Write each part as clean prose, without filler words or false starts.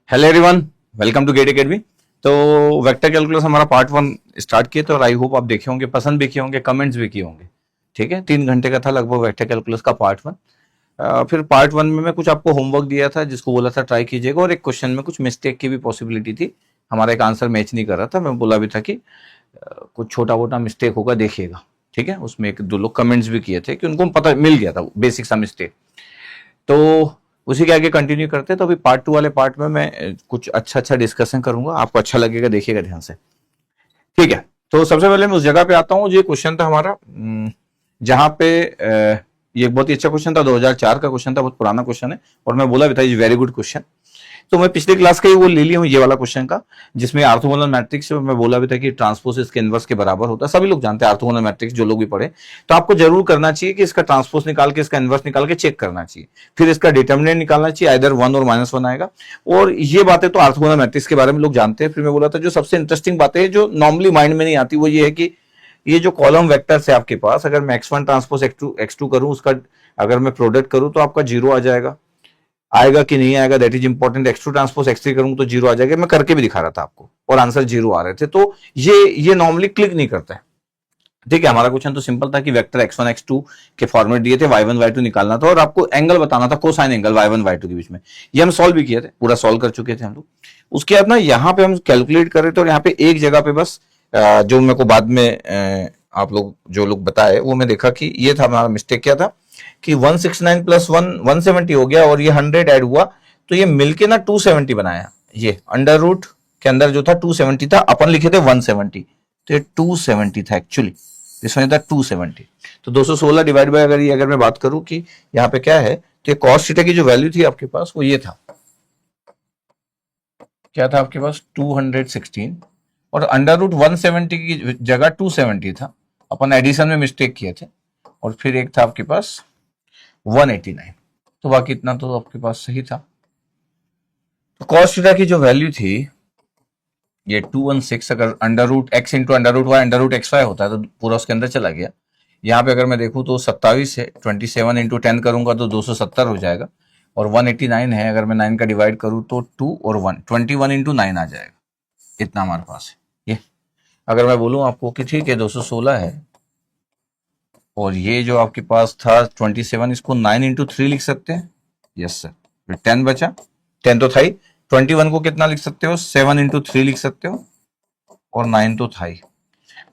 Hello everyone, welcome to GATE academy. तो vector calculus हमारा part 1 start किए, तो आई होप आप देखे होंगे, पसंद भी किए होंगे, कमेंट्स भी किए होंगे। ठीक है, 3 घंटे का था लगभग वेक्टर कैलकुलस का पार्ट 1। फिर पार्ट 1 में मैं कुछ आपको होमवर्क दिया था जिसको बोला था ट्राई कीजिएगा, और एक क्वेश्चन में कुछ मिस्टेक की भी पॉसिबिलिटी थी। हमारा एक आंसर मैच नहीं कर रहा था, मैं बोला भी था कि कुछ छोटा मोटा मिस्टेक होगा, देखिएगा। ठीक है, उसमें एक दो लोग कमेंट्स भी किए थे कि उनको पता मिल गया था बेसिक सा मिस्टेक। तो उसी के आगे कंटिन्यू करते हैं। तो अभी पार्ट 2 वाले पार्ट में मैं कुछ अच्छा अच्छा डिस्कशन करूंगा, आपको अच्छा लगेगा, देखिएगा ध्यान से। ठीक है, तो सबसे पहले मैं उस जगह पे आता हूँ। ये क्वेश्चन था हमारा जहां पे ये बहुत ही अच्छा क्वेश्चन था, 2004 का क्वेश्चन था, बहुत पुराना क्वेश्चन है, और मैं बोला भी था ये वेरी गुड क्वेश्चन। तो मैं पिछले क्लास का ही वो ले लिया हूँ, ये वाला क्वेश्चन का, जिसमें ऑर्थोगोनल मैट्रिक्स मैं बोला भी था कि ट्रांसपोज इसके इनवर्स के बराबर होता है। सभी लोग जानते हैं ऑर्थोगोनल मैट्रिक्स, जो लोग भी पढ़े। तो आपको जरूर करना चाहिए कि इसका ट्रांसपोज निकाल के इसका इनवर्स निकाल के चेक करना चाहिए, फिर इसका डिटर्मिनेंट निकालना चाहिए, आइदर 1 और -1 आएगा। और ये बातें तो ऑर्थोगोनल मैट्रिक्स के बारे में लोग जानते हैं। फिर मैं बोला था जो सबसे इंटरेस्टिंग बातें जो नॉर्मली माइंड में नहीं आती, वो ये है कि ये जो कॉलम वेक्टर्स है आपके पास, अगर मैं x1 ट्रांसपोज x2 करूं, उसका अगर मैं प्रोडक्ट करूं तो आपका 0 आ जाएगा। आएगा कि नहीं आएगा that is important. x2 transpose x3 करूंगा तो 0 आ जाएगा। मैं करके भी दिखा रहा था आपको, और आंसर 0 आ रहे थे। तो ये नॉर्मली क्लिक नहीं करता है। ठीक है, हमारा क्वेश्चन तो सिंपल था कि वेक्टर x1 x2 के फॉर्मेट दिए थे, y1 y2 निकालना था, और आपको एंगल बताना था, कोसाइन एंगल y1 y2 के बीच में। ये हम सॉल्व भी किए थे, पूरा सॉल्व कर चुके थे हम लोग। उसके बाद ना यहाँ पे हम कैलकुलेट कर रहे थे, और यहाँ पे एक जगह पे बस जो मेरे को बाद में आप लोग जो लोग बताए, वो मैं देखा कि ये था हमारा मिस्टेक। क्या था कि 169 प्लस 1 170 हो गया, और ये 100 ऐड हुआ, तो ये मिलके ना 270 बनाया। ये अंडर रूट के अंदर जो था 270 था, अपन लिखे थे 170, तो ये 270 था एक्चुअली, इसमें था 270। तो 216 डिवाइड बाय, अगर मैं बात करूं कि यहाँ पे क्या है, तो ये कॉस थीटा की जो वैल्यू थी आपके पास, वो ये था, क्या था आपके पास, 216, और अंडर रूट 170 की जगह 270 था, अपन एडिशन में मिस्टेक किए थे। और फिर एक था आपके पास 189, तो बाकी इतना तो आपके पास सही था। तो कॉस थीटा की जो वैल्यू थी ये 216, अगर under root X into under root Y under root X Y होता है तो पूरा उसके अंदर चला गया। यहाँ पे अगर मैं देखूँ तो 27 है, 27 इंटू 10 करूंगा तो 270 हो जाएगा, और 189 है, अगर मैं 9 का डिवाइड करूँ तो 2 और 1 21 इंटू 9 आ जाएगा। इतना हमारे पास है। ये अगर मैं बोलूँ आपको कि ठीक है 216 है, और ये जो आपके पास था 27, इसको 9 इंटू 3 लिख सकते हैं। यस सर, फिर 10 बचा, 10 तो था ही। 21 को कितना लिख सकते हो, 7 इंटू 3 लिख सकते हो, और 9 तो था ही।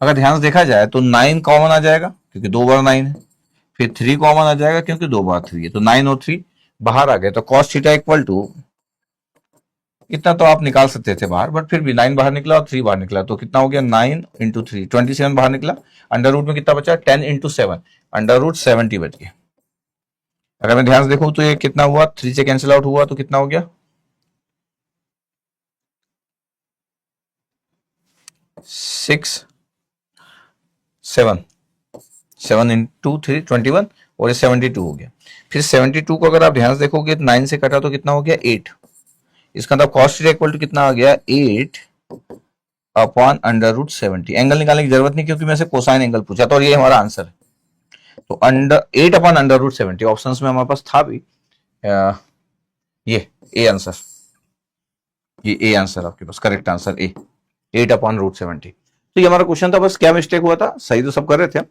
अगर ध्यान से देखा जाए तो 9 कॉमन आ जाएगा क्योंकि 2 बार 9 है, फिर 3 कॉमन आ जाएगा क्योंकि 2 बार 3 है, तो 9 और 3 बाहर आ गए। तो कॉस थीटा इक्वल टू इतना तो आप निकाल सकते थे बाहर, बट फिर भी 9 बाहर निकला और 3 बाहर निकला, तो कितना हो गया 9 इंटू 3, 27 बाहर निकला। अंडर रूट में कितना बचा, 10 इंटू 7, अंडर रूट 70 बच गया। अगर मैं ध्यान से देखूं तो ये कितना हुआ, 3 से कैंसिल आउट हुआ तो कितना हो गया, 6 7 7 इंटू 3 21, और ये 72 हो गया। फिर 72 को अगर आप ध्यान से देखोगे 9 से कटा तो कितना हो गया 8। इसका मतलब कॉस थीटा इक्वल टू कितना आ गया 8 अपॉन अंडर रूट 70। एंगल निकालने की जरूरत नहीं क्योंकि मैं से कोसाइन एंगल पूछा था, और ये हमारा आंसर है। तो under 8 upon under root 70 options में हमारे पास था भी, ये ए आंसर, ये ए आंसर आपके पास correct answer A, 8 upon root 70। तो ये हमारा क्वेश्चन था। बस क्या मिस्टेक हुआ था, सही तो सब कर रहे थे हम,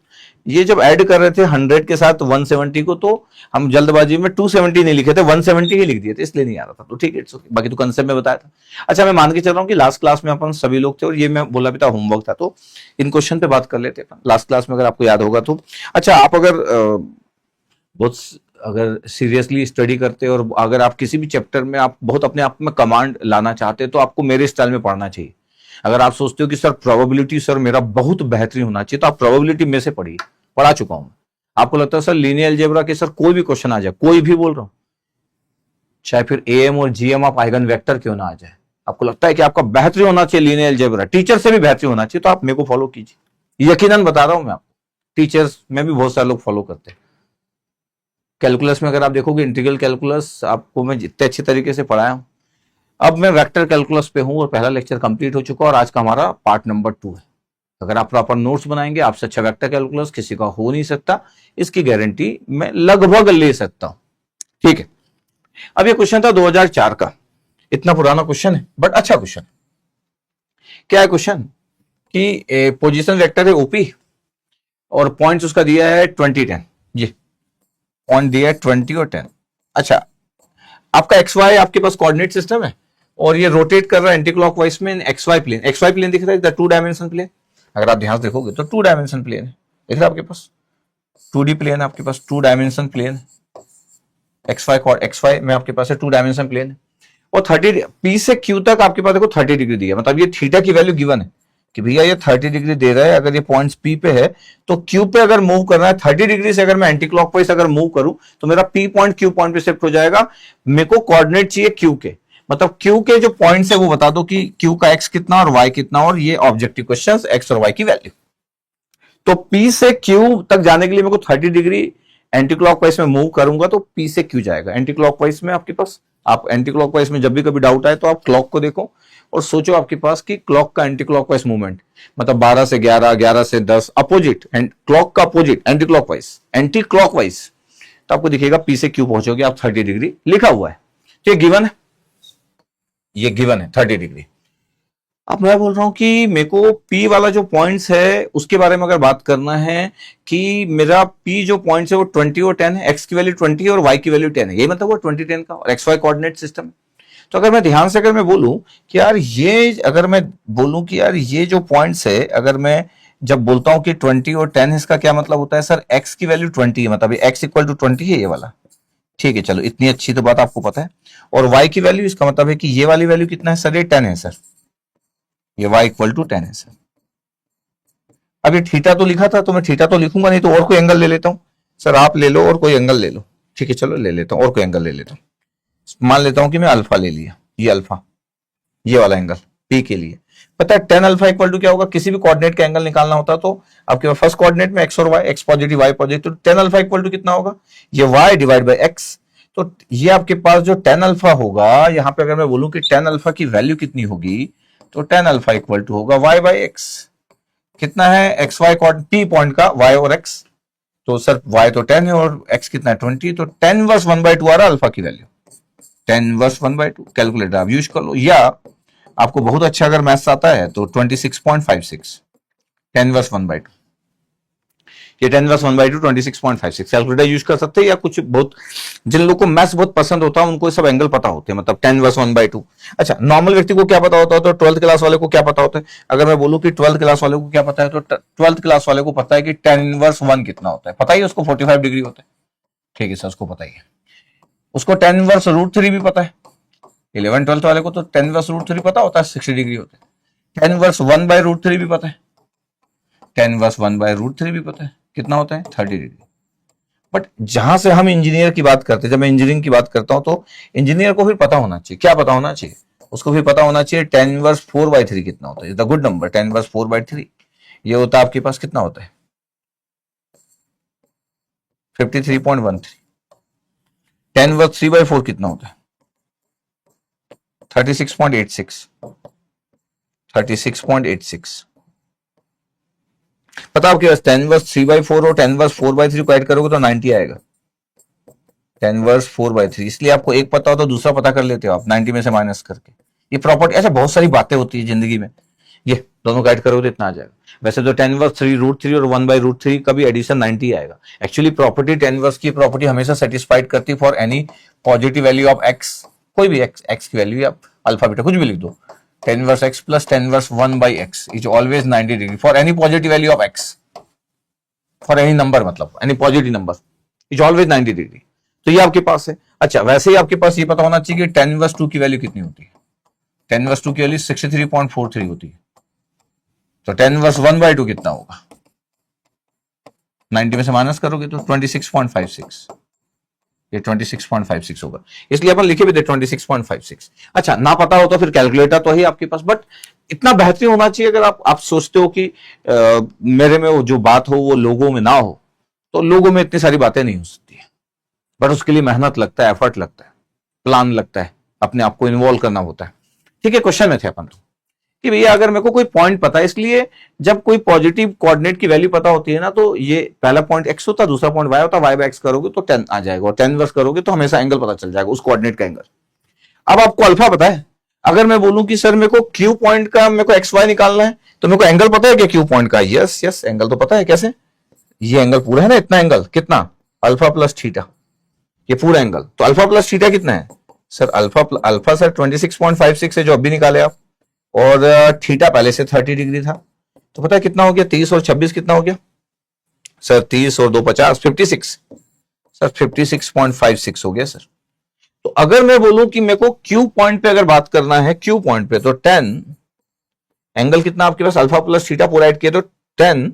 ये जब ऐड कर रहे थे 100 के साथ 170 को, तो हम जल्दबाजी में 270 नहीं लिखे थे, 170 ही लिख दिए थे, इसलिए नहीं आ रहा था। तो ठीक है, बाकी तो कंसेप्ट में बताया था। अच्छा, मैं मान के चल रहा हूँ कि लास्ट क्लास में अपन सभी लोग थे, और ये मैं बोला भी था होमवर्क था, तो इन क्वेश्चन पे बात कर लेते हैं लास्ट क्लास में, अगर आपको याद होगा तो। अच्छा, आप अगर बहुत अगर सीरियसली स्टडी करते और अगर आप किसी भी चैप्टर में आप बहुत अपने आप में कमांड लाना चाहते हैं, तो आपको मेरे स्टाइल में पढ़ना चाहिए। अगर आप सोचते हो कि सर प्रोबेबिलिटी सर मेरा बहुत बेहतरीन होना चाहिए, तो आप प्रोबेबिलिटी में से पढ़िए, पढ़ा चुका हूं। आपको लगता है सर लीनियर अलजेब्रा के सर कोई भी क्वेश्चन आ जाए, कोई भी बोल रहा हूं, चाहे फिर एएम और जीएम आप आइगन वेक्टर क्यों ना आ जाए, आपको लगता है कि आपका बेहतरीन होना चाहिए लीनियर अलजेब्रा, टीचर से भी बेहतरीन होना चाहिए, तो आप मेरे को फॉलो कीजिए। यकीनन बता रहा हूं मैं आपको, टीचर्स में भी बहुत सारे लोग फॉलो करते हैं। कैलकुलस में अगर आप देखोगे इंटीग्रल कैलकुलस आपको मैं जितने अच्छे तरीके से पढ़ाया हूं। अब मैं वेक्टर कैलकुलस पे हूं, और पहला लेक्चर कंप्लीट हो चुका, और आज का हमारा पार्ट नंबर 2 है। अगर आप प्रॉपर नोट्स बनाएंगे, आपसे अच्छा वेक्टर कैलकुलस किसी का हो नहीं सकता, इसकी गारंटी मैं लगभग ले सकता हूं। ठीक है, अब ये क्वेश्चन था 2004 का। इतना पुराना क्वेश्चन है बट अच्छा क्वेश्चन। क्या है क्वेश्चन कि पोजीशन वेक्टर है ओपी और पॉइंट्स उसका दिया है 20 10, ये पॉइंट दिया है 20 और 10। अच्छा, आपका एक्स वाई आपके पास कोऑर्डिनेट सिस्टम है और ये रोटेट कर रहा है एंटी क्लॉकवाइज में X Y plane. X Y plane दिख रहा है, द 2 डायमेंशन प्लेन। अगर आप ध्यान से देखोगे तो 2 डायमेंशन प्लेन है, दिख रहा है आपके पास 2D प्लेन है, आपके पास 2 डायमेंशन प्लेन है। एक्स वाई में आपके पास है 2 डायमेंशन प्लेन है और 30 पी से क्यू तक आपके पास देखो 30 डिग्री दिया, मतलब ये थीटा की वैल्यू गिवन है कि भैया ये 30 डिग्री दे रहा है। अगर ये पॉइंट्स पी पे है तो क्यू पे अगर मूव करना है 30 डिग्री से, अगर मैं एंटी क्लॉकवाइज अगर मूव करूं तो मेरा पी पॉइंट क्यू पॉइंट पे शिफ्ट हो जाएगा। मेरे को कोऑर्डिनेट चाहिए क्यू के, मतलब क्यू के जो पॉइंट्स है वो बता दो कि क्यू का एक्स कितना और वाई कितना, और ये ऑब्जेक्टिव क्वेश्चन एक्स और वाई की वैल्यू। तो पी से क्यू तक जाने के लिए मेरे को 30 डिग्री एंटी क्लॉकवाइज में मूव करूंगा तो पी से क्यू जाएगा एंटी क्लॉकवाइज में आपके पास। आप एंटी क्लॉकवाइज में जब भी कभी डाउट आए तो आप क्लॉक को देखो और सोचो आपके पास कि क्लॉक का एंटी क्लॉकवाइज मूवमेंट, मतलब 12 से 11, 11 से 10, अपोजिट एंड क्लॉक का अपोजिट एंटी क्लॉकवाइज, तो आपको दिखेगा पी से क्यू पहुंचोगे आप 30 डिग्री लिखा हुआ है। तो ये गिवन है, ये गिवन है 30 डिग्री। अब मैं बोल रहा हूं कि मेरे को P वाला जो पॉइंट्स है उसके बारे में अगर बात करना है कि मेरा P जो पॉइंट्स है वो 20 और 10 है, x की वैल्यू 20 है और y की वैल्यू 10 है, ये मतलब वो 20 10 का, और एक्स वाई कोऑर्डिनेट सिस्टम है। तो अगर मैं ध्यान से अगर मैं बोलूं कि यार ये, अगर मैं बोलूं कि यार ये जो पॉइंट्स है, अगर मैं जब बोलता हूं कि 20 और 10 इसका क्या मतलब होता है सर, x की वैल्यू 20 है, मतलब x इक्वल टू 20 है ये वाला, ठीक है चलो इतनी अच्छी तो बात आपको पता है। और y की वैल्यू, इसका मतलब है कि ये वाली वैल्यू कितना है सर, ये 10 है सर, ये y इक्वल टू 10 है सर। अब ये थीटा तो लिखा था तो मैं थीटा तो लिखूंगा नहीं, तो और कोई एंगल ले लेता हूं सर, आप ले लो और कोई एंगल ले लो, ठीक है चलो ले लेता हूं और कोई एंगल ले लेता हूं। मान लेता हूं कि मैं अल्फा ले लिया, ये अल्फा, ये वाला एंगल p के लिए। पता है 10 अल्फा इक्वल टू क्या होगा, किसी भी कोऑर्डिनेट का एंगल निकालना होता तो आपके पास फर्स्ट कोऑर्डिनेट में x और y, x positive y positive, तो 10 अल्फा इक्वल टू कितना होगा, ये y डिवाइड बाय x। तो ये आपके पास जो 10 अल्फा होगा, यहां पे अगर मैं बोलूं कि 10 अल्फा की वैल्यू कितनी होगी, तो 10 अल्फा इक्वल टू होगा y बाई x। कितना है एक्स वाई p पॉइंट का y और x, तो सर y तो 10 है और x कितना है 20, तो 10 वर्स 1/2 आ रहा अल्फा की वैल्यू, 10 वर्स 1/2। कैलकुलेटर आप यूज कर लो, या आपको बहुत अच्छा अगर मैथ्स आता है तो 26.56, 10 वर्स 1/2, ये 10 वर्स 1/2 26.56 कैलकुलेटर यूज कर सकते हैं। या कुछ बहुत, जिन लोगों को मैथ्स बहुत पसंद होता है उनको सब एंगल पता होते हैं, मतलब 10 वर्स 1/2। अच्छा, नॉर्मल व्यक्ति को क्या पता होता है, तो 12th क्लास वाले को क्या पता होता है, अगर मैं बोलूं कि 12th क्लास वाले को क्या पता है, तो 12th क्लास वाले को पता है कि 10 इनवर्स 1 कितना होता है, पता ही उसको 45 डिग्री होता है, ठीक है सर उसको पता ही है। उसको 10 इनवर्स √3 भी पता है, 11 12th वाले को तो 10 इनवर्स √3 पता होता है 60 डिग्री होता है। 10 इनवर्स 1/√3 भी पता है, 10 इनवर्स 1/√3 भी पता है कितना होता है 30 डिग्री। बट जहां से हम इंजीनियर की बात करते हैं, जब मैं इंजीनियरिंग की बात करता हूं तो इंजीनियर को फिर पता होना चाहिए, क्या पता होना चाहिए उसको, फिर पता होना चाहिए 10 इनवर्स 4/3 कितना होता है, द गुड नंबर 10 इनवर्स 4/3 ये होता है आपके पास कितना होता है 53.13। 10 इनवर्स 3/4 कितना होता है 36.86, 36.86। पता आपके पास 10 इनवर्स 3/4 और 10 इनवर्स 4/3 को ऐड करोगे तो 90 आएगा, 10 इनवर्स 4/3। इसलिए आपको एक पता हो तो दूसरा पता कर लेते हो आप 90 में से माइनस करके। ये प्रॉपर्टी, ऐसा बहुत सारी बातें होती है जिंदगी में, ये दोनों को ऐड करोगे तो इतना आ जाएगा। वैसे तो 10 इनवर्स 3√3 और 1/√3 का भी एडिशन 90 आएगा। एक्चुअली प्रॉपर्टी 10 इनवर्स की प्रॉपर्टी हमेशा सेटिस्फाइड करती for any positive value of x, कोई भी एक्स की वैल्यू आप अल्फा बीटा कुछ भी लिख दो, 10 inverse x plus 10 inverse 1/x is always 90 degree for any positive value of x, for any number, मतलब any positive number is always 90 degree. तो ये आपके पास है। अच्छा, वैसे ही आपके पास ये पता होना चाहिए कि 10 इनवर्स 2 की वैल्यू कितनी होती है, 10 इनवर्स 2 की वैल्यू 63.43 होती है, तो 10 इनवर्स 1/2 कितना होगा, 90 में से माइनस करोगे तो 26.56, ये 26.56 होगा, इसलिए अपन लिखे भी थे 26.56। अच्छा, ना पता हो तो फिर कैलकुलेटर तो है आपके पास, बट इतना बेहतरीन होना चाहिए अगर आप सोचते हो कि मेरे में वो जो बात हो वो लोगों में ना हो, तो लोगों में इतनी सारी बातें नहीं हो सकती है, बट उसके लिए मेहनत लगता है, एफर्ट लगता है, प्लान लगता है, अपने आप को इन्वॉल्व करना होता है। ठीक है, क्वेश्चन में थे अपन तो कि भैया अगर मेरे को कोई पॉइंट पता है, इसलिए जब कोई पॉजिटिव कोऑर्डिनेट की वैल्यू पता होती है ना, तो ये पहला पॉइंट x होता है, दूसरा पॉइंट y होता है, y बाय x करोगे तो 10 आ जाएगा, और 10 इनवर्स करोगे तो हमेशा एंगल पता चल जाएगा उस कोऑर्डिनेट का एंगल। अब आपको अल्फा पता है, अगर मैं बोलूं कि सर मेरे को क्यू पॉइंट का मेरे को एक्स वाई निकालना है, तो मेरे को एंगल पता है क्या क्यू पॉइंट का? यस यस, एंगल तो पता है। कैसे? ये एंगल पूरा है ना, इतना एंगल कितना? अल्फा प्लस थीटा, ये पूरा एंगल। तो अल्फा प्लस थीटा कितना है सर? अल्फा सर 26.56 है जो अभी निकाले आप, और थीटा पहले से 30 डिग्री था। तो पता है कितना हो गया? 30 और 26 कितना हो गया सर? 30 और 2 50, 56 सर, 56.56 हो गया सर। तो अगर मैं बोलूं कि मेरे को क्यू पॉइंट पे अगर बात करना है, क्यू पॉइंट पे, तो 10 एंगल कितना आपके पास? अल्फा प्लस थीटा पूरा ऐड किया, तो 10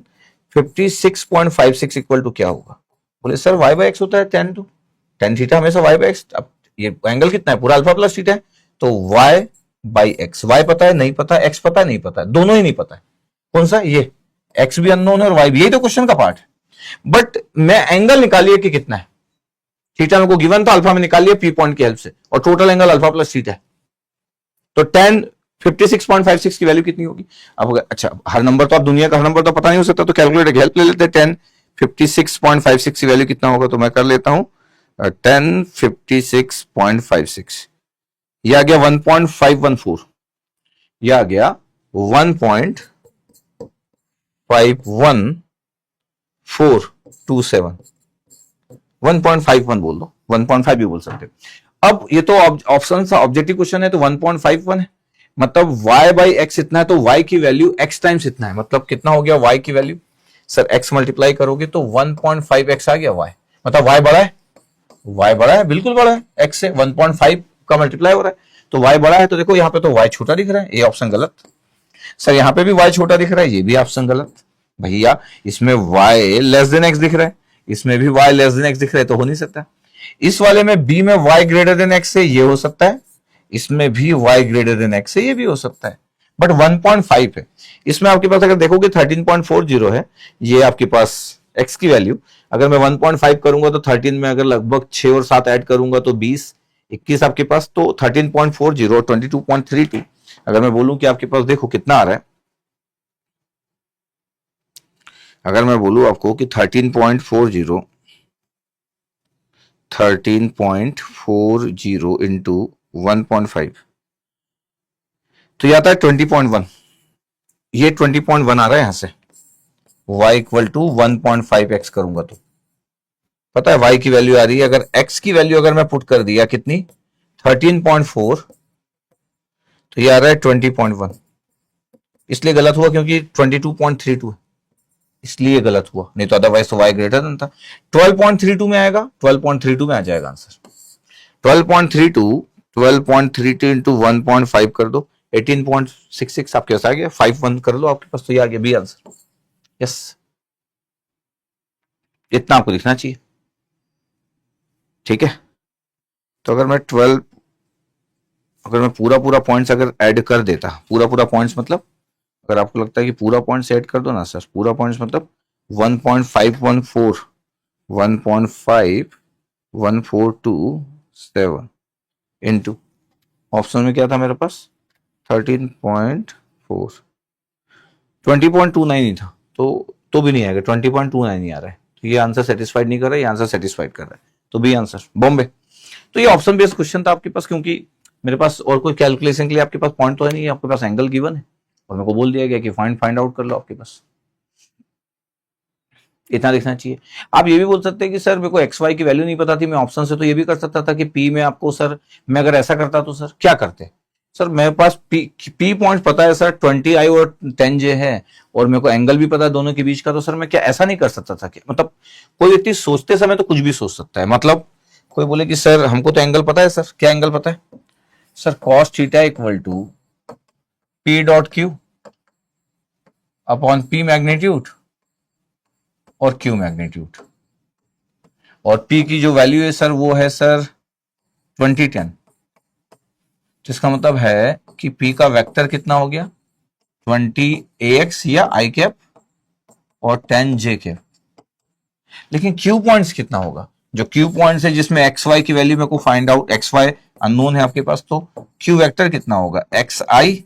56.56 इक्वल टू क्या होगा? बोले सर वाई बाई एक्स होता है 10 टू टेन थीटा हमेशा वाई बाई एक्स। अब ये एंगल कितना है? पूरा अल्फा प्लस थीटा है, तो वाई बाई एक्स। वाई पता है नहीं पता, एक्स पता है नहीं पता, दोनों ही नहीं पता है। कौन सा? ये एक्स भी अननोन है और वाई भी, यही तो क्वेश्चन का पार्ट है। बट मैं एंगल निकालिए कि कितना है, थीटा मेरे को गिवन था, अल्फा में निकाल लिया पी पॉइंट की हेल्प से, और total angle alpha plus theta है। तो 10 56.56 की वैल्यू कितनी होगी? अब अच्छा, हर नंबर तो आप दुनिया का हर नंबर तो पता नहीं हो सकता, तो कैलकुलेटर की हेल्प ले लेते हैं। 10 56.56 की वैल्यू कितना होगा? तो मैं कर लेता हूं 10 56.56, यह आ गया 1.514, यह आ गया 1.51427, 1.51 बोल दो, 1.5 भी बोल सकते हो। अब ये तो ऑप्शन सा ऑब्जेक्टिव क्वेश्चन है, तो 1.51 है, मतलब y बाई एक्स इतना है, तो y की वैल्यू x टाइम्स इतना है, मतलब कितना हो गया y की वैल्यू? सर x मल्टीप्लाई करोगे तो 1.5x आ गया y, मतलब y बड़ा है, y बड़ा है, बिल्कुल बड़ा है, x से 1.5 का मल्टीप्लाई हो रहा है, तो y बड़ा है। तो देखो यहाँ पे तो y छोटा दिख रहा है, ये ऑप्शन गलत। सर यहाँ पे भी y छोटा दिख रहा है, ये भी ऑप्शन गलत। भैया इसमें y लेस देन x दिख रहा है, इसमें भी y लेस देन x दिख रहा है, तो हो नहीं सकता। इस वाले में b में y ग्रेटर देन x है, ये हो सकता है, इसमें भी y ग्रेटर देन x है, ये भी हो सकता है, बट 1.5 है। इसमें आपके पास अगर देखोगे 13.40 है, ये आपके पास x की वैल्यू। अगर मैं 1.5 करूंगा तो 13 में अगर लगभग 6 और 7 ऐड करूंगा तो 20, 21 आपके पास, तो 13.40 और 22.32। अगर मैं बोलूं कि आपके पास देखो कितना आ रहा है, अगर मैं बोलूं आपको कि 13.40 इंटू 1.5, तो ये आता है 20.1, ये 20.1 आ रहा है यहां से। y इक्वल टू 1.5x करूंगा तो पता है y की वैल्यू आ रही है, अगर x की वैल्यू अगर मैं पुट कर दिया कितनी 13.4, तो ये आ रहा है 20.1। इसलिए गलत हुआ क्योंकि 22.32 है, इसलिए गलत हुआ, नहीं तो अदरवाइज तो y ग्रेटर देन था। 12.32 में आएगा, 12.32 में आ जाएगा आंसर। 12.32 इंटू 1.5 कर दो, 18.66 आपके पास आ गया, 51 कर लो आपके पास, तो ये आ गया बी आंसर। यस, इतना आपको लिखना चाहिए, ठीक है। तो अगर मैं पूरा पूरा पॉइंट्स अगर ऐड कर देता, पूरा पॉइंट्स मतलब अगर आपको लगता है कि पूरा पॉइंट्स ऐड कर दो ना सर, पूरा पॉइंट्स मतलब 1.5147 इंटू ऑप्शन में क्या था मेरे पास 13.4, 20.29 ही था, तो भी नहीं आएगा, 20.29 नहीं आ रहा है, तो ये आंसर सेटिस्फाइड नहीं कर रहा है, ये आंसर सेटिस्फाइड कर रहा है, तो बी आंसर बॉम्बे। तो ये ऑप्शन बेस्ड क्वेश्चन था आपके पास, क्योंकि मेरे पास और कोई कैलकुलेशन के लिए आपके पास पॉइंट तो है नहीं, आपके पास एंगल गिवन है और मेरे को बोल दिया गया कि फाइंड आउट कर लो, आपके पास इतना लिखना चाहिए। आप ये भी बोल सकते हैं कि सर मेरे को एक्स वाई की वैल्यू नहीं पता थी, मैं ऑप्शन से तो ये भी कर सकता था कि पी में आपको सर, मैं अगर ऐसा करता तो सर क्या करते? सर मेरे पास पी पॉइंट पता है सर 20i और 10j है, और मेरे को एंगल भी पता है दोनों के बीच का, तो सर मैं क्या ऐसा नहीं कर सकता था कि, मतलब कोई व्यक्ति सोचते समय तो कुछ भी सोच सकता है, मतलब कोई बोले कि सर हमको तो एंगल पता है, सर क्या एंगल पता है? Sir cos theta equal to P dot Q upon P magnitude और क्यू मैग्नीट्यूड, और पी की जो वैल्यू है सर वो है सर 2010, जिसका मतलब है कि पी का वेक्टर कितना हो गया 20ax या आई कैप और 10j कैप। लेकिन क्यू पॉइंट्स कितना होगा, जो क्यू पॉइंट्स है जिसमें एक्स वाई की वैल्यू मेरे को find out, X Y unknown है आपके पास, तो क्यू वेक्टर कितना होगा X I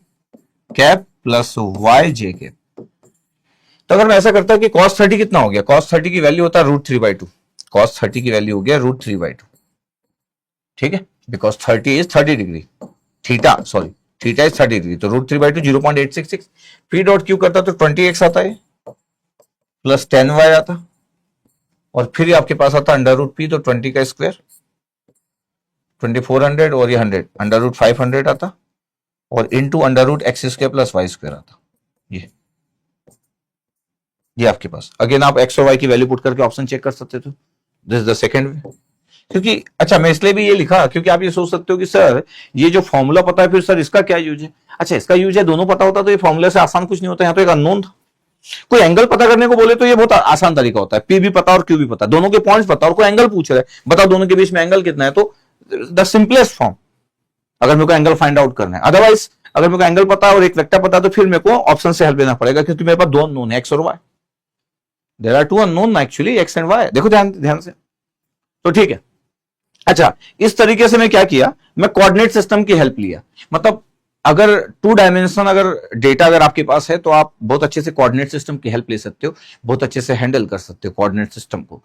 cap plus Y J cap. तो अगर मैं ऐसा करता कि cos 30 कितना हो गया, cos 30 की वैल्यू होता है √3/2, cos 30 की वैल्यू हो गया √3/2, ठीक है। Because 30 is 30 degree, theta sorry theta is 30 degree, तो √3/2 0.866, पी डॉट क्यू करता तो 20x आता है प्लस 10y आता, और फिर आपके पास आता √p, तो 20 का स्क्वायर 2400 और ये 100 √500 आता, और इंटू √x² प्लस y² आता। ये आपके पास अगेन आप x और y की वैल्यू पुट करके ऑप्शन चेक कर सकते थे। दिस इज द सेकंड वे। क्योंकि अच्छा मैं इसलिए भी ये लिखा क्योंकि आप ये सोच सकते हो कि सर ये जो फॉर्मूला पता है फिर सर इसका क्या यूज है। अच्छा इसका यूज है, दोनों पता होता तो ये फॉर्मूला से आसान कुछ नहीं होता, यहाँ तो एक अननोन था। कोई एंगल पता करने को बोले तो ये बहुत आसान तरीका होता है, पी भी पता और क्यू भी पता, दोनों के पॉइंट्स पता, और कोई एंगल पूछ रहा है बताओ दोनों के बीच में एंगल कितना है, तो द सिंपलेस्ट फॉर्म अगर मेरे को एंगल फाइंड आउट करना है। अदरवाइज अगर मेरे को एंगल पता और एक वेक्टर पता तो फिर मेरे को ऑप्शन से हेल्प लेना पड़ेगा, क्योंकि मेरे पास दो अननोन है, एक्स और Y. There are two unknown actually, X and Y. देखो ध्यान ध्यान से, तो ठीक है। अच्छा इस तरीके से मैं क्या किया, मैं कोऑर्डिनेट सिस्टम की हेल्प लिया। मतलब अगर 2 डायमेंशन अगर डेटा अगर आपके पास है तो आप बहुत अच्छे से कोऑर्डिनेट सिस्टम की हेल्प ले सकते हो, बहुत अच्छे से हैंडल कर सकते हो कोऑर्डिनेट सिस्टम को।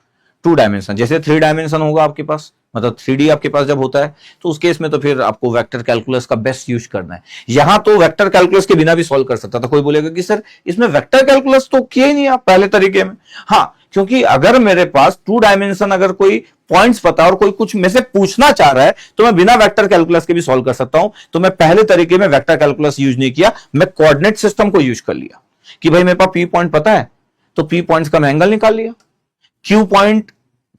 2 डायमेंशन जैसे 3 डायमेंशन होगा आपके पास, मतलब 3D आपके पास जब होता है तो उस केस में तो फिर आपको वेक्टर कैलकुलस का बेस्ट यूज करना है। यहां तो वेक्टर कैलकुलस के बिना भी सॉल्व कर सकता था। कोई बोलेगा कि सर इसमें वेक्टर कैलकुलस तो किए ही नहीं आप पहले तरीके में। हाँ, क्योंकि अगर मेरे पास 2 डायमेंशन अगर कोई पॉइंट्स पता और कोई कुछ में से पूछना चाह रहा है तो मैं बिना वेक्टर कैलकुलस के भी सॉल्व कर सकता हूं। तो मैं पहले तरीके में वेक्टर कैलकुलस यूज नहीं किया, मैं कोऑर्डिनेट सिस्टम को यूज कर लिया कि भाई मेरे पास पी पॉइंट पता है तो पी पॉइंट्स का मैं एंगल निकाल लिया, क्यू पॉइंट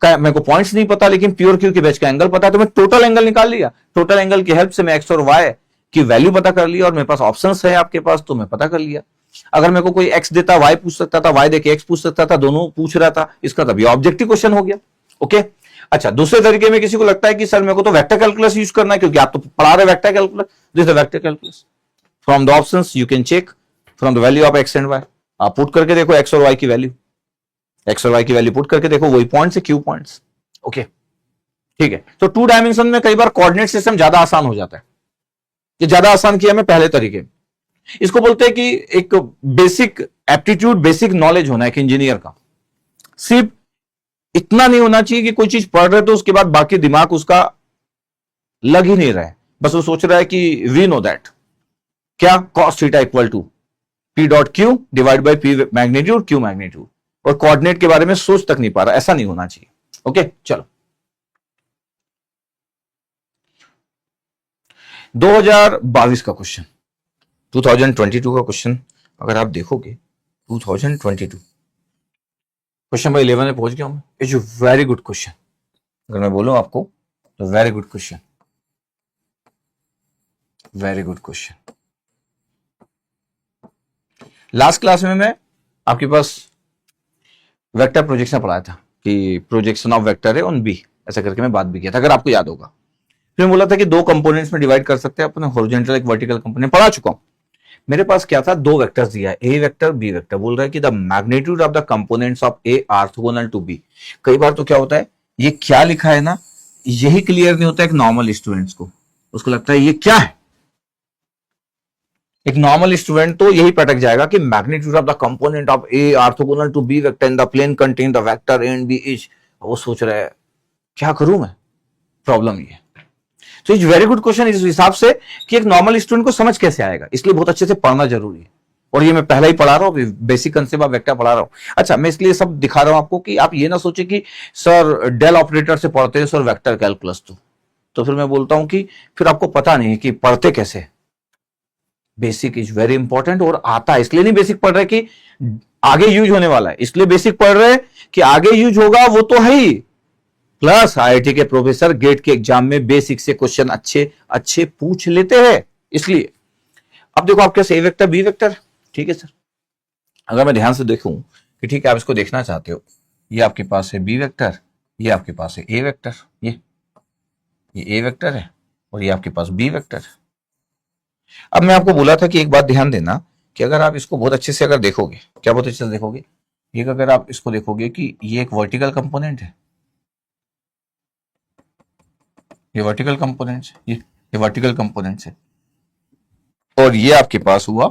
का मेरे को पॉइंट्स नहीं पता लेकिन पी और क्यू के बीच का एंगल पता है तो मैं टोटल एंगल निकाल लिया। टोटल एंगल की हेल्प से मैं एक्स और वाई की वैल्यू पता कर लिया, और मेरे पास ऑप्शंस है आपके पास तो मैं पता कर लिया। अगर मेरे को कोई एक्स देता वाई पूछ सकता था, वाई देके एक्स पूछ सकता था, दोनों पूछ रहा था, इसका तभी ऑब्जेक्टिव क्वेश्चन हो गया। ओके अच्छा दूसरे तरीके में किसी को लगता है कि सर मेरे को तो वेक्टर कैलकुलस यूज करना है क्योंकि आप तो पढ़ा रहे vector calculus, this is vector calculus. From the options you can check from the value of X and Y, आप पुट करके देखो एक्स और वाई की वैल्यू, एक्स और वाई की वैल्यू पुट करके देखो, वही पॉइंट्स है क्यू पॉइंट्स। ओके ठीक है, तो 2 डायमेंशन में कई बार कोऑर्डिनेट सिस्टम ज्यादा आसान हो जाता है, ये ज्यादा आसान किया मैं पहले तरीके। इसको बोलते हैं कि एक बेसिक एप्टीट्यूड, बेसिक नॉलेज होना है एक इंजीनियर का। सिर्फ इतना नहीं होना चाहिए कि कोई चीज पढ़ रहे तो उसके बाद बाकी दिमाग उसका लग ही नहीं रहा है, बस वो सोच रहा है कि वी नो दैट क्या cos theta equal to P dot Q divide by P magnitude Q magnitude, और कोऑर्डिनेट के बारे में सोच तक नहीं पा रहा, ऐसा नहीं होना चाहिए। ओके चलो 2022 का क्वेश्चन, 2022 का क्वेश्चन अगर आप देखोगे 2022 क्वेश्चन नंबर 11 में पहुंच गया हूं। इट्स वेरी गुड क्वेश्चन, अगर मैं बोलूं आपको तो very good question, very good question. Last class में मैं आपके पास वेक्टर प्रोजेक्शन पढ़ाया था कि प्रोजेक्शन ऑफ वेक्टर है ऑन बी, ऐसा करके मैं बात भी किया था अगर आपको याद होगा। फिर बोला था कि 2 कंपोनेंट्स में डिवाइड कर सकते हैं अपने, हॉरिजॉन्टल एक वर्टिकल कंपोनेंट पढ़ा चुका हूं। मेरे पास क्या था, 2 वेक्टर्स दिया है, ए वेक्टर बी वेक्टर, बोल रहा है कि the magnitude of the components of A orthogonal to B. कई बार तो क्या होता है, ये क्या लिखा है ना यही क्लियर नहीं होता एक नॉर्मल स्टूडेंट्स को, उसको लगता है ये क्या है। एक नॉर्मल स्टूडेंट तो यही पटक जाएगा कि magnitude of the component of A orthogonal to B vector in the plane contain the vector A and B is, वो सोच रहा है क्या करूं मैं, प्रॉब्लम ये। तो इट्स वेरी गुड क्वेश्चन इस हिसाब से कि एक नॉर्मल स्टूडेंट को समझ कैसे आएगा, इसलिए बहुत अच्छे से पढ़ना जरूरी है। और ये मैं पहले ही पढ़ा रहा हूं, बेसिक कंसेप्ट ऑफ वेक्टर पढ़ा रहा हूं। अच्छा मैं इसलिए सब दिखा रहा हूं आपको कि आप ये ना सोचे कि सर डेल ऑपरेटर से पढ़ते हैं सर वेक्टर कैलकुलस, तो फिर मैं बोलता हूं कि फिर आपको पता नहीं है कि पढ़ते कैसे। बेसिक इज वेरी इंपॉर्टेंट, और आता है इसलिए नहीं बेसिक पढ़ रहे कि आगे यूज होने वाला है, इसलिए बेसिक पढ़ रहे कि आगे यूज होगा वो तो है ही, प्लस आईआईटी के प्रोफेसर गेट के एग्जाम में बेसिक से क्वेश्चन अच्छे अच्छे पूछ लेते हैं इसलिए। अब देखो आपके पास ए वेक्टर बी वेक्टर, ठीक है सर। अगर मैं ध्यान से देखूं कि ठीक है आप इसको देखना चाहते हो, ये आपके पास है बी वेक्टर, ये आपके पास है ए वेक्टर, ये ए वेक्टर है और ये आपके पास बी वेक्टर है। अब मैं आपको बोला था कि एक बात ध्यान देना कि अगर आप इसको बहुत अच्छे से अगर देखोगे, क्या बहुत अच्छे से देखोगे, ये अगर आप इसको देखोगे कि ये एक वर्टिकल कंपोनेंट है, ये वर्टिकल कंपोनेंट्स, ये वर्टिकल कंपोनेंट्स है, और ये आपके पास हुआ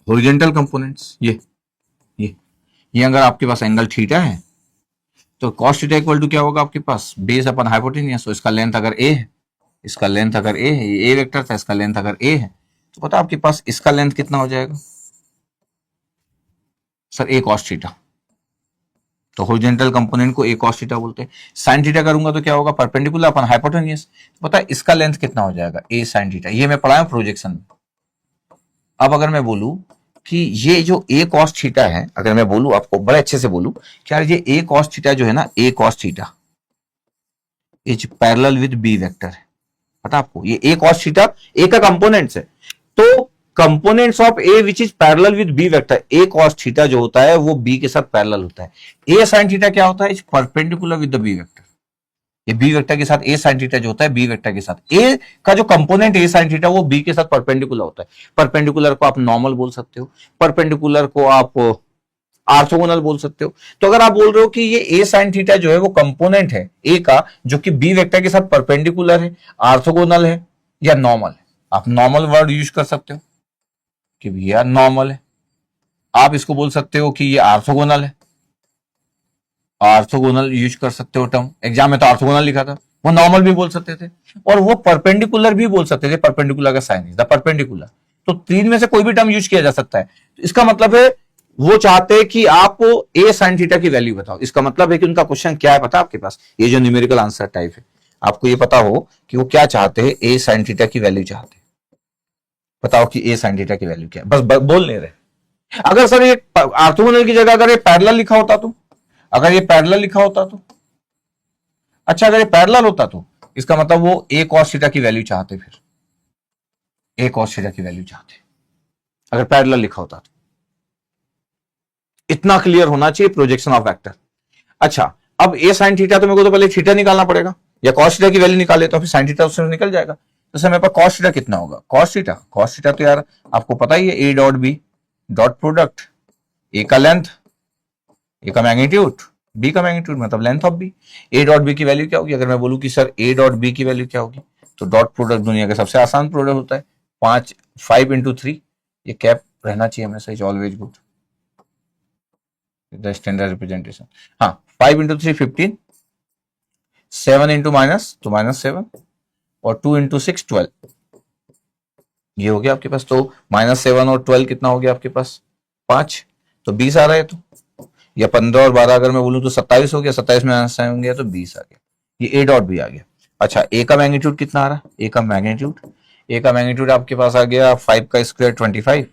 हॉरिजॉन्टल कंपोनेंट्स। ये अगर आपके पास एंगल थीटा है तो cos थीटा इक्वल टू क्या होगा आपके पास, बेस अपन हाइपोटेनियस। तो इसका लेंथ अगर a है, इसका लेंथ अगर a है, ये a वेक्टर था, इसका लेंथ अगर a है, तो पता आपके पास इसका लेंथ कितना हो जाएगा सर, a cos थीटा। तो हॉरिजॉन्टल कंपोनेंट को a cos थीटा बोलते हैं। sin थीटा करूंगा तो क्या होगा, परपेंडिकुलर अपन हाइपोटेनियस। पता है इसका लेंथ कितना हो जाएगा, a sin थीटा। ये मैं पढ़ाया प्रोजेक्शन में। अब अगर मैं बोलूं कि ये जो a cos थीटा है, अगर मैं बोलूं आपको बड़े अच्छे से बोलूं कि यार ये a cos थीटा जो है ना, a cos theta is parallel with b vector है। पता आपको ये a cos थीटा a का कंपोनेंट्स है। तो components of a which is parallel with b vector, a cos theta जो होता है वो b के साथ पैरेलल होता है। a sin थीटा क्या होता है, is perpendicular with the b vector. ये b वेक्टर के साथ a sin थीटा जो होता है b वेक्टर के साथ, a का जो कंपोनेंट a sin थीटा वो b के साथ परपेंडिकुलर होता है। परपेंडिकुलर को आप नॉर्मल बोल सकते हो, परपेंडिकुलर को आप आर्थोगोनल बोल सकते हो। तो अगर आप बोल रहे हो कि ये a sin थीटा जो है वो कंपोनेंट है a का, जो कि b वेक्टर के साथ परपेंडिकुलर है, आर्थोगोनल है या नॉर्मल है, आप नॉर्मल वर्ड यूज कर सकते हो कि भैया नॉर्मल है। आप इसको बोल सकते हो कि ये आर्थोगोनल है, आर्थोगोनल यूज कर सकते हो टर्म। एग्जाम में तो आर्थोगोनल लिखा था, वो नॉर्मल भी बोल सकते थे और वो परपेंडिकुलर भी बोल सकते थे। परपेंडिकुलर का साइन इज द परपेंडिकुलर। तो तीन में से कोई भी टर्म यूज किया जा सकता है। तो इसका मतलब है वो चाहते हैं कि आप ए साइन थीटा की वैल्यू बताओ। इसका मतलब है कि उनका क्वेश्चन क्या है पता आपके पास, ये जो न्यूमेरिकल आंसर टाइप है, आपको ये पता हो कि वो क्या चाहते हैं, ए साइन थीटा की वैल्यू चाहते हैं। बताओ कि ए साइन थीटा की वैल्यू क्या है, बस बोल नहीं रहे। अगर सर ये ऑर्थोगोनल की जगह अगर ये पैरेलल लिखा होता तो, अगर ये पैरेलल लिखा होता तो, अच्छा अगर ये पैरेलल होता तो इसका मतलब वो ए कॉस थीटा की वैल्यू चाहते, फिर ए कॉस थीटा की वैल्यू चाहते अगर पैरेलल लिखा होता तो। इतना क्लियर होना चाहिए प्रोजेक्शन ऑफ वेक्टर। अच्छा अब ए साइन थीटा तो मेरे को तो पहले थीटा निकालना पड़ेगा, या कॉस थीटा की वैल्यू निकाले तो फिर साइन थीटा उससे निकल जाएगा। तो सर मेरे पास कॉस थीटा कितना होगा, कॉस थीटा तो यार आपको पता ही है, A dot B dot product, A का लेंथ, ए का मैग्नीट्यूड, बी का मैग्नीट्यूड मतलब length of B. A dot B की वैल्यू क्या होगी, अगर मैं बोलूं कि सर ए डॉट बी की वैल्यू क्या होगी, तो डॉट प्रोडक्ट दुनिया का सबसे आसान प्रोडक्ट होता है, 5 × 3, ये कैप रहना चाहिए हमेशा, is always good the standard representation. हाँ 5 × 3 15, 7 × माइनस तो -7 और 2 × 6 12, ये हो गया आपके पास। तो -7 और 12 कितना हो गया आपके पास, 5, तो 20 आ रहा है। तो या 15 और 12 अगर मैं बोलूं तो 27 हो गया, 27 में आंसर हो गया तो 20 आ गया, ये ए डॉट भी आ गया। अच्छा ए का मैग्नीट्यूड कितना आ रहा है, ए का मैग्नीट्यूड आपके पास आ गया 5 का स्क्वायर 25,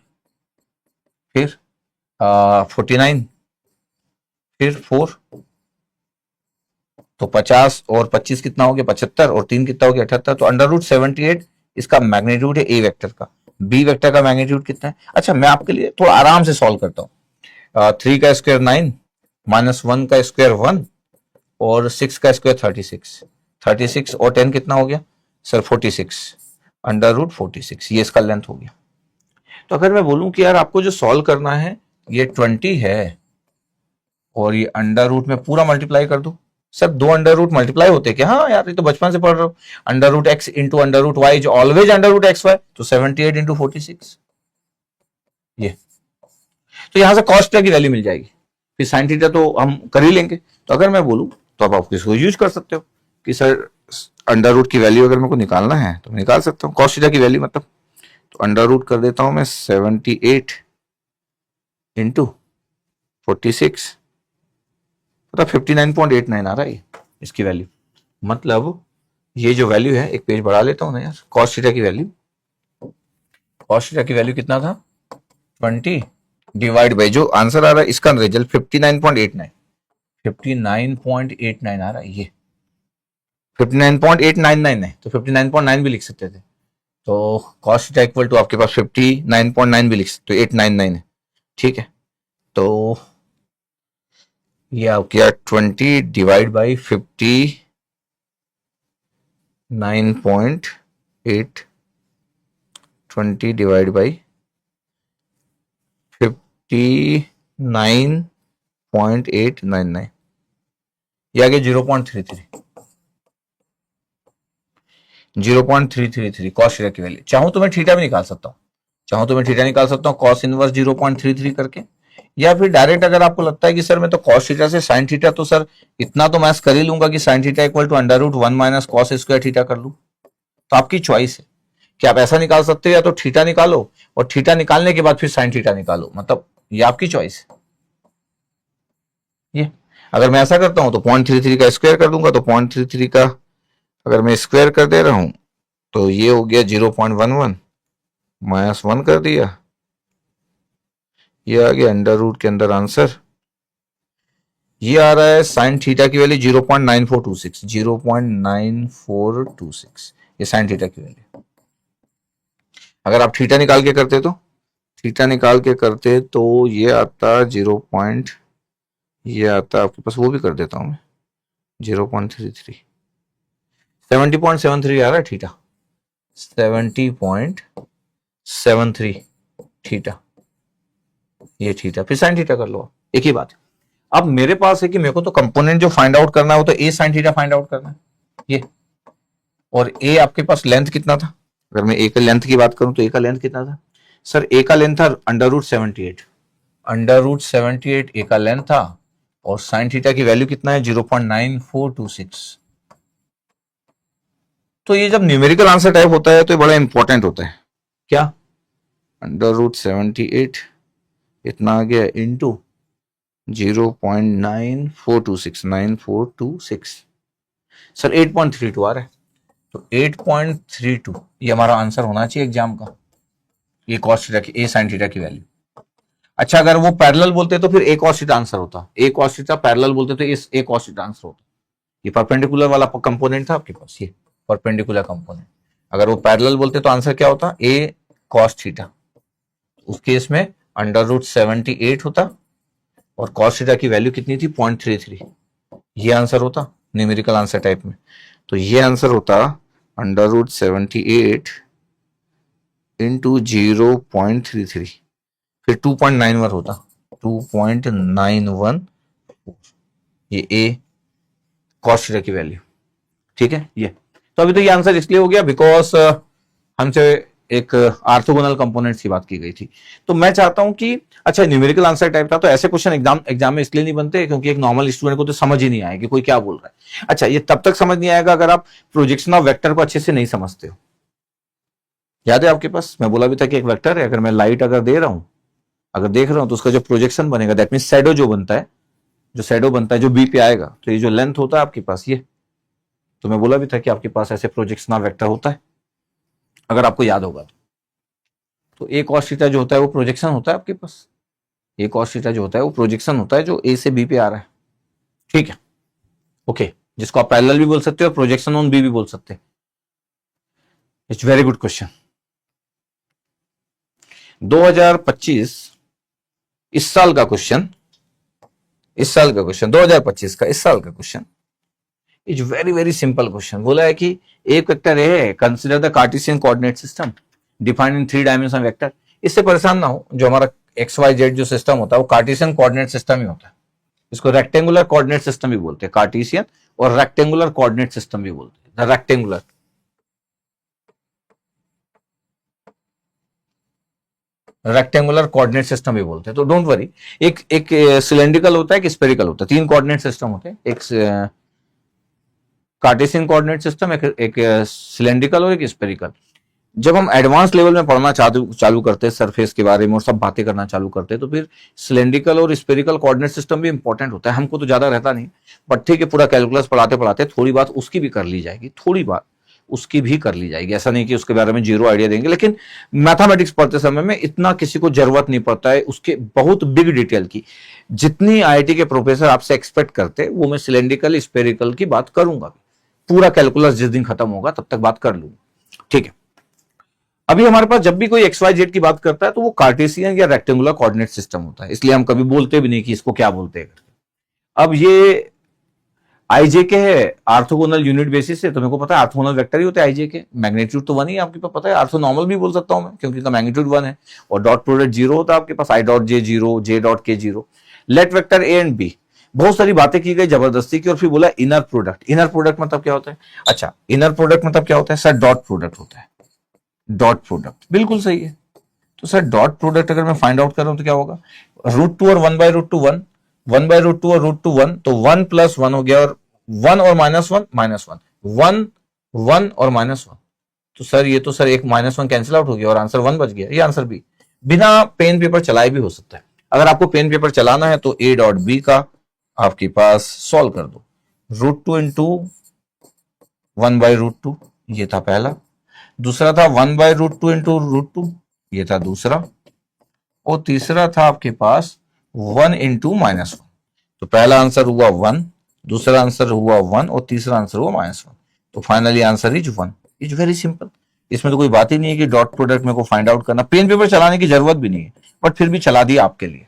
फिर 49, फिर 4, तो 50 और 25 कितना हो गया 75, और 3 कितना हो गया 78, तो √78 इसका मैग्नीट्यूड है ए वेक्टर का। बी वेक्टर का मैग्नीट्यूड कितना है, अच्छा मैं आपके लिए थोड़ा आराम से सॉल्व करता हूँ। 3 का स्क्वायर 9, -1 का स्क्वायर 1 और 6 का स्क्वायर 36, 36 और 10 कितना हो गया सर 46, √46, ये इसका लेंथ हो गया। तो अगर मैं बोलूं कि यार आपको जो सॉल्व करना है ये 20 है और ये अंडर रूट में पूरा मल्टीप्लाई कर दो, सर 2 अंडर रूट मल्टीप्लाई होते क्या, हाँ यार ये तो बचपन से पढ़ रहे हो। √x into √y is always √xy, तो 78 × 46, ये तो यहां से कॉस थीटा की वैल्यू मिल जाएगी। फिर साइन थीटा तो हम कर ही लेंगे। तो अगर मैं बोलूं तो अब आप इसको यूज कर सकते हो कि सर अंडर रूट की वैल्यू अगर मेरे को निकालना है तो मैं निकाल सकता हूँ, कॉस थीटा की वैल्यू मतलब। तो अंडर रूट कर देता हूं मैं 78 × 46, मतलब 59.89 आ रहा है इसकी वैल्यू। मतलब ये जो वैल्यू है, एक पेज बढ़ा लेता हूं ना यार, कॉस थीटा की वैल्यू कितना था 20 डिवाइड बाई जो आंसर आ रहा है इसका रिजल्ट 59.89 आ रहा है, ये 59.899 है, तो 59.9 भी लिख सकते थे। तो कॉस थीटा इक्वल टू आपके पास 59.9 भी लिख सकते हो, 899 है, ठीक है। तो ये आ गया 20 डिवाइड बाई 59.8, 20 डिवाइड बाई 59.899, ये आ गया 0.333 कॉस थीटा की वैल्यू। चाहूं तो मैं थीटा भी निकाल सकता हूं, कॉस इनवर्स 0.33 करके, या फिर डायरेक्ट अगर आपको लगता है कि सर मैं तो कॉस थीटा से साइन थीटा, तो सर इतना तो मैथ कर ही लूंगा कि sine theta equal to under root 1 minus cos square theta कर लूं। तो आपकी चॉइस है कि आप ऐसा निकाल सकते हो, या तो थीटा निकालो और थीटा निकालने के बाद फिर साइन थीटा निकालो, मतलब ये आपकी चॉइस है। ये अगर मैं ऐसा करता हूं तो 0.33 का स्क्वायर कर दूंगा, तो 0.33 का अगर मैं स्क्वायर कर दे रहा हूं तो ये हो गया 0.11 माइनस 1 कर दिया, ये आ गया अंडर रूट के अंदर आंसर। ये आ रहा है साइन थीटा की वैल्यू 0.9426, 0.9426 ये साइन थीटा की वैल्यू। अगर आप थीटा निकाल के करते तो ये आता 0. ये आता आपके पास, वो भी कर देता हूं मैं 0.33, 70.73 आ रहा है थीटा, 70.73 थीटा, ये थीटा, फिर साइन थीटा कर लो, एक ही बात है। अब मेरे पास है कि मेरे को तो कंपोनेंट जो फाइंड आउट करना है वो तो ए साइन थीटा फाइंड आउट करना है, ये, और ए आपके पास लेंथ कितना था, अगर मैं ए का लेंथ की बात करूं तो ए का लेंथ कितना था सर, ए का लेंथ था अंडर रूट 78, ए का लेंथ था, और साइन थीटा की वैल्यू कितना है 0.9426। तो ये जब न्यूमेरिकल आंसर टाइप होता है तो ये बड़ा इंपॉर्टेंट होता है, क्या अंडर रूट 78 इतना आ गया इंटू 0.9426 सर 8.32 आ रहा है, तो 8.32 ये हमारा आंसर होना चाहिए एग्जाम का, ये कॉस थीटा की, ए साइन थीटा की वैल्यू। अच्छा अगर वो पैरेलल बोलते तो फिर ए कॉस थीटा आंसर होता, ए कॉस थीटा पैरेलल बोलते तो इस ए कॉस थीटा आंसर होता। ये परपेंडिकुलर वाला कंपोनेंट था आपके पास, ये परपेंडिकुलर कंपोनेंट, अगर वो पैरेलल बोलते तो आंसर क्या होता, ए कॉस थीटा, उस केस में अंडर रूट 78 होता, और कॉस थीटा की वैल्यू कितनी थी 0.33, ये आंसर होता न्यूमेरिकल आंसर टाइप में। तो ये आंसर होता अंडर रूट 78 इंटू 0.33, फिर 2.91 होता, 2.91 ये ए कॉस थीटा की वैल्यू, ठीक है। ये तो अभी तो ये आंसर इसलिए हो गया बिकॉज हमसे एक आर्थोगोनल कंपोनेंट्स की बात की गई थी। तो मैं चाहता हूं कि अच्छा न्यूमेरिकल आंसर टाइप था तो ऐसे क्वेश्चन एग्जाम में इसलिए नहीं बनते क्योंकि एक नॉर्मल स्टूडेंट को तो समझ ही नहीं आएगी कि कोई क्या बोल रहा है। अच्छा ये तब तक समझ नहीं आएगा अगर आप प्रोजेक्शन ऑफ वेक्टर को अच्छे से नहीं समझते हो। याद है आपके पास मैं बोला भी था कि एक वेक्टर है, अगर मैं लाइट अगर दे रहा हूं, अगर देख रहा हूं तो उसका जो प्रोजेक्शन बनेगा दैट मीन शैडो जो बनता है, जो बी पे आएगा, तो ये जो लेंथ होता है आपके पास ये, तो मैं बोला भी था कि आपके पास ऐसे प्रोजेक्शन ऑफ वेक्टर होता है अगर आपको याद होगा तो ए कॉस थीटा जो होता है वो प्रोजेक्शन होता है आपके पास, ए कॉस थीटा जो होता है वो प्रोजेक्शन होता है जो ए से बी पे आ रहा है, ठीक है ओके, जिसको आप पैरेलल भी बोल सकते हो और प्रोजेक्शन ऑन बी भी बोल सकते हैं। It's very good question. 2025 इस साल का क्वेश्चन, 2025 का इस साल का question is very very simple question. बोला है कि एक वेक्टर है, consider the Cartesian coordinate system defined in 3 dimension vector. इससे परेशान ना हो, जो हमारा एक्स वाई जेड जो सिस्टम होता है वो कार्टेशियन कोऑर्डिनेट सिस्टम ही होता है, इसको रेक्टेंगुलर कोऑर्डिनेट सिस्टम भी बोलते हैं, कार्टेशियन और रेक्टेंगुलर कोऑर्डिनेट सिस्टम भी बोलते हैं, रेक्टेंगुलर कोऑर्डिनेट सिस्टम भी बोलते हैं। तो डोंट वरी, एक सिलेंड्रिकल होता है, एक स्फेरिकल होता है, 3 कोऑर्डिनेट सिस्टम होते हैं, एक कार्टेशियन कोऑर्डिनेट सिस्टम, एक सिलेंड्रिकल और एक स्फेरिकल। जब हम एडवांस लेवल में पढ़ना चालू करते हैं सरफेस के बारे में और सब बातें करना चालू करते हैं तो फिर सिलेंड्रिकल और स्फेरिकल कोऑर्डिनेट सिस्टम भी इंपॉर्टेंट होता है। हमको तो ज्यादा रहता नहीं, बट ठीक है, पूरा कैलकुलस पढ़ाते पढ़ाते थोड़ी बात उसकी भी कर ली जाएगी, ऐसा नहीं कि उसके बारे में जीरो आइडिया देंगे, लेकिन मैथमेटिक्स पढ़ते समय में इतना किसी को जरूरत नहीं पड़ता है उसके बहुत बिग डिटेल की। जितनी आईआईटी के प्रोफेसर आपसे एक्सपेक्ट करते वो मैं सिलेंड्रिकल स्फेरिकल की बात करूंगा, पूरा कैलकुलस जिस दिन खत्म होगा तब तक बात कर लूंगा, ठीक है। अभी हमारे पास जब भी कोई एक्स वाई जेड की बात करता है तो वो कार्टेशियन या रेक्टेंगुलर कोऑर्डिनेट सिस्टम होता है, इसलिए हम कभी बोलते भी नहीं कि इसको क्या बोलते हैं। अब ये आईजेके है आर्थोगोनल यूनिट बेसिस से, तो मेरे को पता है आर्थोगोनल वेक्टर ही होते हैं आईजेके, मैग्नीट्यूड तो 1 ही आपके पास पता है, आर्थोनॉर्मल भी बोल सकता हूं मैं क्योंकि इसका मैग्नीट्यूड 1 है, और डॉट प्रोडक्ट 0 होता है आपके पास, I dot J 0, J dot K 0। Let vector A and B, बहुत सारी बातें की गई जबरदस्ती की, और फिर बोला इनर प्रोडक्ट मतलब क्या होता है। अच्छा इनर प्रोडक्ट मतलब क्या होता है सर, डॉट प्रोडक्ट होता है, डॉट प्रोडक्ट बिल्कुल सही है। तो सर डॉट प्रोडक्ट अगर मैं फाइंड आउट कर रहा हूं तो क्या होगा, √2 और 1/√2 1, 1/√2 और √2 1, तो 1 + 1 हो गया, और 1 और -1 -1, 1 1 और -1, तो सर ये तो सर एक -1 कैंसिल आउट हो गया और आंसर 1 बच गया। ये आंसर बी बिना पेन पेपर चलाए भी हो सकता है। अगर आपको पेन पेपर चलाना है तो ए डॉट बी का आपके पास सॉल्व कर दो, √2 इंटू 1/√2, ये था पहला। दूसरा था 1/√2 इंटू √2, ये था दूसरा। और तीसरा था आपके पास 1 इंटू -1। तो पहला आंसर हुआ 1, दूसरा आंसर हुआ 1 और तीसरा आंसर हुआ -1। तो finally answer is 1। Is very simple, इसमें तो कोई बात ही नहीं है कि डॉट प्रोडक्ट मेरे को फाइंड आउट करना, पेन पेपर चलाने की जरूरत भी नहीं है, बट फिर भी चला दिया आपके लिए।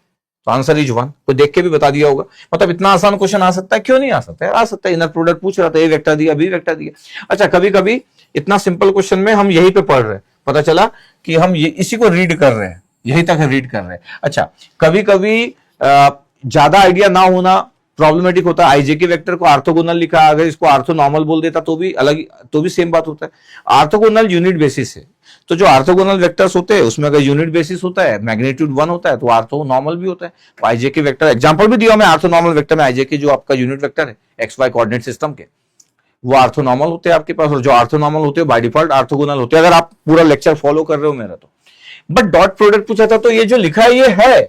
तो आंसर इज 1। कोई देख के भी बता दिया होगा। मतलब इतना आसान क्वेश्चन आ सकता है, क्यों नहीं आ सकता है? आ सकता है। इनर प्रोडक्ट पूछ रहा था, ए वेक्टर दिया, बी वेक्टर दिया। अच्छा, कभी कभी इतना सिंपल क्वेश्चन में हम यहीं पे पढ़ रहे हैं, पता चला कि हम ये इसी को रीड कर रहे हैं, यहीं तक रीड कर रहे हैं। अच्छा, कभी कभी ज्यादा आइडिया ना होना प्रॉब्लमेटिक होता है। आईजे के वेक्टर को ऑर्थोगोनल लिखा, अगर इसको ऑर्थोनॉर्मल बोल देता तो भी अलग, तो भी सेम बात होता है। ऑर्थोगोनल यूनिट बेसिस है, तो जो ऑर्थोगोनल वेक्टर्स होते हैं उसमें अगर यूनिट बेसिस होता है, मैग्नीट्यूड 1 होता है, तो ऑर्थोनॉर्मल भी होता है। आईजे के वेक्टर एग्जांपल भी दिया मैं, ऑर्थोनॉर्मल वेक्टर में आईजे के जो आपका यूनिट वेक्टर है एक्स वाई कोऑर्डिनेट सिस्टम के, वो ऑर्थोनॉर्मल होते हैं आपके पास, और जो ऑर्थोनॉर्मल होते हैं बाय डिफॉल्ट ऑर्थोगोनल होते हैं, अगर आप पूरा लेक्चर फॉलो कर रहे हो मेरा तो। बट डॉट प्रोडक्ट पूछा था तो ये जो लिखा है ये है,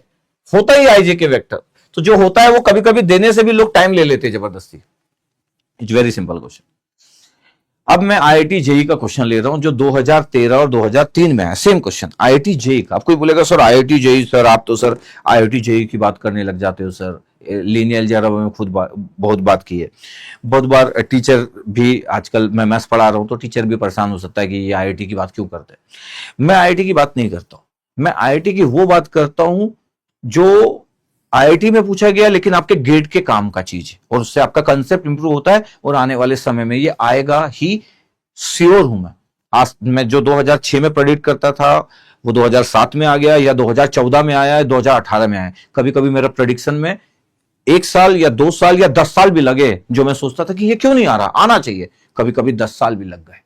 होता ही आईजे के वेक्टर, तो जो होता है वो कभी कभी देने से भी लोग टाइम ले लेते हैं जबरदस्ती। It's very simple question. अब मैं आईआईटी जेई का क्वेश्चन ले रहा हूं जो 2013 और 2003 में है, सेम क्वेश्चन आईआईटी जेई का। आपको बोलेगा सर आईआईटी जेई, सर आप तो सर आईआईटी जेई की बात करने लग जाते हो सर, लीनियर अलजेब्रा में खुद बहुत बात की है। बहुत बार टीचर भी, आजकल मैं मैथ्स पढ़ा रहा हूं तो टीचर भी परेशान हो सकता है कि ये आईआईटी की बात क्यों करते हैं। मैं आईआईटी की बात नहीं करता हूं, मैं आईआईटी की वो बात करता हूं जो आईआईटी में पूछा गया लेकिन आपके गेट के काम का चीज है, और उससे आपका कंसेप्ट इंप्रूव होता है, और आने वाले समय में ये आएगा ही, श्योर हूं मैं। आज मैं जो 2006 में प्रेडिक्ट करता था वो 2007 में आ गया, या 2014 में आया, 2018 में आया। कभी कभी मेरा प्रेडिक्शन में 1 साल या 2 साल या 10 साल भी लगे, जो मैं सोचता था कि ये क्यों नहीं आ रहा, आना चाहिए, कभी कभी 10 साल भी लग गए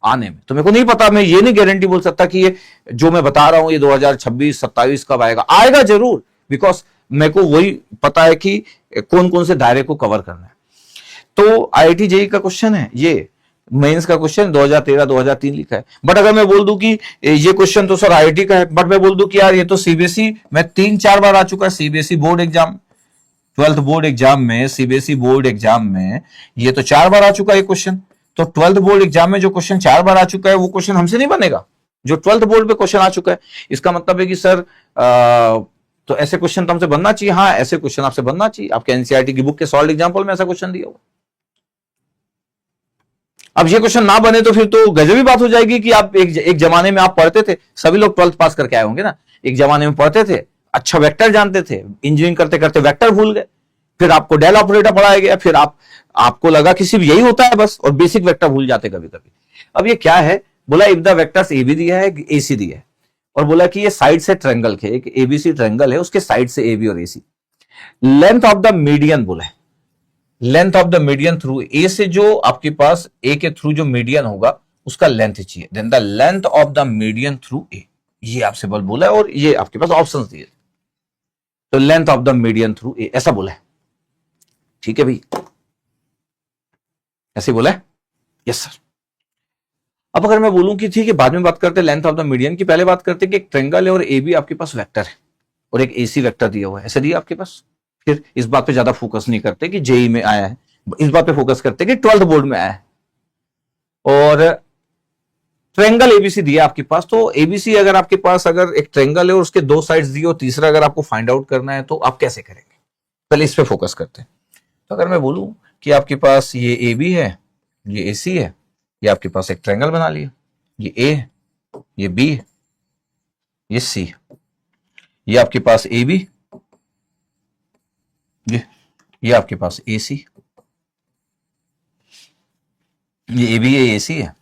आने में। तो मेरे को नहीं पता, मैं ये नहीं गारंटी बोल सकता कि ये जो मैं बता रहा हूं ये 2026-27 कब आएगा। आएगा जरूर, बिकॉज मेरे को वही पता है कि कौन कौन से दायरे को कवर करना है। तो आईआईटी जेई का क्वेश्चन है ये, मेंस का क्वेश्चन 2013-2003 लिखा है। बट अगर मैं बोल दूं कि ये क्वेश्चन तो सर आईआईटी का है, बट मैं बोल दूं कि यार ये तो सीबीएसई में 3-4 बार आ चुका है, CBSE board exam, 12th board exam में, सीबीएसई बोर्ड एग्जाम में ये तो 4 बार आ चुका है क्वेश्चन। तो 12th बोर्ड एग्जाम में जो क्वेश्चन 4 बार आ चुका है वो क्वेश्चन हमसे नहीं बनेगा, जो 12th बोर्ड पे क्वेश्चन आ चुका है। इसका मतलब है कि सर तो ऐसे क्वेश्चन तो हमसे बनना चाहिए। हाँ, ऐसे क्वेश्चन आपसे बनना चाहिए। आपके एनसीईआरटी की बुक के सॉल्व एग्जांपल में ऐसा क्वेश्चन दिया हुआ। अब ये क्वेश्चन ना बने तो फिर तो गजब ही बात हो जाएगी कि आप एक जमाने में आप पढ़ते थे, सभी लोग 12th पास करके आए होंगे ना, एक जमाने में पढ़ते थे, अच्छा वेक्टर जानते थे, इंजीनियरिंग करते करते वेक्टर भूल गए, फिर आपको डेल ऑपरेटर पढ़ाया गया, फिर आपको लगा कि सिर्फ यही होता है बस, और बेसिक वेक्टर भूल जाते कभी कभी। अब ये क्या है, बोला if the vectors A B दिया है, ए सी दिया है, और बोला कि ये साइड से ट्रायंगल के, एक एबीसी ट्रायंगल है, उसके साइड से ए बी और ए सी, लेंथ ऑफ द मीडियन बोला है, length of the median through ए से, जो आपके पास ए के थ्रू जो मीडियन होगा उसका लेंथ चाहिए, then the length of the median through A, ये आपसे बल बोला है, और ये आपके पास ऑप्शंस दिए, तो length of the median through ए ऐसा बोला है। ठीक है भाई, ऐसे बोला है, यस सर। अब अगर मैं बोलूं कि ठीक है बाद में बात करते हैं लेंथ ऑफ द मीडियन की, पहले बात करते हैं कि एक ट्रायंगल है और ए बी आपके पास वेक्टर है, और एक एसी वेक्टर दिया हुआ है, ऐसे दिया आपके पास। फिर इस बात पे ज्यादा फोकस नहीं करते कि जेई में आया है, इस बात पे फोकस करते कि 12th बोर्ड में आया है, और ट्रायंगल एबीसी दिया आपके पास। तो एबीसी अगर आपके पास अगर एक ट्रायंगल है और उसके 2 साइड्स दिए, और तीसरा अगर आपको फाइंड आउट करना है तो आप कैसे करेंगे, पहले इस पे फोकस करते हैं। तो अगर मैं बोलूं कि आपके पास ये ए बी है, ये ए सी है, ये आपके पास एक ट्रायंगल बना लिया, ये ए है, ये बी है, ये सी है, ये आपके पास ए बी, ये आपके पास ए सी, ये ए बी है, ए सी है,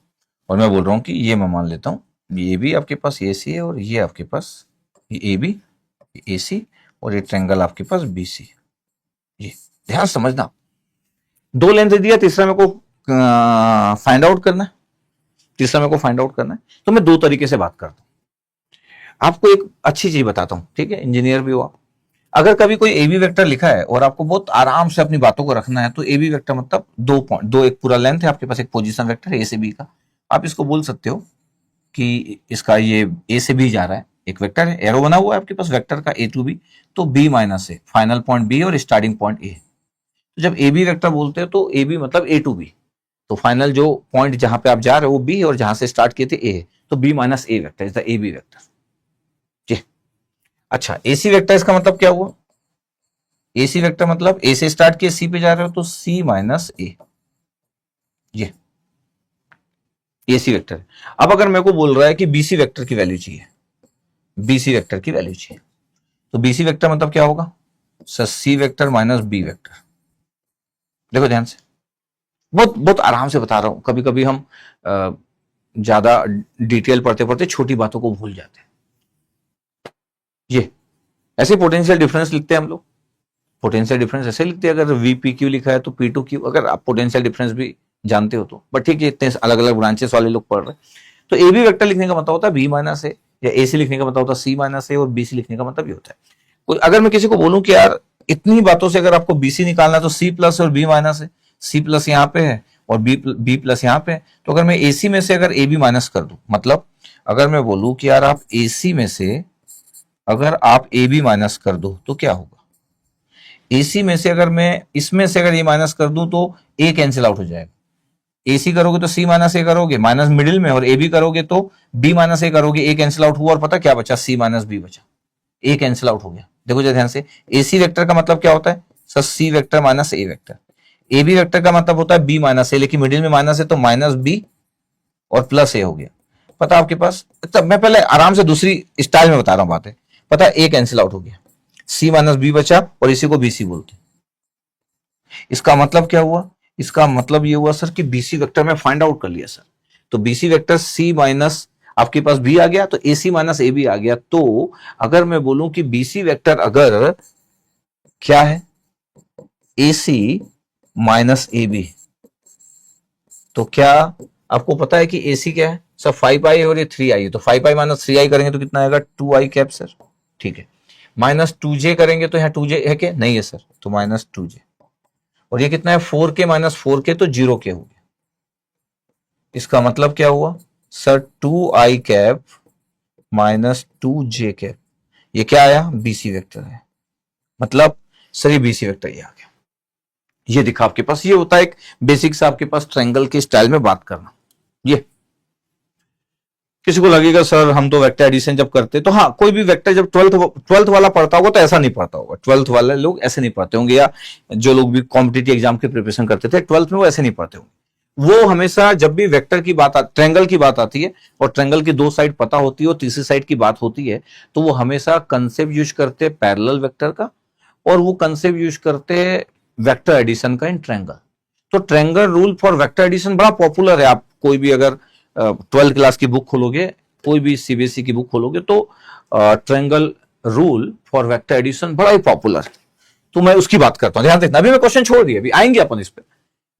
और मैं बोल रहा हूं कि ये मैं मान लेता हूं ये भी आपके पास ए सी है, और ये आपके पास ये ए बी, ए सी, और ये ट्रायंगल आपके पास बी सी। ये ध्यान समझना, 2 लेंथ दिया, तीसरा मेरे को फाइंड आउट करना है, तीसरा मेरे को फाइंड आउट करना है। तो मैं 2 तरीके से बात करता हूं। आपको एक अच्छी चीज बताता हूं, ठीक है, इंजीनियर भी हुआ, अगर कभी कोई ए बी वेक्टर लिखा है और आपको बहुत आराम से अपनी बातों को रखना है, तो ए बी वेक्टर मतलब दो पॉइंट, दो, एक पूरा लेंथ है आपके पास, एक पोजीशन वेक्टर है ए से बी का। आप इसको बोल सकते हो कि इसका ये ए से बी जा रहा है, एक वेक्टर है, एरो बना हुआ है आपके पास वेक्टर का ए टू बी, तो बी माइनस ए, फाइनल पॉइंट बी और स्टार्टिंग पॉइंट ए। तो जब ए बी वेक्टर बोलते हैं तो ए बी मतलब ए टू बी, तो फाइनल जो पॉइंट जहां पे आप जा रहे हो वो बी और जहां से स्टार्ट किए थे ए है, तो B minus A vector is the A B vector. जी। अच्छा, ए सी वेक्टर इसका मतलब क्या हुआ? ए सी वेक्टर मतलब ए से स्टार्ट किए सी पे जा रहे हो तो सी माइनस ए, ये ए सी वेक्टर है। अब अगर मेरे को बोल रहा है कि बी सी वेक्टर की वैल्यू चाहिए, बी सी वेक्टर की वैल्यू चाहिए, तो बी सी वेक्टर मतलब क्या होगा? Sir C vector minus B vector. देखो ध्यान से, बहुत बहुत आराम से बता रहा हूं, कभी कभी हम ज्यादा डिटेल पढ़ते पढ़ते छोटी बातों को भूल जाते हैं। ये ऐसे पोटेंशियल डिफरेंस लिखते हैं हम लोग, पोटेंशियल डिफरेंस ऐसे लिखते हैं, अगर वी पी क्यू लिखा है तो पी टू क्यू, अगर आप पोटेंशियल डिफरेंस भी जानते हो तो, बट ठीक है, इतने अलग अलग ब्रांचेस वाले लोग पढ़ रहे हैं। तो ए बी वेक्टर लिखने का मतलब होता है बी माइनस ए, या ए सी लिखने का मतलब होता है सी माइनस ए, और बी सी लिखने का मतलब ये होता है। अगर मैं किसी को बोलूं कि यार इतनी बातों से अगर आपको बी सी निकालना है तो सी प्लस और बी माइनस है, सी प्लस यहाँ पे है और बी प्लस यहाँ पे है, तो अगर मैं ए सी में से अगर ए बी माइनस कर दूं, मतलब अगर मैं बोलूं कि यार आप ए सी में से अगर आप ए बी माइनस कर दो तो क्या होगा? एसी में से अगर मैं इसमें से अगर ये माइनस कर दूं तो ए कैंसिल आउट हो जाएगा। एसी करोगे तो सी माइनस ए करोगे, माइनस मिडिल में, और ए बी करोगे तो बी माइनस ए करोगे, ए कैंसिल आउट हुआ और पता क्या बचा? सी माइनस बी बचा, ए कैंसिल आउट हो गया। देखो जरा ध्यान से, एसी वेक्टर का मतलब क्या होता है? Sir C vector minus A vector. A B vector का मतलब होता है बी माइनस ए, लेकिन मिडिल में माइनस है तो माइनस बी और प्लस ए हो गया। पता आपके पास, तब मैं पहले आराम से दूसरी स्टाइल में बता रहा हूं बातें। पता ए कैंसिल आउट हो गया, सी माइनस बी बचा और इसी को बीसी बोलते हैं। इसका मतलब क्या हुआ? इसका मतलब ये हुआ सर कि बीसी वेक्टर में फाइंड आउट कर लिया सर, तो बीसी वेक्टर सी माइनस आपके पास बी आ गया, तो A C minus A B आ गया। तो अगर मैं बोलूं कि बीसी वेक्टर अगर क्या है? A C minus A B, तो क्या आपको पता है कि ए सी क्या है? सर 5 आई और ये 3 आई है, तो 5 आई माइनस 3 आई करेंगे तो कितना आएगा? 2 आई कैप सर, ठीक है। माइनस 2 जे करेंगे तो यहाँ 2 जे है क्या? नहीं है सर, तो माइनस 2 जे, और ये कितना है? 4 के माइनस 4 के, तो 0 के हो गया। इसका मतलब क्या हुआ सर? 2 आई कैप माइनस 2 जे कैप, ये क्या आया? बीसी वेक्टर है। मतलब सर ये बीसी वेक्टर ये आ गया। ये दिखा आपके पास, ये होता है एक बेसिक सा आपके पास ट्रायंगल के स्टाइल में बात करना। ये किसी को लगेगा सर हम तो वेक्टर एडिशन जब करते, तो हाँ, कोई भी वेक्टर जब ट्वेल्थ वाला पढ़ता होगा तो ऐसा नहीं पढ़ता होगा, ट्वेल्थ वाले लोग ऐसे नहीं पढ़ते होंगे, या जो लोग भी कॉम्पिटेटिव एग्जाम की प्रिपरेशन करते थे ट्वेल्थ में, वो ऐसे नहीं पढ़ते होंगे। वो हमेशा जब भी वेक्टर की बात, ट्रायंगल की बात आती है और ट्रायंगल की दो साइड पता होती है और तीसरी साइड की बात होती है, तो वो हमेशा कंसेप्ट यूज करते हैं पैरेलल वेक्टर का, और वो कंसेप्ट यूज करते हैं वेक्टर एडिशन का इन ट्रायंगल। तो triangle rule for vector addition बड़ा पॉपुलर है। आप कोई भी अगर 12th क्लास की बुक खोलोगे, कोई भी सीबीएसई की बुक खोलोगे, तो triangle rule for vector addition बड़ा ही पॉपुलर है। तो मैं उसकी बात करता हूं, ध्यान देखना। अभी मैं क्वेश्चन छोड़ दिया, अभी आएंगे अपन इस पे।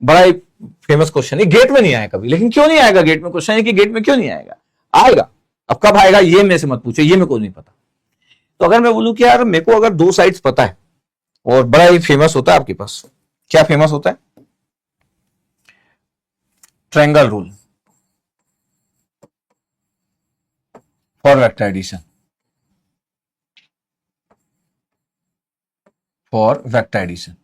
बड़ा ही फेमस क्वेश्चन है, गेट में नहीं आया कभी, लेकिन क्यों नहीं आएगा गेट में? क्वेश्चन है कि गेट में क्यों नहीं आएगा, आएगा। अब कब आएगा ये मेरे से मत पूछो, ये मेरे को नहीं पता। तो अगर मैं बोलूं कि यार मेरे को अगर दो साइड्स पता है, और बड़ा ही फेमस होता है आपके पास, क्या फेमस होता है? Triangle rule for vector addition, for vector addition,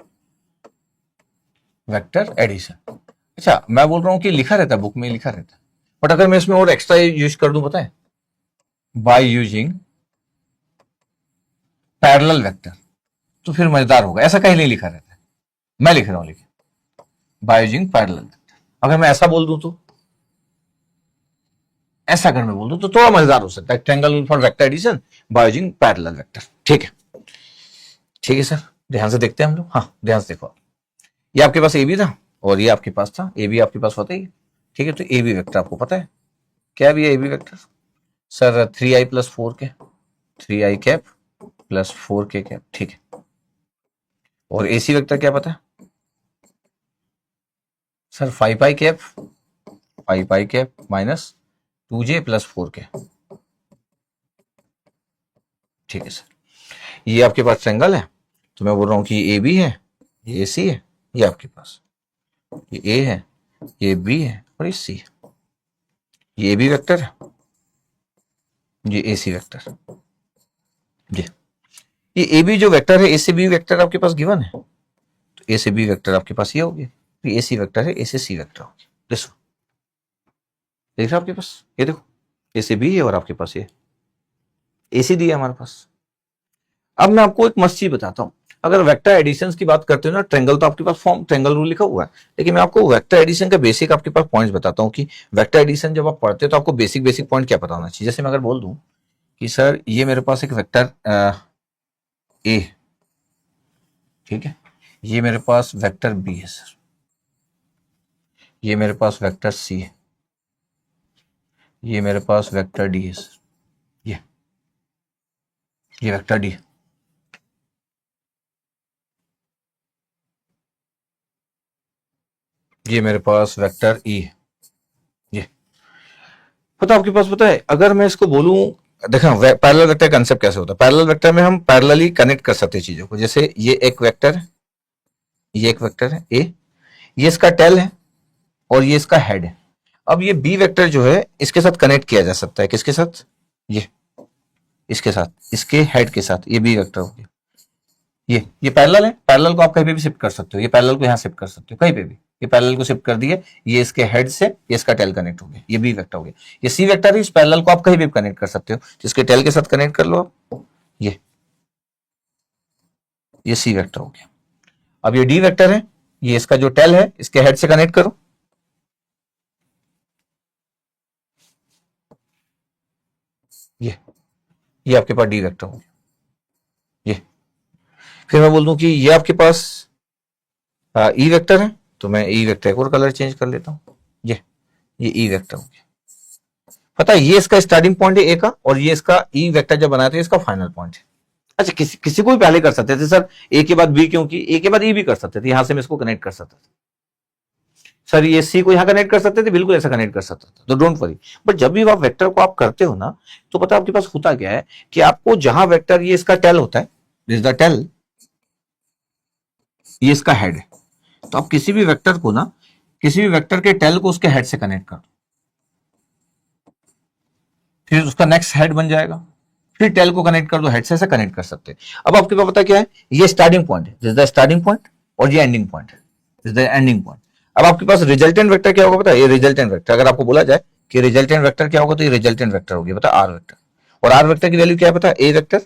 vector addition. अच्छा, मैं बोल रहा हूं कि लिखा रहता है, बुक में लिखा रहता है, बट अगर मैं इसमें और एक्स्ट्रा यूज कर दूं, पता है? बाय यूजिंग पैरेलल वेक्टर, तो फिर मजेदार होगा। ऐसा कहीं नहीं लिखा रहता है, मैं लिख रहा हूं, लिखे बाय यूजिंग पैरेलल वेक्टर। अगर मैं ऐसा बोल दूं तो, ऐसा अगर मैं बोल दूं तो थोड़ा मजेदार हो सकता है। Triangle for vector addition by using parallel vector, ठीक है। ठीक है सर, ध्यान से देखते हैं हम लोग। हाँ, ध्यान से देखो, ये आपके पास ए बी था और ये आपके पास था ए बी, आपके पास होता ही है, ठीक है। तो ए बी वेक्टर आपको पता है क्या भी है? A B vector sir 3 i plus 4 k, 3 I cap plus 4 के कैप, ठीक है। और ए सी वेक्टर क्या पता है सर? 5 आई कैप, 5 आई कैप माइनस 2 जे प्लस 4 के, ठीक है सर, ये आपके पास ट्रायंगल है, तो मैं बोल रहा हूं कि ये ए बी है, ये सी है, ये आपके पास ये ए है, ये बी है और ये सी है। ये बी वेक्टर है, ये ए सी वेक्टर, ये ए बी जो वेक्टर है, ए से बी वेक्टर आपके पास गिवन है, तो ए से बी वेक्टर आपके पास ये हो गया, ये ए सी वेक्टर है, ए से सी वेक्टर हो गया। देख रहे हो आपके पास, ये देखो ए से बी है और आपके पास ये ए सी दिया हमारे पास। अब मैं आपको एक मस्त चीज बताता हूं, अगर वेक्टर एडिशन की बात करते हो ना, ट्रायंगल तो आपके पास फॉर्म ट्रायंगल रूल लिखा हुआ है, लेकिन मैं आपको वेक्टर एडिशन का बेसिक आपके पास पॉइंट्स बताता हूं कि वेक्टर एडिशन जब आप पढ़ते हो तो आपको बेसिक बेसिक पॉइंट क्या पता होना चाहिए। जैसे मैं अगर बोल दूं कि सर ये मेरे पास एक वेक्टर ए, ठीक है, ये मेरे पास वेक्टर बी है सर, ये मेरे पास वेक्टर सी है, ये मेरे पास वेक्टर डी है सर, ये वेक्टर डी है, ये मेरे पास वेक्टर ई है। ये पता आपके पास पता है, अगर मैं इसको बोलूं, देखा पैरेलल वेक्टर कंसेप्ट कैसे होता है, पैरेलल वेक्टर में हम पैरेलली कनेक्ट कर सकते हैं चीजों को। जैसे ये एक वेक्टर है, ये एक वेक्टर है ए, ये इसका टेल है और ये इसका हेड है। अब ये बी वेक्टर जो है इसके साथ कनेक्ट किया जा सकता है, किसके साथ, ये इसके साथ, इसके हेड के साथ, ये बी वेक्टर हो गया। ये पैरेलल है, पैरेलल को आप कहीं पे भी शिफ्ट कर सकते हो, ये पैरेलल को यहाँ शिफ्ट कर सकते हो कहीं पे भी, ये पैरेलल को शिफ्ट कर दिए, ये इसके हेड से ये इसका टेल कनेक्ट हो गया, ये बी वेक्टर हो गया। ये सी वेक्टर है, इस पैरेलल को आप कहीं भी कनेक्ट कर सकते हो, जिसके टेल के साथ कनेक्ट कर लो आप, ये सी वेक्टर हो गया। अब ये डी वेक्टर है, ये इसका जो टेल है इसके हेड से कनेक्ट करो, ये आपके पास डी वेक्टर हो गया। ये फिर मैं बोल दूं कि ये आपके पास ई वेक्टर है, तो मैं ई वेक्टर एक और कलर चेंज कर लेता हूं, ये ई वेक्टर हो गया। पता है ये इसका स्टार्टिंग पॉइंट है ए का, और ये इसका ई वेक्टर जब बनाया था इसका फाइनल पॉइंट है। अच्छा, किसी को भी पहले कर सकते थे सर ए के बाद बी, क्योंकि ए के बाद ई भी कर सकते थे, यहां से मैं इसको कनेक्ट कर सकता था सर, ये सी को यहां कनेक्ट कर सकते थे, बिल्कुल ऐसा कनेक्ट कर सकता था, तो डोंट वरी। बट जब भी आप वेक्टर को आप करते हो ना, तो पता आपके पास होता क्या है कि आपको जहां वेक्टर ये इसका टेल होता है, दिस द टेल, ये इसका हेड है, तो आप किसी भी वेक्टर को ना, किसी भी वेक्टर के टेल को उसके हेड से कनेक्ट कर दो, फिर उसका नेक्स्ट हेड बन जाएगा, फिर टेल को कनेक्ट कर दो हेड से, ऐसा कनेक्ट कर सकते हैं। अब आपके पास पता क्या है, ये स्टार्टिंग पॉइंट है, दिस द स्टार्टिंग पॉइंट, और ये एंडिंग पॉइंट है, दिस द एंडिंग पॉइंट। अब आपके पास रिजल्टेंट वेक्टर क्या होगा पता है, ये रिजल्टेंट वेक्टर, अगर आपको बोला जाए कि रिजल्टेंट वेक्टर क्या होगा, तो ये रिजल्टेंट वेक्टर होगी पता आर वेक्टर, और आर वेक्टर की वैल्यू क्या है पता है, A vector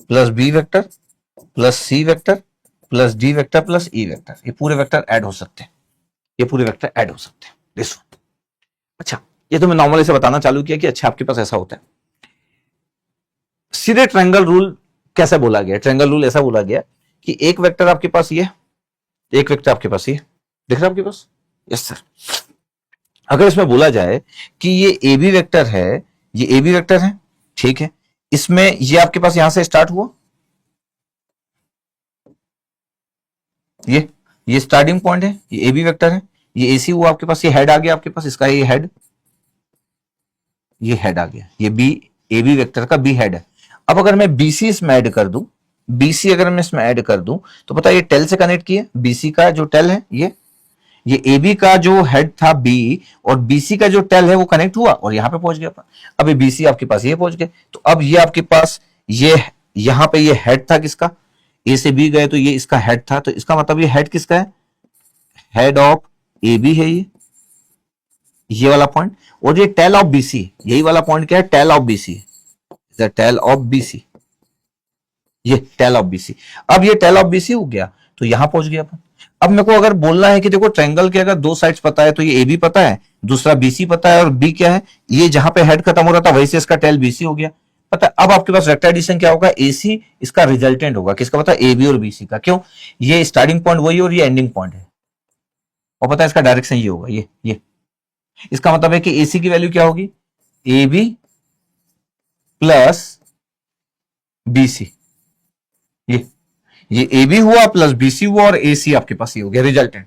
plus B vector plus C vector plus D vector plus E vector, ये पूरे वेक्टर ऐड हो सकते हैं, ये पूरे वेक्टर ऐड हो सकते हैं, दिस वन। अच्छा, ये तो मैं नॉर्मली से बताना चालू किया कि अच्छा आपके पास ऐसा होता है। सीधे ट्रायंगल रूल कैसे बोला गया, ट्रायंगल रूल ऐसा बोला गया कि एक वेक्टर आपके पास ये, एक वेक्टर आपके पास ये, दिख रहा है आपके पास, यस सर। अगर इसमें बोला जाए कि ये ए बी वेक्टर है, ये ए बी वेक्टर है, ठीक है, इसमें ये आपके पास यहां से स्टार्ट हुआ, ये स्टार्टिंग पॉइंट है, ये ए बी वेक्टर है, ये ए सी हुआ आपके पास, ये हेड आ गया आपके पास, इसका ये हेड आ गया, ये बी, ए बी वेक्टर का बी हेड है। अब अगर मैं बीसी इसमें ऐड कर दूं, बीसी अगर मैं इसमें ऐड कर दूं, तो पता है ये टेल से कनेक्ट किया, बीसी का जो टेल है ये ए बी का जो हेड था बी, और बीसी का जो टेल है वो कनेक्ट हुआ और यहां पे पहुंच गया। अब ये बीसी आपके पास ये पहुंच गए, तो अब ये आपके पास ये यहां पे ये हेड था किसका, ए से बी गए तो ये इसका हेड था, तो इसका मतलब ये हेड किसका है, हेड ऑफ ए बी है ये वाला पॉइंट, और ये टेल ऑफ बीसी, यही वाला पॉइंट क्या है, tail of BC, the tail of BC, ये टेल ऑफ बीसी। अब ये टेल ऑफ बीसी हो गया तो यहां पहुंच गया अपन। अब मेरे को अगर बोलना है कि देखो ट्रायंगल के अगर दो साइड्स पता है, तो ये ए बी पता है, दूसरा बीसी पता है, और बी क्या है, ये जहां पे हेड खत्म हो रहा था वहीं से इसका टेल बीसी हो गया, पता है। अब आपके पास वेक्टर एडिशन क्या होगा, एसी इसका रिजल्टेंट होगा, किसका पता है, ए बी और बीसी का। क्यों, ये स्टार्टिंग पॉइंट वही और ये एंडिंग पॉइंट है, और पता है इसका डायरेक्शन ये होगा, ये इसका मतलब है कि एसी की वैल्यू क्या होगी, ए बी प्लस बीसी, ये ए बी हुआ प्लस बीसी हुआ, और एसी आपके पास ये हो गया रिजल्टेंट।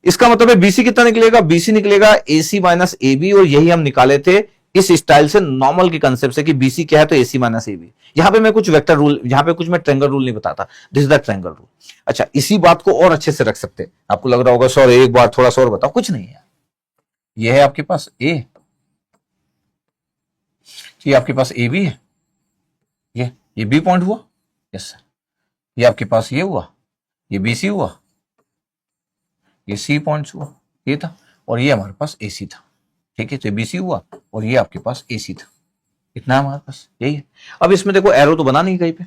इसका मतलब है बीसी कितना निकलेगा, बीसी निकलेगा एसी माइनस ए बी, और यही हम निकाले थे इस स्टाइल से नॉर्मल के कंसेप्ट से कि बीसी क्या है तो एसी माइनस ए बी। यहां पे मैं कुछ वेक्टर रूल, यहां पे कुछ मैं ट्रायंगल रूल नहीं बताता, this is the triangle rule. अच्छा, इसी बात को और अच्छे से रख सकते हैं। आपको लग रहा होगा सर एक बार थोड़ा सा और बताओ, कुछ नहीं है। ये है आपके पास ए, ये आपके पास ए बी है, ये बी पॉइंट हुआ, यस सर। ये आपके पास ये हुआ, ये बी सी हुआ, ये सी पॉइंट हुआ, ये था, और ये हमारे पास ए सी था। ठीक है, तो बी सी हुआ और ये आपके पास ए सी था। इतना हमारे पास यही है। अब इसमें देखो एरो तो बना नहीं कहीं पे,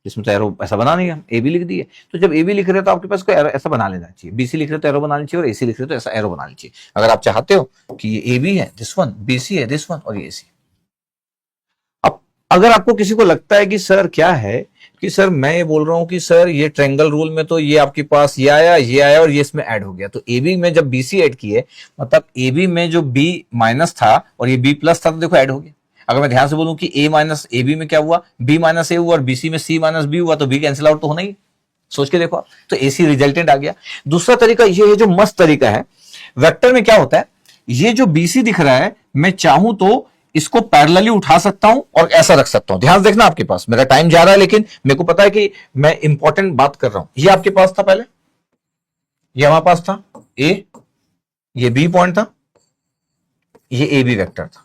इसमें तो एरो ऐसा बना नहीं, हम ए बी लिख दिए। तो जब ए बी लिख रहे हो तो आपके पास कोई एरो ऐसा बना लेना चाहिए। बी सी लिख रहे हो तो एरो बनानी चाहिए, और ए सी लिख रहे हो तो ऐसा एरो बनानी चाहिए। अगर आप चाहते हो कि ये ए बी है दिस वन, बी सी है दिस वन, और ये ए सी। अब अगर आपको किसी को लगता है कि सर क्या है कि सर मैं ये बोल रहा हूं कि सर ये ट्रायंगल रूल में तो ये आपके पास ये आया और ये इसमें ऐड हो गया, तो ए बी में जब बी सी ऐड किए, मतलब ए बी में जो बी माइनस था और ये बी प्लस था, तो देखो ऐड हो गया। अगर मैं ध्यान से बोलूं कि ए माइनस ए बी में क्या हुआ, बी माइनस ए हुआ, और बीसी में सी माइनस बी हुआ, तो बी कैंसिल आउट तो होना ही। सोच के देखो आप, तो एसी रिजल्टेंट आ गया। दूसरा तरीका ये है जो मस्त तरीका है, वेक्टर में क्या होता है, ये जो बीसी दिख रहा है मैं चाहूं तो इसको पैरेलली उठा सकता हूं और ऐसा रख सकता हूं। ध्यान देखना, आपके पास मेरा टाइम जा रहा है लेकिन मेरे को पता है कि मैं इंपॉर्टेंट बात कर रहा हूं। ये आपके पास था पहले, ये हमारे पास था ए, ये बी पॉइंट था, ये ए बी वेक्टर था।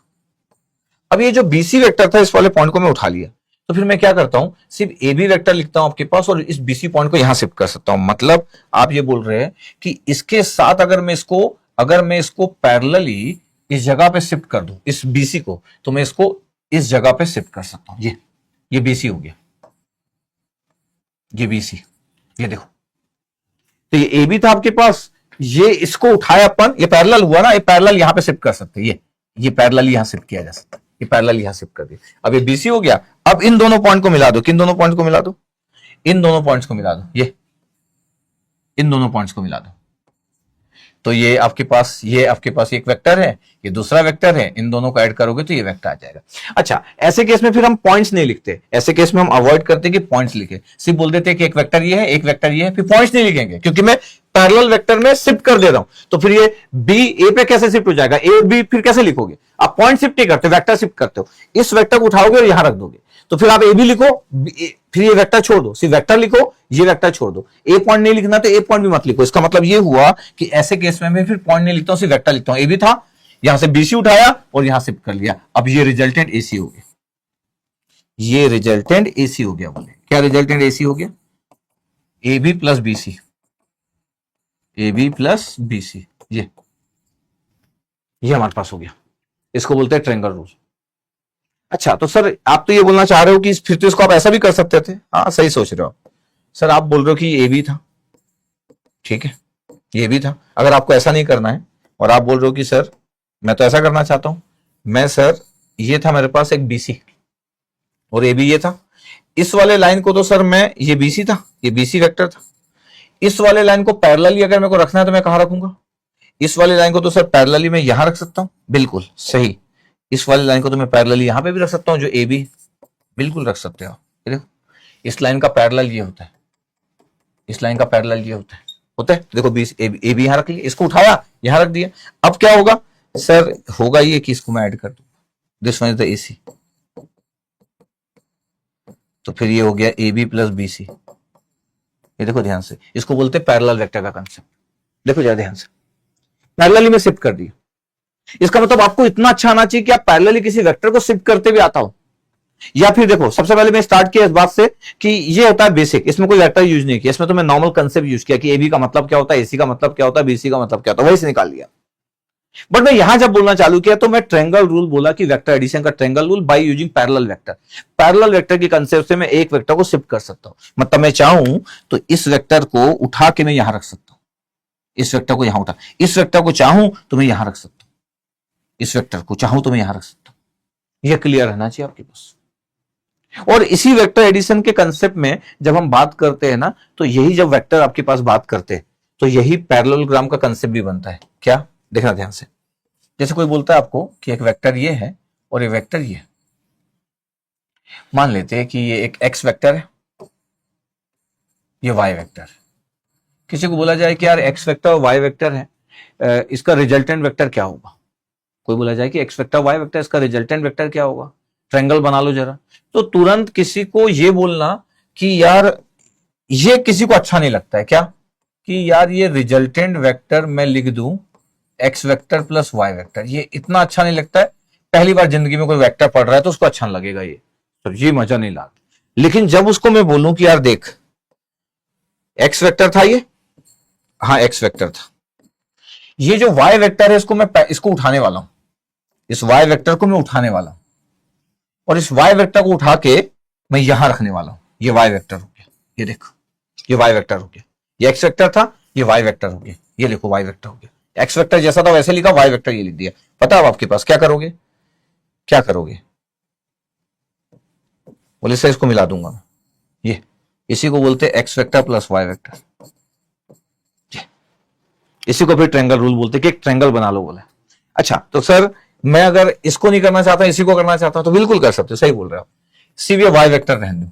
अब ये जो बीसी वेक्टर था इस वाले पॉइंट को मैं उठा लिया, तो फिर मैं क्या करता हूं, सिर्फ ए बी वेक्टर लिखता हूं आपके पास और इस बीसी पॉइंट को यहां शिफ्ट कर सकता हूं। मतलब आप ये बोल रहे हैं कि इसके साथ अगर मैं इसको पैरेलली इस जगह पे शिफ्ट कर दूं, इस बीसी को, तो मैं इसको इस जगह पे शिफ्ट कर सकता हूं। ये बीसी हो गया, ये बीसी, ये देखो। तो ये ए बी था आपके पास, ये इसको उठाया अपन, ये पैरेलल हुआ ना, ये पैरेलल यहां पे शिफ्ट कर सकते हैं। ये पैरेलल यहां शिफ्ट किया जा सकता है, ये पैरेलल यहां शिफ्ट कर दिया। अब ये बीसी हो गया। अब इन दोनों पॉइंट को मिला दो, किन दोनों पॉइंट को मिला दो, इन दोनों पॉइंट्स को मिला दो, ये इन दोनों पॉइंट्स को मिला दो। तो ये आपके पास एक वेक्टर है, ये दूसरा वेक्टर है, इन दोनों को ऐड करोगे तो ये वेक्टर आ जाएगा। अच्छा, ऐसे केस में फिर हम पॉइंट्स नहीं लिखते, ऐसे केस में हम अवॉइड करते हैं कि पॉइंट्स लिखे, सिर्फ बोल देते हैं कि एक वेक्टर ये है, एक वेक्टर ये है, फिर पॉइंट्स नहीं लिखेंगे क्योंकि मैं पैरेलल वेक्टर में शिफ्ट कर दे रहा हूं। तो फिर ये बी ए पे कैसे शिफ्ट हो जाएगा, ए बी फिर कैसे लिखोगे आप, पॉइंट शिफ्ट नहीं करते, वेक्टर शिफ्ट करते हो। इस वेक्टर को उठाओगे और यहां रख दोगे, तो फिर आप ए बी लिखो, फिर ये वेक्टर छोड़ दो, सिर्फ वेक्टर लिखो, ये वेक्टर छोड़ दो। ए पॉइंट नहीं लिखना तो ए पॉइंट भी मत लिखो। इसका मतलब ये हुआ कि ऐसे केस में मैं फिर पॉइंट नहीं लिखता हूं, सिर्फ वेक्टर लिखता हूं। ए बी था, यहां से बीसी उठाया और यहां शिफ्ट कर लिया। अब ये रिजल्टेंट एसी हो गया, ये रिजल्टेंट एसी हो गया। बोले क्या रिजल्टेंट एसी हो गया, A B plus BC, A B plus BC, ये हमारे पास हो गया। इसको बोलते हैं ट्रायंगल रूल। अच्छा, तो सर आप तो ये बोलना चाह रहे हो कि फिर तो इसको आप ऐसा भी कर सकते थे। हाँ, सही सोच रहे हो सर। आप बोल रहे हो कि ए बी था, ठीक है, ये भी था। अगर आपको ऐसा नहीं करना है और आप बोल रहे हो कि सर मैं तो ऐसा करना चाहता हूं, मैं सर ये था मेरे पास एक बीसी और ए बी ये था, इस वाले लाइन को तो सर मैं, ये बीसी था, ये बीसी वेक्टर था, इस वाले लाइन को पैरेलली अगर मेरे को रखना है तो मैं कहां रखूंगा, इस वाले लाइन को तो सर पैरेलली मैं यहां रख सकता हूं, बिल्कुल सही। इस वाले लाइन को तो मैं पैरेलली यहां पे भी रख सकता हूं, जो ए बी, बिल्कुल रख सकते हो। देखो इस लाइन का पैरेलल ये होता है, इस लाइन का पैरेलल ये होता है। देखो बीस ए बी यहां रख लिया, इसको उठाया यहां रख दिया। अब क्या होगा सर, होगा ये कि इसको मैं ऐड कर दूं, this one is the AC, तो फिर ये हो गया A B plus B C. ये देखो ध्यान से, इसको बोलते हैं पैरेलल वेक्टर का कंसेप्ट। देखो जरा ध्यान से, पैरेलली में शिफ्ट कर दिया। इसका मतलब आपको इतना अच्छा आना चाहिए कि आप पैरेलली किसी वेक्टर को शिफ्ट करते भी आता हो। या फिर देखो, सबसे पहले मैं स्टार्ट किया इस बात से कि ये होता है बेसिक, इसमें कोई वेक्टर यूज नहीं किया, इसमें तो मैं नॉर्मल कंसेप्ट यूज किया कि ए बी का मतलब क्या होता है, एसी का मतलब क्या होता है, बीसी का मतलब क्या होता है, वही से निकाल लिया। बट मैं यहां जब बोलना चालू किया तो मैं ट्रायंगल रूल बोला कि वेक्टर एडिशन का triangle rule by using parallel vector. Parallel vector के कंसेप्ट से मैं एक वेक्टर को शिफ्ट कर सकता हूं। मतलब मैं चाहूं तो इस वेक्टर को उठा के मैं यहां रख सकता हूं, इस वेक्टर को यहां उठा, इस वेक्टर को चाहूं तो मैं यहां रख सकता हूं, इस वेक्टर को चाहूं तो मैं यहां रख सकता हूं। यह क्लियर रहना चाहिए आपके पास। और इसी वेक्टर एडिशन के कंसेप्ट में जब हम बात करते हैं ना, तो यही जब वेक्टर आपके पास बात करते हैं तो यही पैरेललोग्राम का कंसेप्ट भी बनता है। क्या, देखना ध्यान से। जैसे कोई बोलता है आपको कि एक वेक्टर ये है और एक वेक्टर ये है, मान लेते हैं कि ये एक एक्स वेक्टर है, ये वाई वेक्टर है। किसी को बोला जाए कि यार एक्स वेक्टर और वाई वेक्टर है, इसका रिजल्टेंट वेक्टर क्या होगा, कोई बोला जाए कि एक्स वेक्टर वाई वेक्टर, इसका रिजल्टेंट वेक्टर क्या होगा, ट्रायंगल बना लो जरा। तो तुरंत किसी को ये बोलना कि यार ये किसी को अच्छा नहीं लगता है क्या, कि यार ये रिजल्टेंट वेक्टर मैं लिख दूं x vector plus y vector, ये इतना अच्छा नहीं लगता है। पहली बार जिंदगी में कोई वेक्टर पढ़ रहा है तो उसको अच्छा नहीं लगेगा, ये तो ये मजा नहीं लाता। लेकिन जब उसको मैं बोलूं कि यार देख एक्स वेक्टर था ये, हाँ एक्स वेक्टर था, ये जो वाई वेक्टर है इसको मैं इसको उठाने वाला हूं, इस वाई वेक्टर को मैं उठाने वाला हूं, और इस वाई वेक्टर को उठा के मैं यहां रखने वाला हूं, ये वाई वेक्टर हो गया, ये देखो ये वाई वेक्टर हो गया, ये एक्स वेक्टर था ये वाई वेक्टर हो गया, ये लिखो वाई वेक्टर हो गया। एक्स वेक्टर जैसा था वैसे लिखा, वाई वेक्टर ये लिख दिया। पता है आपके पास क्या करोगे, क्या करोगे, बोले सर इसको मिला दूंगा मैं, ये इसी को बोलते हैं x vector plus y vector, इसी को फिर ट्रायंगल रूल बोलते हैं कि एक ट्रायंगल बना लो बोले। अच्छा तो सर मैं अगर इसको नहीं करना चाहता इसी को करना चाहता हूं तो बिल्कुल कर सकते हो, सही बोल रहे हो। सीधे वाई वेक्टर रहने दो,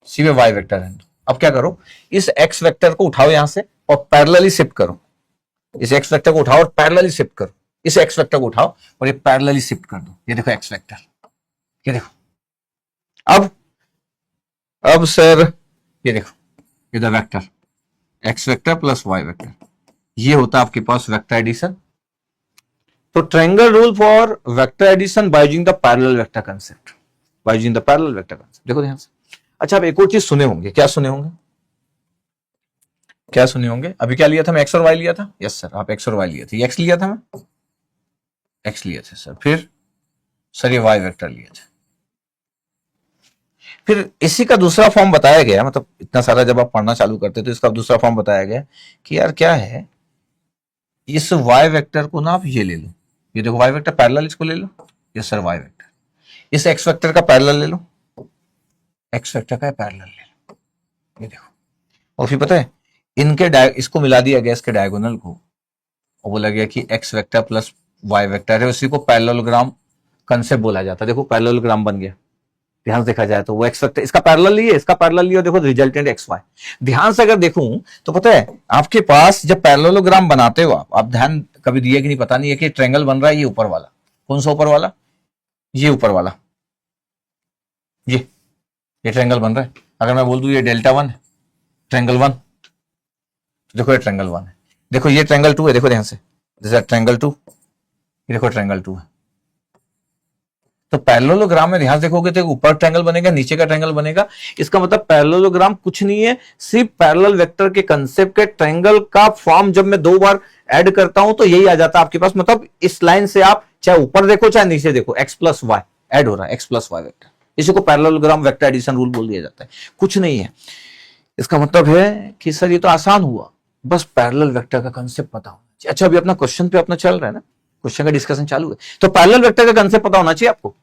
सीधे वाई वेक्टर रहने दो। अब क्या करो, इस एक्स वेक्टर को उठाओ यहां से और पैरेलली शिफ्ट करो, इस एक्स वेक्टर को उठाओ और पैरेलली शिफ्ट करो, इस एक्स वेक्टर को उठाओ और ये पैरेलली शिफ्ट कर दो, ये देखो एक्स वेक्टर, ये देखो। अब सर ये देखो इधर vector x vector plus y vector, ये होता है आपके पास वेक्टर एडिशन। तो triangle rule for vector addition by using the parallel vector concept, by using the parallel vector concept. देखो ध्यान से। अच्छा आप एक और चीज सुने होंगे, क्या सुने होंगे, क्या सुने होंगे, अभी क्या लिया था मैं, एक्स और वाई लिया था, यस सर आप एक्स और वाई लिए थे, एक्स लिया था मैं, एक्स लिए थे सर, फिर सर ये वाई वेक्टर लिए थे, फिर इसी का दूसरा फॉर्म बताया गया, मतलब इतना सारा जब आप पढ़ना चालू करते तो इसका दूसरा फॉर्म बताया गया कि यार क्या है, इस वाई वेक्टर को ना आप ये ले लो, ये देखो वाई वेक्टर पैरेलल, इसको ले लो, ये सर वाई वेक्टर, इस एक्स वेक्टर का पैरेलल ले लो, एक्स वेक्टर का पैरेलल ले लो, ये देखो। और फिर पता है इनके इसको मिला दिया गया इसके डायगोनल को, और बोला गया कि x vector plus y vector है, उसी को पैरेललोग्राम कंसेप्ट बोला जाता है। देखो पैरेललोग्राम बन गया, ध्यान से देखा जाए तो वो एक्स वेक्टर इसका पैरेलल लिए, इसका पैरेलल लिए, देखो रिजल्टेंट एक्स वाई। ध्यान से अगर देखूं तो पता है आपके पास जब पैरेललोग्राम बनाते हो आप ध्यान कभी दिए कि नहीं पता नहीं है कि ट्रायंगल बन रहा है, ये ऊपर वाला कौन सा ऊपर वाला, ये ऊपर वाला, ये ट्रायंगल बन रहा है। अगर मैं बोल दूं ये डेल्टा वन है, ट्रायंगल वन, देखो ये ट्रायंगल वन है, देखो ये ट्रायंगल टू है, देखो ध्यान से, जैसे ट्रायंगल टू, ये देखो ट्रायंगल टू है। तो पैरेललोग्राम में ध्यान देखोगे तो ऊपर ट्रायंगल बनेगा, नीचे का ट्रायंगल बनेगा। इसका मतलब पैरेललोग्राम कुछ नहीं है, सिर्फ पैरेलल वेक्टर के कंसेप्ट के ट्रायंगल का फॉर्म जब मैं दो बार ऐड करता हूं तो यही आ जाता है आपके पास। मतलब इस लाइन से आप चाहे ऊपर देखो चाहे नीचे देखो, एक्स प्लस वाई ऐड हो रहा है, एक्स प्लस वाई वेक्टर, इसी को पैरेललोग्राम वेक्टर एडिशन रूल बोल दिया जाता है। कुछ नहीं है, इसका मतलब है कि सर ये तो आसान हुआ, बस पैरेलल वेक्टर का कंसेप्ट पता होना चाहिए। अच्छा अभी अपना क्वेश्चन पे अपना चल रहा है ना, क्वेश्चन का डिस्कशन चालू है, तो पैरेलल वेक्टर का कंसेप्ट पता होना चाहिए आपको,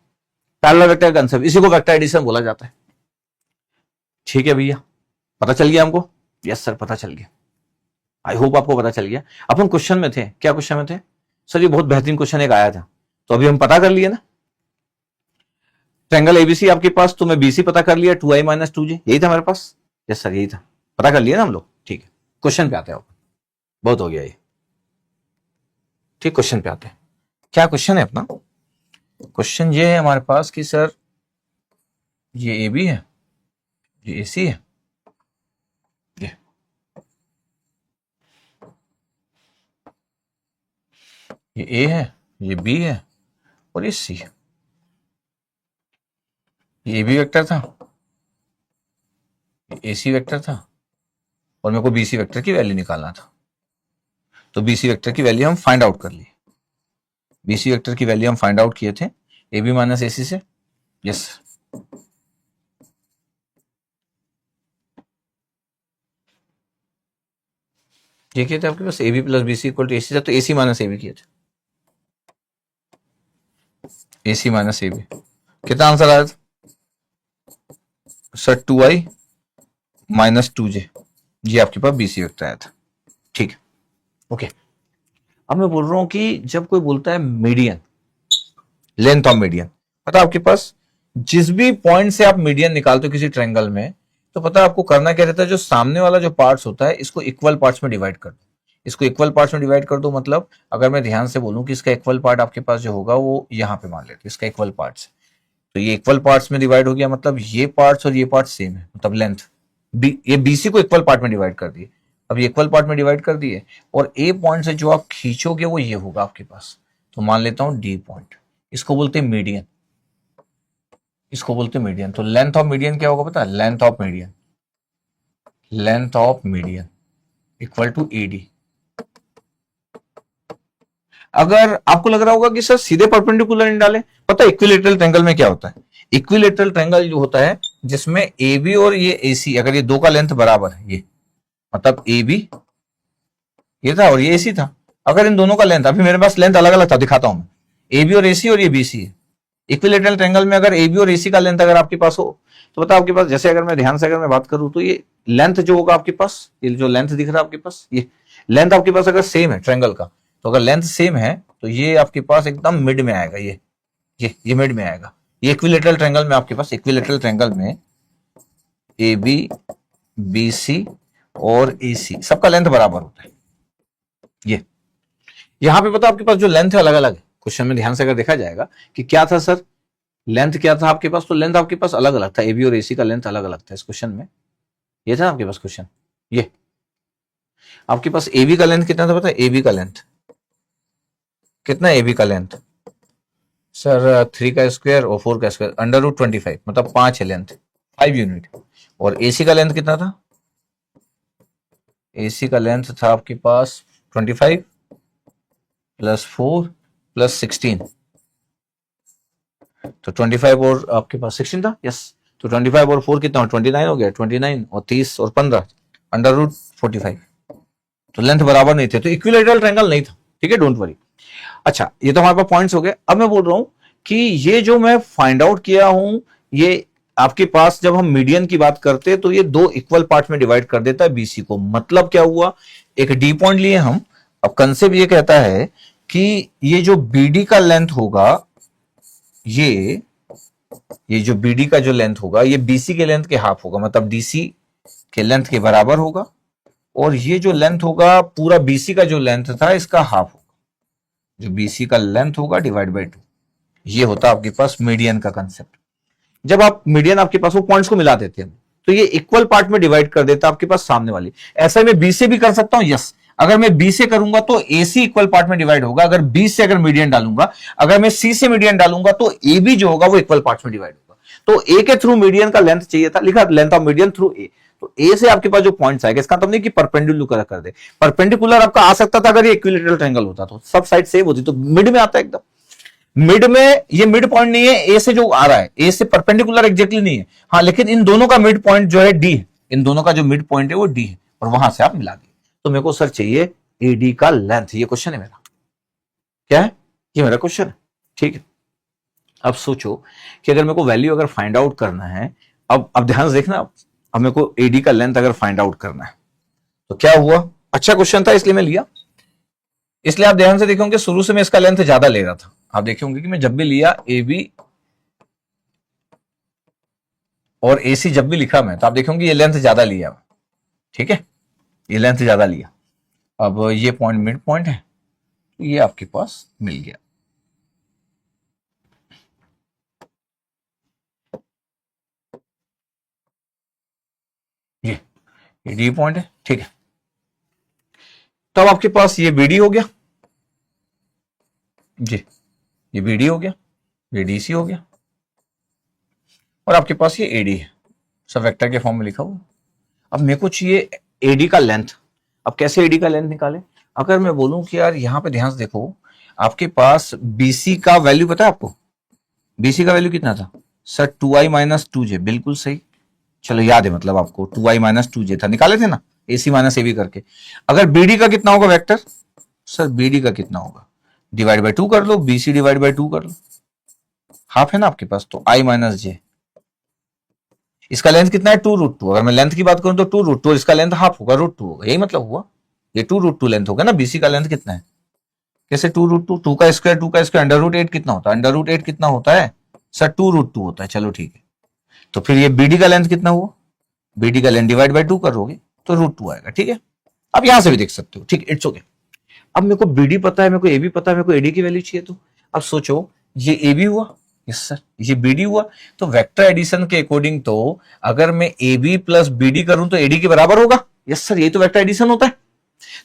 पैरेलल वेक्टर का कंसेप्ट, इसी को वेक्टर एडिशन बोला जाता है। ठीक है भैया, पता चल गया हमको, यस सर पता चल गया, आई होप आपको पता चल गया। अपन क्वेश्चन में थे, क्या क्वेश्चन में थे सर, ये बहुत बेहतरीन क्वेश्चन एक आया था, तो अभी हम पता कर लिए ना ट्रायंगल एबीसी आपके पास, तो मैं बीसी पता कर लिया, 2i माइनस 2j, यही था मेरे पास, यस सर यही था, पता कर लिया ना हम लोग। ठीक है क्वेश्चन पे आते हैं, बहुत हो गया ये, ठीक क्वेश्चन पे आते हैं। क्या क्वेश्चन है अपना, क्वेश्चन ये है हमारे पास कि सर ये ए बी है, ये ए सी है, ये ए है, ये बी है और ये सी है। ये बी वेक्टर था, ये ए सी वेक्टर था और मेरे को बी सी वेक्टर की वैल्यू निकालना था, तो बी सी वेक्टर की वैल्यू हम फाइंड आउट कर लिए, बी सी वेक्टर की वैल्यू हम फाइंड आउट किए थे ए बी माइनस ए सी से, यस ये किए थे आपके पास A B plus B C equal to A C था, तो A C minus A B किए थे, A C minus A B, कितना आंसर आया था सर, 2i माइनस 2j, ये आपके पास बी सी वेक्टर आया था। ठीक है ओके, अब मैं बोल रहा हूं कि जब कोई बोलता है मीडियन, लेंथ ऑफ मीडियन, पता आपके पास जिस भी पॉइंट से आप मीडियन निकालते हो किसी ट्रायंगल में, तो पता आपको करना क्या रहता है, जो सामने वाला जो पार्ट्स होता है इसको इक्वल पार्ट्स में डिवाइड कर दो, इसको इक्वल पार्ट्स में डिवाइड कर दो, मतलब अगर मैं ध्यान से बोलूं कि इसका इक्वल पार्ट आपके पास जो होगा वो यहाँ पे मान लेते इसका इक्वल पार्ट्स, तो ये इक्वल पार्ट्स में डिवाइड हो गया, मतलब ये पार्ट्स और ये पार्ट्स सेम है, मतलब लेंथ ये बीसी को इक्वल पार्ट में डिवाइड कर दिए। अब ये इक्वल पार्ट में डिवाइड कर दिए और ए पॉइंट से जो आप खींचोगे वो ये होगा आपके पास, तो मान लेता हूं डी पॉइंट, इसको बोलते हैं मीडियन, इसको बोलते हैं मीडियन। तो लेंथ ऑफ मीडियन क्या होगा पता है, length of median, length of median equal to AD. अगर आपको लग रहा होगा कि सर सीधे परपेंडिकुलर नहीं डाले, पता है इक्विलेटरल ट्रायंगल में क्या होता है, इक्विलेटरल ट्रायंगल जो होता है जिसमें ए बी और ये ए सी, अगर ये दो का लेंथ बराबर है, ये मतलब ए बी ये था और ये ए सी था, अगर इन दोनों का लेंथ, अभी मेरे पास लेंथ अलग अलग था, दिखाता हूं मैं, ए बी और ए सी और ये बी सी है। इक्विलेटरल ट्रायंगल में अगर ए बी और ए सी का लेंथ अगर आपके पास हो तो बताओ आपके पास, जैसे अगर मैं ध्यान से अगर मैं बात करूं तो ये लेंथ जो होगा आपके पास, ये जो लेंथ दिख रहा है आपके पास, ये लेंथ आपके पास अगर सेम है ट्रायंगल का, तो अगर लेंथ सेम है तो ये आपके पास एकदम मिड में आएगा, ये मिड में आएगा। ये इक्विलेटरल ट्रायंगल में आपके पास, इक्विलेटरल ट्रायंगल में ए बी बी सी और ए सी सबका लेंथ बराबर होता है। ये यहां पे पता आपके पास जो लेंथ है अलग अलग है, क्वेश्चन में ध्यान से अगर देखा जाएगा कि क्या था सर, लेंथ क्या था आपके पास, तो लेंथ आपके पास अलग अलग था, ए बी और ए सी का लेंथ अलग अलग था इस क्वेश्चन में। ये था आपके पास क्वेश्चन, ये आपके पास ए बी का लेंथ कितना था पता है, ए बी का लेंथ कितना, ए बी का लेंथ सर 3 का स्क्वायर और 4 का स्क्वायर अंडर रूट 25, मतलब 5 है लेंथ, 5 यूनिट। और एसी का लेंथ कितना था, एसी का लेंथ था आपके पास 25 प्लस 4 प्लस 16, तो 25 और आपके पास 16 था, यस। तो 25 और 4 कितना, 29 हो गया, 29 और 30 और 15 अंडर रूट 45, तो लेंथ बराबर नहीं थे, तो इक्विलेटरल ट्रायंगल नहीं था, ठीक है, डोंट वरी। अच्छा ये तो हमारे पास पॉइंट्स हो गए। अब मैं बोल रहा हूं कि ये जो मैं फाइंड आउट किया हूं, ये आपके पास जब हम मीडियन की बात करते हैं तो ये दो इक्वल पार्ट में डिवाइड कर देता है बीसी को, मतलब क्या हुआ, एक डी पॉइंट लिए हम, अब कंसेप्ट ये कहता है कि ये जो बीडी का लेंथ होगा, ये जो बीडी का जो लेंथ होगा ये बीसी के लेंथ के हाफ होगा, मतलब डीसी के लेंथ के बराबर होगा, और ये जो लेंथ होगा पूरा बीसी का जो लेंथ था इसका हाफ होगा, जो बीसी का लेंथ होगा डिवाइड बाय 2, ये होता आपके पास मीडियन का कंसेप्ट। जब आप मीडियन आपके पास वो पॉइंट्स को मिला देते हैं तो ये इक्वल पार्ट में डिवाइड कर देता है आपके पास सामने वाली। ऐसा मैं बी से भी कर सकता हूं, यस, अगर मैं बी से करूंगा तो ए सी इक्वल पार्ट में डिवाइड होगा, अगर बी से अगर मीडियन डालूंगा, अगर मैं सी से मीडियन डालूंगा तो ए बी जो होगा वो इक्वल पार्ट में डिवाइड होगा। तो ए के थ्रू मीडियन का लेंथ चाहिए था, लिखा लेंथ ऑफ मीडियन थ्रू ए, तो ए से आपके पास जो पॉइंट्स आएगा इसका मतलब नहीं कि परपेंडिकुलर कर दे, परपेंडिकुलर आपका आ सकता था अगर ये इक्विलेटरल ट्रायंगल होता तो सब साइड सेम होती, तो मिड में आता है एकदम, मिड में, ये मिड पॉइंट नहीं है, ए से जो आ रहा है ए से परपेंडिकुलर एग्जैक्टली नहीं है, हाँ, लेकिन इन दोनों का मिड पॉइंट जो है डी है, इन दोनों का जो मिड पॉइंट है वो डी है, और वहां से आप मिला दिए, तो मेरे को सर चाहिए एडी का लेंथ, ये क्वेश्चन है मेरा, क्या है, ये मेरा क्वेश्चन है, ठीक है। अब सोचो कि अगर मेरे को वैल्यू अगर फाइंड आउट करना है, अब ध्यान से देखना, अब मेरे को एडी का लेंथ अगर फाइंड आउट करना है तो क्या हुआ, अच्छा क्वेश्चन था इसलिए मैं लिया, इसलिए आप ध्यान से देखोगे शुरू से मैं इसका लेंथ ज्यादा ले रहा था, आप देखेंगे कि मैं जब भी लिया ए बी और ए सी जब भी लिखा मैं, तो आप देखेंगे ये लेंथ ज्यादा लिया, ठीक है, ये लेंथ ज्यादा लिया। अब ये पॉइंट मिड पॉइंट है, तो ये आपके पास मिल गया, ये डी पॉइंट है, ठीक है। तो अब आपके पास ये बीडी हो गया जी, ये बीडी हो गया, ये डीसी हो गया, और आपके पास ये एडी है, सब वेक्टर के फॉर्म में लिखा हुआ। अब मेरे को चाहिए एडी का लेंथ, अब कैसे एडी का लेंथ निकाले, अगर मैं बोलूं कि यार यहां पे ध्यान से देखो, आपके पास बीसी का वैल्यू पता है आपको, बीसी का वैल्यू कितना था सर, 2i माइनस 2j, बिल्कुल सही, चलो याद है, मतलब आपको 2i माइनस 2j था, निकाले थे ना एसी माइनस ए बी करके। अगर बीडी का कितना होगा वेक्टर, सर बीडी का कितना होगा, डिवाइड बाय 2 कर लो, बीसी डिवाइड बाय 2 कर लो, हाफ है ना आपके पास, तो i माइनस जे, इसका लेंथ कितना है 2√2, अगर मैं लेंथ की बात करूं तो 2√2, और इसका लेंथ हाफ होगा √2 होगा, यही मतलब हुआ, ये 2√2 लेंथ होगा ना, बीसी का लेंथ कितना है, कैसे 2√2, 2 का स्क्वायर अंडर रूट 8 कितना होता है, अंडर रूट 8 कितना होता है सर, 2√2 होता है, चलो ठीक है। तो फिर ये बीडी का लेंथ कितना हुआ, बीडी का लेंथ डिवाइड बाय 2 करोगे तो √2 आएगा, ठीक है। आप यहां से भी देख सकते हो, ठीक, इट्स ओके। अब मेरे को बीडी पता है, मेरे को एबी पता है, मेरे को एडी की वैल्यू चाहिए। तो अब सोचो, ये एबी हुआ, यस सर, ये बीडी हुआ। तो वेक्टर एडिशन के अकॉर्डिंग तो अगर मैं एबी प्लस बीडी करूं तो एडी के बराबर होगा, यस सर, यही तो वेक्टर एडिशन होता है।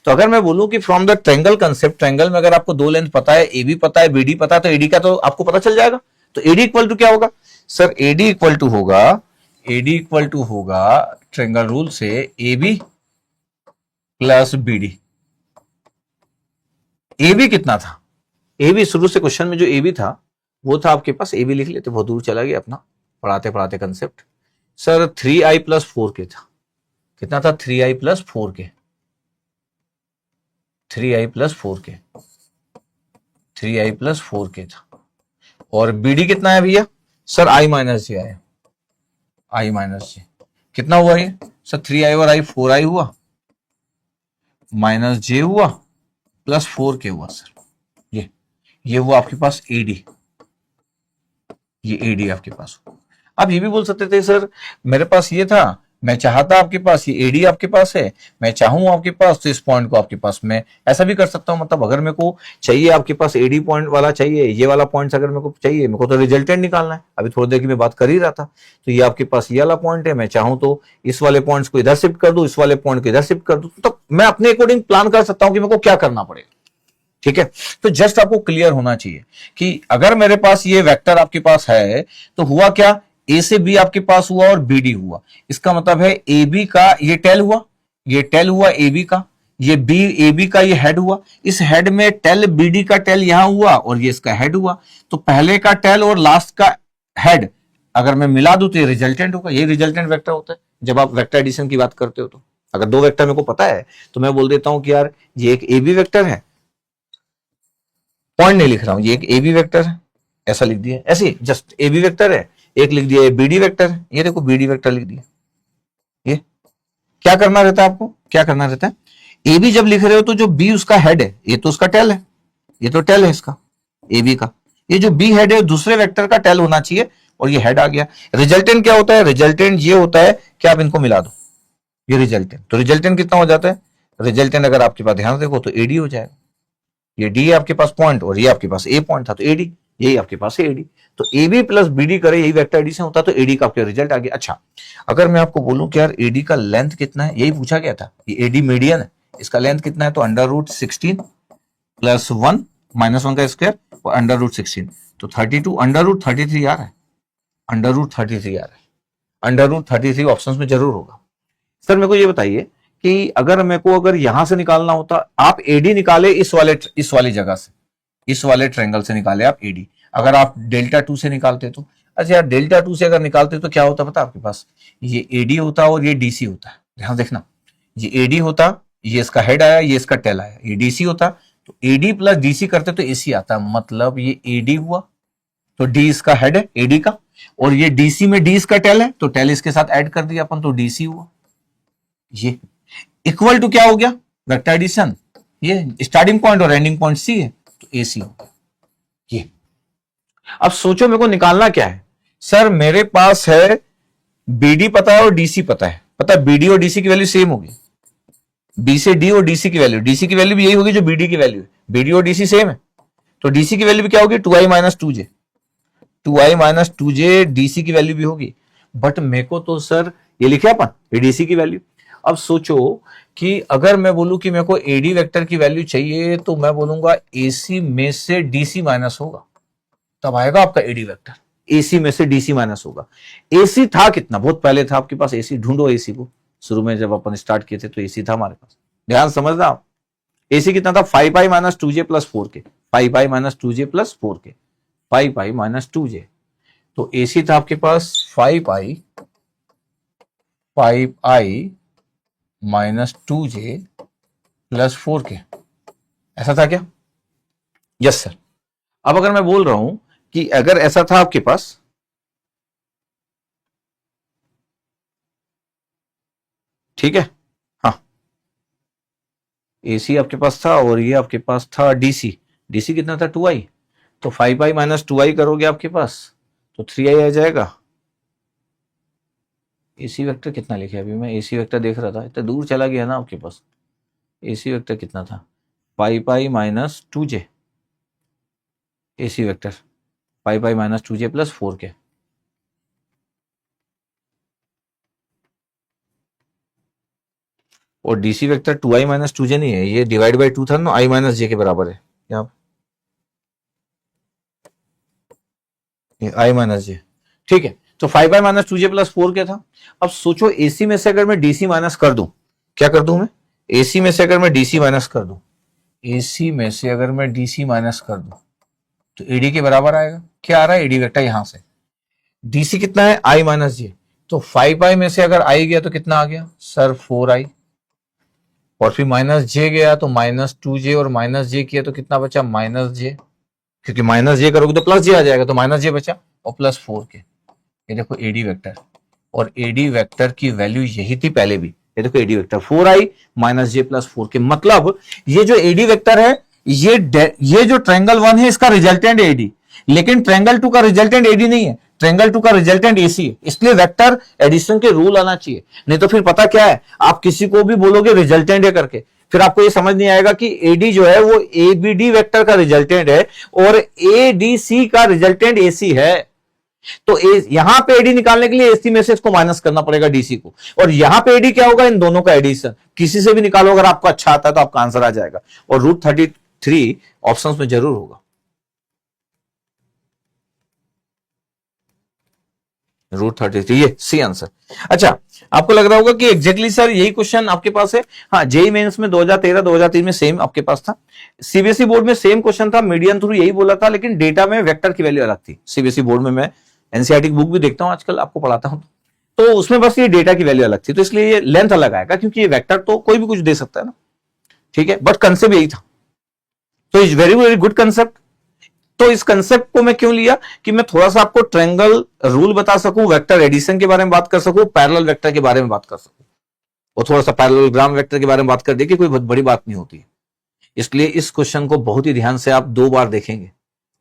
तो अगर मैं बोलूं कि from the triangle concept, triangle में अगर आपको दो लेंथ पता है, एबी पता है, बीडी पता है, तो एडी का तो आपको पता चल जाएगा। तो एडी इक्वल टू क्या होगा सर? एडी इक्वल टू होगा, एडी इक्वल टू होगा ट्रायंगल रूल से एबी प्लस बीडी। एबी कितना था? एबी शुरू से क्वेश्चन में जो एबी था वो था आपके पास, एबी लिख लेते, बहुत दूर चला गया अपना पढ़ाते पढ़ाते concept. Sir 3i plus 4k था। कितना था? 3i plus 4k, 3i plus 4k, 3i plus 4k था। और बीडी कितना है भैया? सर i माइनस जे आया, i माइनस जे। कितना हुआ ये सर? 3i और i 4i हुआ, माइनस जे हुआ, प्लस 4k हुआ सर। ये हुआ आपके पास एडी, ये एडी आपके पास। आप ये भी बोल सकते थे सर मेरे पास ये था, मैं चाहता आपके पास, ये एडी आपके पास है, मैं चाहूं आपके पास तो इस पॉइंट को आपके पास, मैं ऐसा भी कर सकता हूं। मतलब अगर मेरे को चाहिए आपके पास एडी पॉइंट वाला चाहिए, ये वाला पॉइंट अगर मेरे को चाहिए, मेरे को तो रिजल्टेंट निकालना है। अभी थोड़ी देर की मैं बात कर ही रहा था। तो ये आपके पास ये वाला पॉइंट है, मैं चाहूं तो इस वाले पॉइंट्स को इधर शिफ्ट कर दूं, इस वाले पॉइंट को इधर शिफ्ट कर दूं, तो मैं अपने अकॉर्डिंग प्लान कर सकता हूं कि मेरे को क्या करना पड़ेगा। ठीक है, तो जस्ट आपको क्लियर होना चाहिए कि अगर मेरे पास ये वेक्टर आपके पास है तो हुआ क्या, ए से बी आपके पास हुआ और बी डी हुआ। इसका मतलब है ए बी का ये टेल हुआ, ये टेल हुआ ए बी का, ये बी ए बी का ये हेड हुआ। इस हेड में टेल बी डी का टेल यहां हुआ और ये इसका हेड हुआ। तो पहले का टेल और लास्ट का हेड अगर मैं मिला दूं तो ये रिजल्टेंट होगा। ये रिजल्टेंट वेक्टर होता है जब आप वेक्टर एडिशन की बात करते हो। तो अगर दो वेक्टर मेरे को पता है तो मैं बोल देता हूं कि यार ये एक ए बी वेक्टर है, पॉइंट नहीं लिख रहा हूं, ये एक ए बी वेक्टर है, ऐसा लिख दिया, ऐसे जस्ट ए बी वेक्टर है। एक लिख दिया ये बी डी वेक्टर है, ये देखो बी डी वेक्टर लिख दिया। ये क्या करना रहता है आपको, क्या करना रहता है? ए बी जब लिख रहे हो तो जो बी उसका हेड है, ये तो उसका टेल है, ये तो टेल है इसका ए बी का। ये जो बी हेड है दूसरे वेक्टर का टेल होना चाहिए और ये हेड आ गया। रिजल्टेंट क्या होता है? रिजल्टेंट ये होता है कि आप इनको मिला दो, ये रिजल्टेंट। तो रिजल्टेंट कितना हो जाता है? रिजल्टेंट अगर आपके पास ध्यान देखो तो एडी हो जाएगा। ये डी है आपके पास पॉइंट और ये आपके पास ए पॉइंट था, तो एडी, यही आपके पास है एडी। तो A B plus B D करे, यही वेक्टर एडिशन होता है, तो एडी का आपका रिजल्ट आ गया। अच्छा, अगर मैं आपको बोलूं कि यार एडी का लेंथ कितना है, यही पूछा गया था, ये एडी मीडियन है, इसका लेंथ कितना है? तो अंडर रूट 16 प्लस 1 माइनस 1 का स्क्वायर और अंडर रूट 16, तो 32, अंडर रूट 33 आ रहा है, अंडर रूट 33 आ रहा है, अंडर रूट 33 ऑप्शन में जरूर होगा। सर मेरे को ये बताइए कि अगर मेरे को अगर यहां से निकालना होता, आप एडी निकाले इस वाली जगह से, इस वाले ट्रायंगल से निकाले आप एडी। अगर आप डेल्टा 2 से निकालते तो, अच्छा यार डेल्टा 2 से अगर निकालते तो क्या होता पता आपके पास? ये एडी होता और ये डीसी होता है। ध्यान देखना, ये एडी होता, ये इसका हेड आया, ये इसका टेल आया, ये डीसी होता। तो एडी प्लस डीसी करते तो एसी आता, मतलब ये एडी हुआ तो डी इसका हेड है एडी का, और ये डीसी में डी इसका टेल है तो टेल इसके साथ ऐड कर दिया अपन, तो डीसी हुआ। ये इक्वल टू क्या हो गया? वेक्टर एडिशन, ये स्टार्टिंग पॉइंट और एंडिंग पॉइंट सी है तो एसी हो गया ये। अब सोचो मेरे को निकालना क्या है? सर मेरे पास है बीडी पता है और डीसी पता है, पता है बीडी और डीसी की वैल्यू सेम होगी, बी से डी और डीसी की वैल्यू, डीसी की वैल्यू भी यही होगी जो बीडी की वैल्यू है, बीडी और डीसी सेम है, तो डीसी की वैल्यू भी क्या होगी? 2i minus 2j, 2i minus 2j DC की वैल्यू भी होगी। बट मेरे को तो सर ये लिखे अपन, ये डीसी की वैल्यू। अब सोचो कि अगर मैं बोलूं कि मेरे को एडी वेक्टर की वैल्यू चाहिए तो मैं बोलूंगा एसी में से डीसी माइनस होगा, तब आएगा आपका एडी वेक्टर। एसी में से डीसी माइनस होगा। एसी था कितना? बहुत पहले था आपके पास एसी, ढूंढो एसी को। शुरू में जब अपन स्टार्ट किए थे तो एसी था हमारे पास, ध्यान समझना आप। एसी कितना था? 5i minus 2j plus 4k, 5i minus 2j plus 4k, 5i minus 2j। तो एसी था आपके पास 5i minus 2j plus 4k, ऐसा था क्या? Yes sir. अब अगर मैं बोल रहा हूं कि अगर ऐसा था आपके पास, ठीक है, हाँ, एसी आपके पास था और ये आपके पास था डीसी, डीसी कितना था? 2i, तो 5i माइनस 2i करोगे आपके पास तो 3i आ जाएगा। एसी वेक्टर कितना लिखे? अभी मैं एसी वेक्टर देख रहा था, इतना दूर चला गया ना आपके पास, AC वेक्टर कितना था, pi pi minus 2j, AC vector pi pi minus 2j plus 4k। और DC vector 2i minus 2j नहीं है, ये डिवाइड बाई 2 था ना, i माइनस j के बराबर है यहाँ, ये i माइनस j, ठीक है। तो 5i minus 2j plus 4k था। अब सोचो AC में से अगर मैं DC माइनस कर दूं, क्या कर दूं मैं, AC में से अगर मैं DC माइनस कर दूं, AC में से अगर मैं DC माइनस कर दूं तो AD के बराबर आएगा। क्या आ रहा है, AD वेक्टर यहां से, DC कितना है, i माइनस j, तो 5i में से अगर i गया तो कितना आ गया सर, 4i, और फिर माइनस j गया तो माइनस 2j, और माइनस j किया तो कितना बचा, माइनस j, क्योंकि माइनस j करोगे तो प्लस j आ जाएगा, तो माइनस j बचा और प्लस 4k। ये देखो AD वेक्टर, और AD वेक्टर की वैल्यू यही थी पहले भी, ये देखो AD vector 4i minus j plus 4k, मतलब ये जो AD वेक्टर है, ये जो ट्रायंगल 1 है इसका रिजल्टेंट AD, लेकिन ट्रायंगल 2 का रिजल्टेंट AD नहीं है, ट्रायंगल 2 का रिजल्टेंट AC है, इसलिए वेक्टर एडिशन के रूल आना चाहिए। नहीं तो फिर पता क्या है, आप किसी को भी बोलोगे रिजल्टेंट है करके, फिर आपको ये समझ नहीं आएगा कि AD जो है वो ABD वेक्टर का रिजल्टेंट है और ADC का रिजल्टेंट AC है। तो यहां पे AD निकालने के लिए AC में से इसको माइनस करना पड़ेगा DC को, और यहां पे AD क्या होगा, इन दोनों का एडिशन, किसी से भी निकालो, अगर आपको अच्छा आता है तो आपका आंसर आ जाएगा, और √33 ऑप्शंस में जरूर होगा, √33, ये सी आंसर। अच्छा, आपको लग रहा होगा कि एग्जैक्टली सर यही क्वेश्चन आपके पास है। हाँ, जेई मेंस में 2013 2003 में सेम आपके पास था, सीबीएसई बोर्ड में सेम क्वेश्चन था, मीडियन थ्रू यही बोला था, लेकिन डेटा में वेक्टर की वैल्यू अलग थी। सीबीएसई बोर्ड में मैं एनसीईआरटी की बुक भी देखता हूं आजकल, आपको पढ़ाता हूं, तो उसमें बस ये डेटा की वैल्यू अलग थी, तो इसलिए ये लेंथ अलग आएगा, क्योंकि ये वेक्टर तो कोई भी कुछ दे सकता है ना, ठीक है, बट कंसेप्ट यही था। तो is very very good concept. तो इस कंसेप्ट को मैं क्यों लिया कि मैं थोड़ा सा आपको ट्रायंगल रूल बता सकूं, वेक्टर एडिशन के बारे में बात कर सकूं, पैरेलल वेक्टर के बारे में बात कर सकूं, और थोड़ा सा पैरेललोग्राम वेक्टर के बारे में बात कर दे कि कोई बहुत बड़ी बात नहीं होती है। इसलिए इस क्वेश्चन को बहुत ही ध्यान से आप 2 बार देखेंगे,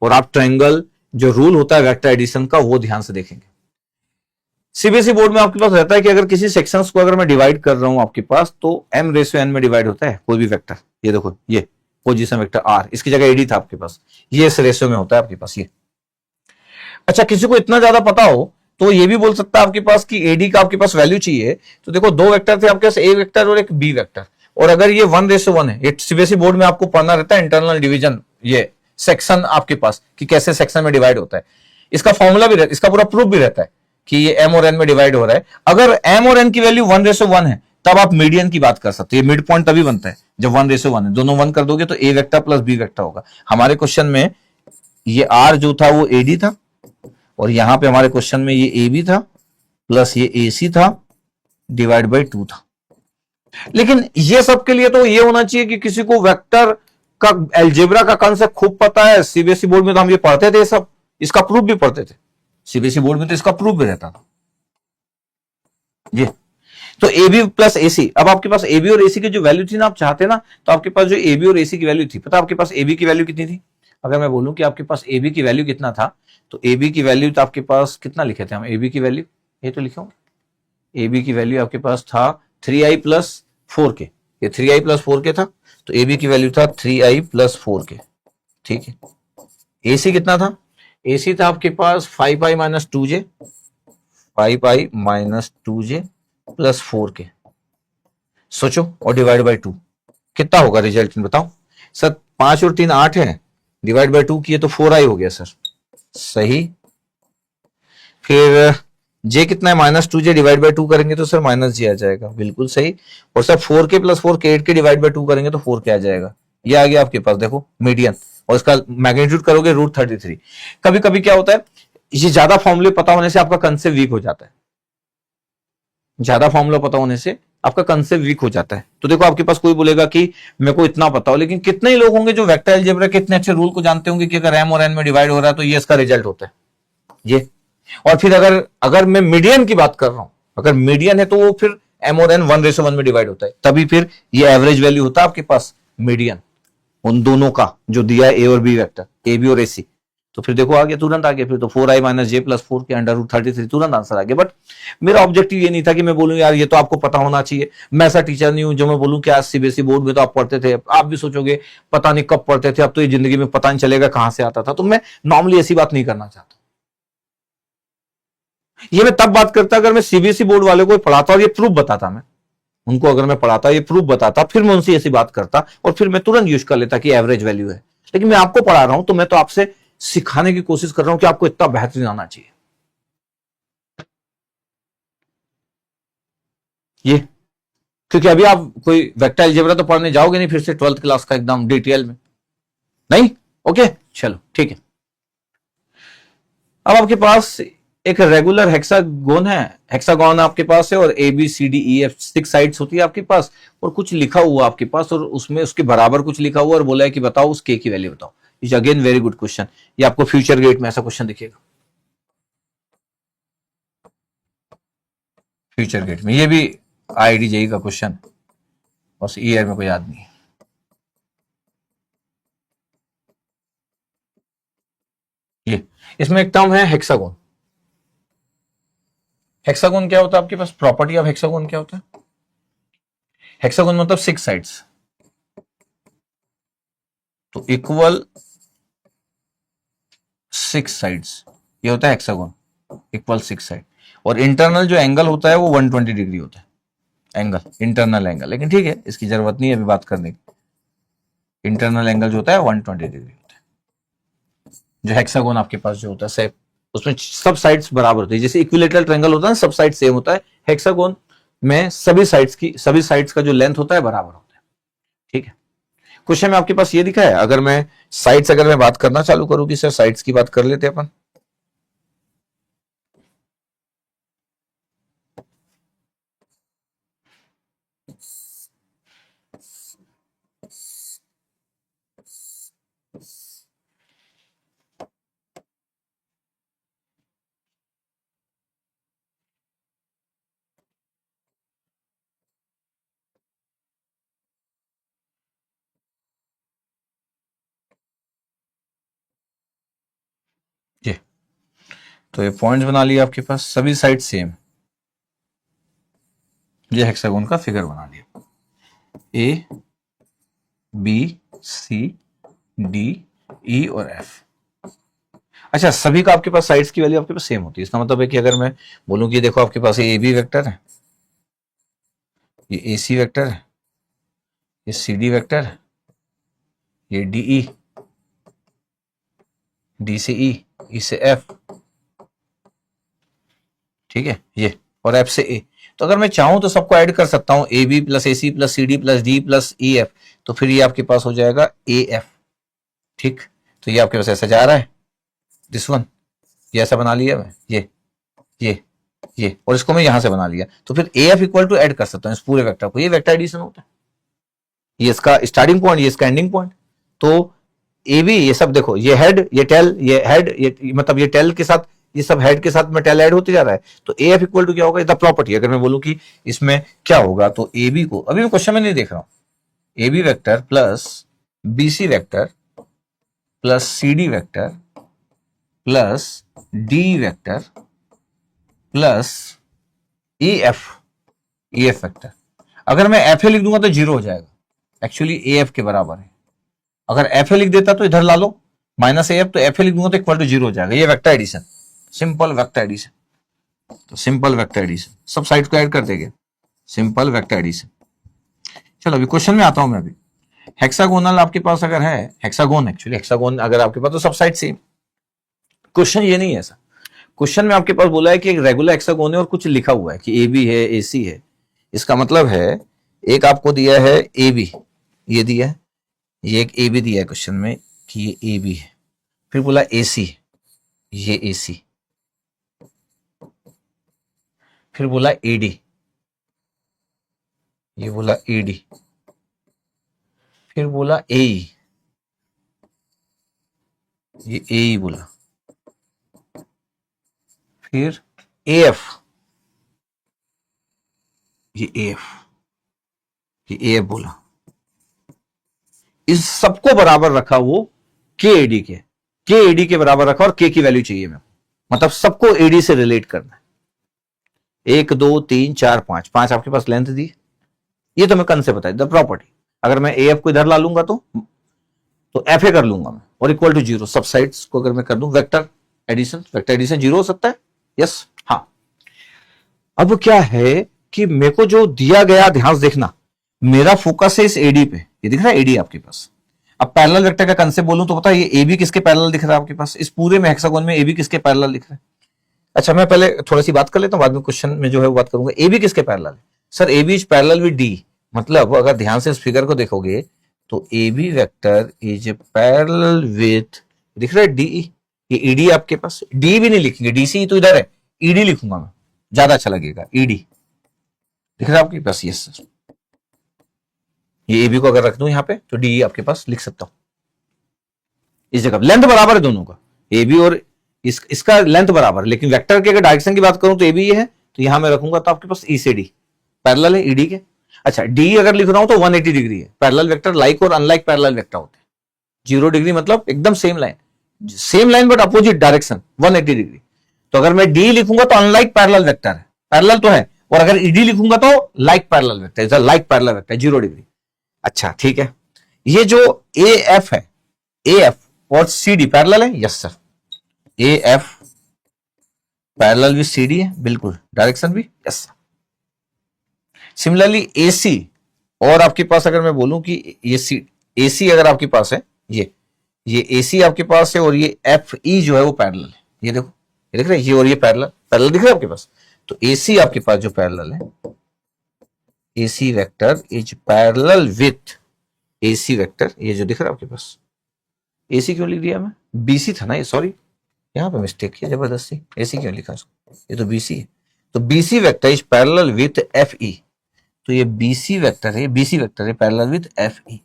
और आप ट्रायंगल जो रूल होता है वेक्टर एडिशन का वो ध्यान से देखेंगे। सीबीएसई बोर्ड में आपके पास रहता है कि अगर किसी सेक्शंस को अगर मैं डिवाइड कर रहा हूं आपके पास, तो m/n में डिवाइड होता है कोई भी वेक्टर। ये देखो, ये पोजीशन वेक्टर r, इसकी जगह एडी था आपके पास, ये इस रेशियो में होता है आपके पास ये। अच्छा, किसी को इतना ज्यादा पता हो तो ये भी बोल सकता है आपके पास कि एडी का आपके पास वैल्यू चाहिए, तो देखो 2 वेक्टर थे आपके पास, ए वेक्टर और एक बी वेक्टर, और अगर ये 1:1 है, ये सीबीएसई बोर्ड में आपको पढ़ना रहता है इंटरनल डिवीजन, ये सेक्शन आपके पास कि कैसे सेक्शन में डिवाइड होता है, इसका फॉर्मूला भी रहता है, इसका पूरा प्रूफ भी रहता है कि ये m और n में डिवाइड हो रहा है। अगर m और n की वैल्यू 1:1 है तब आप मीडियन की बात कर सकते हैं, मिड पॉइंट तभी बनता है जब 1:1 है, दोनों 1 कर दोगे तो a vector plus b vector होगा। हमारे क्वेश्चन में ये r जो था वो AD था, और यहां पे हमारे क्वेश्चन में ये AB था प्लस ये AC था, डिवाइड बाई 2 था। लेकिन ये सब के लिए तो ये होना चाहिए कि किसी को वेक्टर का एल्जेब्रा का कंसेप्ट खूब पता है। सीबीएसई बोर्ड में तो हम ये पढ़ते थे सब, इसका प्रूफ भी पढ़ते थे, सीबीएसई बोर्ड में तो इसका प्रूफ भी रहता था ये। तो AB प्लस AC, अब आपके पास AB और AC की जो वैल्यू थी ना, आप चाहते ना, तो आपके पास जो AB और AC की वैल्यू थी, पता आपके पास AB की वैल्यू कितनी थी? अगर मैं बोलूं कि आपके पास AB की वैल्यू कितना था, तो AB की वैल्यू तो आपके पास कितना लिखे थे हम, AB की वैल्यू ये तो लिखे होंगे, AB की वैल्यू आपके पास था 3i प्लस 4k, ये 3i प्लस 4k था, तो AB की वैल्यू था 3i प्लस 4k, ठीक है। AC कितना था? AC था आपके पास 5i minus 2j, 5i minus 2j plus 4k, सोचो, और डिवाइड बाई 2 कितना होगा रिजल्ट बताओ सर। 5 और 3 8 है, डिवाइड बाई 2 किए तो 4i हो गया सर, सही। फिर j कितना है, माइनस 2j, डिवाइड बाई 2 करेंगे तो सर माइनस j आ जाएगा, बिल्कुल सही। और sir 4k plus 4k, 8k divide by 2 करेंगे तो 4k आ जाएगा। ये आ गया आपके पास, देखो मीडियन, और इसका मैग्नीट्यूड करोगे √33। कभी कभी क्या होता है, ये ज्यादा फॉर्मूले पता होने से आपका कंसेप्ट वीक हो जाता है, ज्यादा फॉर्मूला पता होने से आपका कंसेप्ट वीक हो जाता है। तो देखो, आपके पास कोई बोलेगा कि मेरे को इतना पता हो, लेकिन कितने ही लोग होंगे जो वेक्टर अलजेब्रा के इतने अच्छे रूल को जानते होंगे कि अगर m और n में डिवाइड हो रहा है तो ये इसका रिजल्ट होता है ये। और फिर अगर मैं मीडियन की बात कर रहा हूं, अगर मीडियन है तो वो फिर m और n 1:1 में डिवाइड होता है, तभी फिर ये एवरेज वैल्यू होता है आपके पास मीडियन उन दोनों का जो दिया है, ए और बी वेक्टर, ए बी और AC। तो फिर देखो आगे तुरंत आगे, फिर तो 4i माइनस जे प्लस 4 के अंडर रूट 33 तुरंत आंसर आ गया। बट मेरा ऑब्जेक्टिव ये नहीं था कि मैं बोलूं यार ये तो आपको पता होना चाहिए। मैं ऐसा टीचर नहीं हूं जो मैं बोलूं कि आज सीबीएसई बोर्ड में तो आप पढ़ते थे, आप भी सोचोगे पता नहीं कब पढ़ते थे, अब तो ये जिंदगी में पता नहीं चलेगा कहां से आता था। तो मैं नॉर्मली ऐसी बात नहीं करना चाहता। ये मैं तब बात करता अगर मैं सीबीएसई बोर्ड वाले को पढ़ाता और ये प्रूफ बताता, मैं उनको अगर मैं पढ़ाता ये प्रूफ बताता, फिर मैं उनसे ऐसी बात करता और फिर मैं तुरंत यूज कर लेता कि एवरेज वैल्यू है। लेकिन मैं आपको पढ़ा रहा हूं तो मैं तो आपसे सिखाने की कोशिश कर रहा हूं कि आपको इतना बेहतरीन आना चाहिए। ये क्योंकि अभी आप कोई वेक्टर अलजेब्रा तो पढ़ने जाओगे नहीं फिर से 12th क्लास का एकदम डिटेल में, नहीं। ओके चलो ठीक है। अब आपके पास एक रेगुलर हेक्सागोन है, हेक्सागोन आपके पास है और A B C D E F 6 sides होती है आपके पास, और कुछ लिखा हुआ आपके पास और उसमें उसके बराबर कुछ लिखा हुआ और बोला है कि बताओ उस के की वैल्यू बताओ। Is again very good question, ये आपको फ्यूचर गेट में ऐसा क्वेश्चन दिखेगा, फ्यूचर गेट में। ये भी आईआईटी का क्वेश्चन, बस ईयर में कोई याद नहीं है। ये इसमें एक टर्म है हेक्सागोन। हेक्सागोन क्या होता है आपके पास, प्रॉपर्टी ऑफ हेक्सागोन क्या होता है? हेक्सागोन मतलब 6 साइड्स, तो इक्वल 6 साइड्स, ये होता है हेक्सागोन, इक्वल 6 साइड। और इंटरनल जो एंगल होता है वो 120 डिग्री होता है, एंगल, इंटरनल एंगल। लेकिन ठीक है इसकी जरूरत नहीं है अभी बात करने की। इंटरनल एंगल जो होता है 120 डिग्री होता है। जो हेक्सागोन आपके पास जो होता है सेम, उसमें सब साइड्स बराबर होती है। जैसे इक्विलेटरल ट्रायंगल होता है सब साइड सेम होता है, हेक्सागोन में सभी साइड्स का जो लेंथ होता है बराबर होता है। ठीक है, क्वेश्चन में आपके पास ये दिखा है। अगर मैं साइड्स अगर मैं बात करना चालू करूं कि सर साइड्स की बात कर लेते हैं अपन, ये तो ये पॉइंट्स बना लिया आपके पास, सभी साइड सेम, ये हेक्सागोन का फिगर बना लिया। ए बी सी डी ई और एफ। अच्छा, सभी का आपके पास साइड्स की वैल्यू आपके पास सेम होती है। इसका मतलब है कि अगर मैं बोलूं कि देखो आपके पास ये ए बी वेक्टर है, ये ए सी वेक्टर है, ये सी डी वेक्टर है, ये डी ई, डी से ई, ई से एफ, ठीक है, ये और एफ से ए। तो अगर मैं चाहूं तो सबको ऐड कर सकता हूं, A B plus A C plus C D plus D plus E F, तो फिर ये आपके पास हो जाएगा ए एफ। ठीक, तो ये आपके पास ऐसा जा रहा है, दिस वन, ये ऐसा बना लिया मैं, ये ये और इसको मैं यहां से बना लिया, तो फिर A F equal to add कर सकता हूं इस पूरे वेक्टर को। ये वेक्टर एडिशन होता है, ये इसका स्टार्टिंग पॉइंट, ये इसका एंडिंग पॉइंट। तो ए बी, ये सब देखो, ये हेड, ये टेल, ये हेड, ये मतलब ये टेल के साथ, ये सब हेड के साथ में टेल ऐड होते जा रहा है। तो ए एफ इक्वल टू क्या होगा, द प्रॉपर्टी। अगर मैं बोलूं कि इसमें क्या होगा, तो ए बी को, अभी मैं क्वेश्चन में नहीं देख रहा हूं, A B vector plus B C vector plus C D vector plus D vector plus E F vector. अगर मैं एफ ए लिख दूंगा तो जीरो हो जाएगा, एक्चुअली ए एफ के बराबर है। अगर एफ ए लिख देता तो इधर ला लो माइनस ए एफ, तो एफ ए लिख दूंगा तो इक्वल टू जीरो हो जाएगा। ये vector addition, simple vector addition. तो सिंपल वेक्टर एडिशन, सब साइड को ऐड कर देंगे, सिंपल वेक्टर एडिशन। चलो अभी क्वेश्चन में आता हूं मैं। अभी हेक्सागोनल आपके पास अगर है, हेक्सागोन, एक्चुअली हेक्सागोन अगर आपके पास, तो सब साइड सेम। क्वेश्चन ये नहीं है ऐसा। क्वेश्चन में आपके पास बोला है कि एक रेगुलर हेक्सागोन है और कुछ लिखा हुआ है कि ए बी है, ए सी है। इसका मतलब है एक आपको दिया है ए बी, ये दिया है, ये एक ए बी दिया है क्वेश्चन में कि ये ए बी है। फिर बोला ए सी, ये ए सी। फिर बोला ए डी, ये बोला ए डी। फिर बोला ए, ये ए बोला। फिर ए एफ, ये ए एफ, ये ए एफ बोला। इस सबको बराबर रखा वो के ए डी के, के एडी के बराबर रखा और के की वैल्यू चाहिए मैं, मतलब सबको एडी से रिलेट करना है। 1 2 3 4 5, 5 आपके पास लेंथ दी, ये तो मैं कंसेप्ट बताया द प्रॉपर्टी। अगर मैं ए एफ को इधर ला लूंगा तो एफ ए कर लूंगा मैं, और इक्वल टू जीरो। सब साइड्स को अगर मैं कर दूं वेक्टर एडिशन जीरो हो सकता है। यस, हाँ। अब क्या है कि मेरे को जो दिया गया, ध्यान से देखना, मेरा फोकस है इस एडी पे, ये दिख रहा है एडी आपके पास। अब पैरेलल वेक्टर का कंसेप्ट बोलूं तो पता है ये ए बी किसके पैरेलल दिख रहा है आपके पास, इस पूरे में हेक्सागोन में ए बी किसके पैरेलल दिख रहा है। अच्छा, मैं पहले थोड़ी सी बात कर लेता हूं, बाद में क्वेश्चन में जो है वो बात करूंगा। ए बी किसके पैरेलल है? Sir A B is parallel with D, मतलब अगर ध्यान से इस फिगर को देखोगे तो A B vector is parallel with, दिख रहा है डी, ये ईडी आपके पास। डी भी नहीं लिखेंगे, डीसी तो इधर है, ईडी लिखूंगा मैं, ज्यादा अच्छा लगेगा। ईडी दिख रहा है आपके पास, यस सर। ये ए बी को अगर रख दूं यहां पे तो डी आपके पास लिख सकता हूं इस जगह। लेंथ बराबर है दोनों का, ए बी और इसका लेंथ बराबर, लेकिन वेक्टर के अगर डायरेक्शन की बात करूं तो ए बी ये है, तो यहां मैं रखूंगा तो आपके पास ई से डी पैरेलल है ईडी के। अच्छा, डी अगर लिख रहा हूं तो 180 डिग्री है। पैरेलल वेक्टर लाइक और अनलाइक पैरेलल वेक्टर होते हैं। 0 डिग्री मतलब एकदम same line but opposite direction 180 degree. तो अगर मैं डी लिखूंगा तो अनलाइक पैरेलल वेक्टर है, पैरेलल तो है, और अगर ईडी लिखूंगा तो like parallel vector, like parallel vector 0 degree. अच्छा ठीक है, ये जो ए एफ है, ए एफ और सी डी पैरेलल है, yes sir. A F parallel with C D है, बिल्कुल, डायरेक्शन भी, yes sir. Similarly A C, और आपके पास अगर मैं बोलूं कि ये सी ए सी अगर आपके पास है, ये ए सी आपके पास है, और ये एफ ई जो है वो पैरेलल है। ये देखो, ये देख रहे हैं, ये और ये पैरेलल दिख रहा है आपके पास। तो ए सी आपके पास जो पैरेलल है, A C vector is parallel with A C vector, ये जो दिख रहा है आपके पास। ए सी क्यों लिख दिया मैं, बी सी था ना ये, सॉरी यहां पे मिस्टेक किया जबरदस्ती, ए सी क्यों लिखा इसको, ये तो बी सी है। तो B C vector is parallel with F E, तो ये बी सी वेक्टर है, बी सी वेक्टर है पैरेलल विथ एफ ई।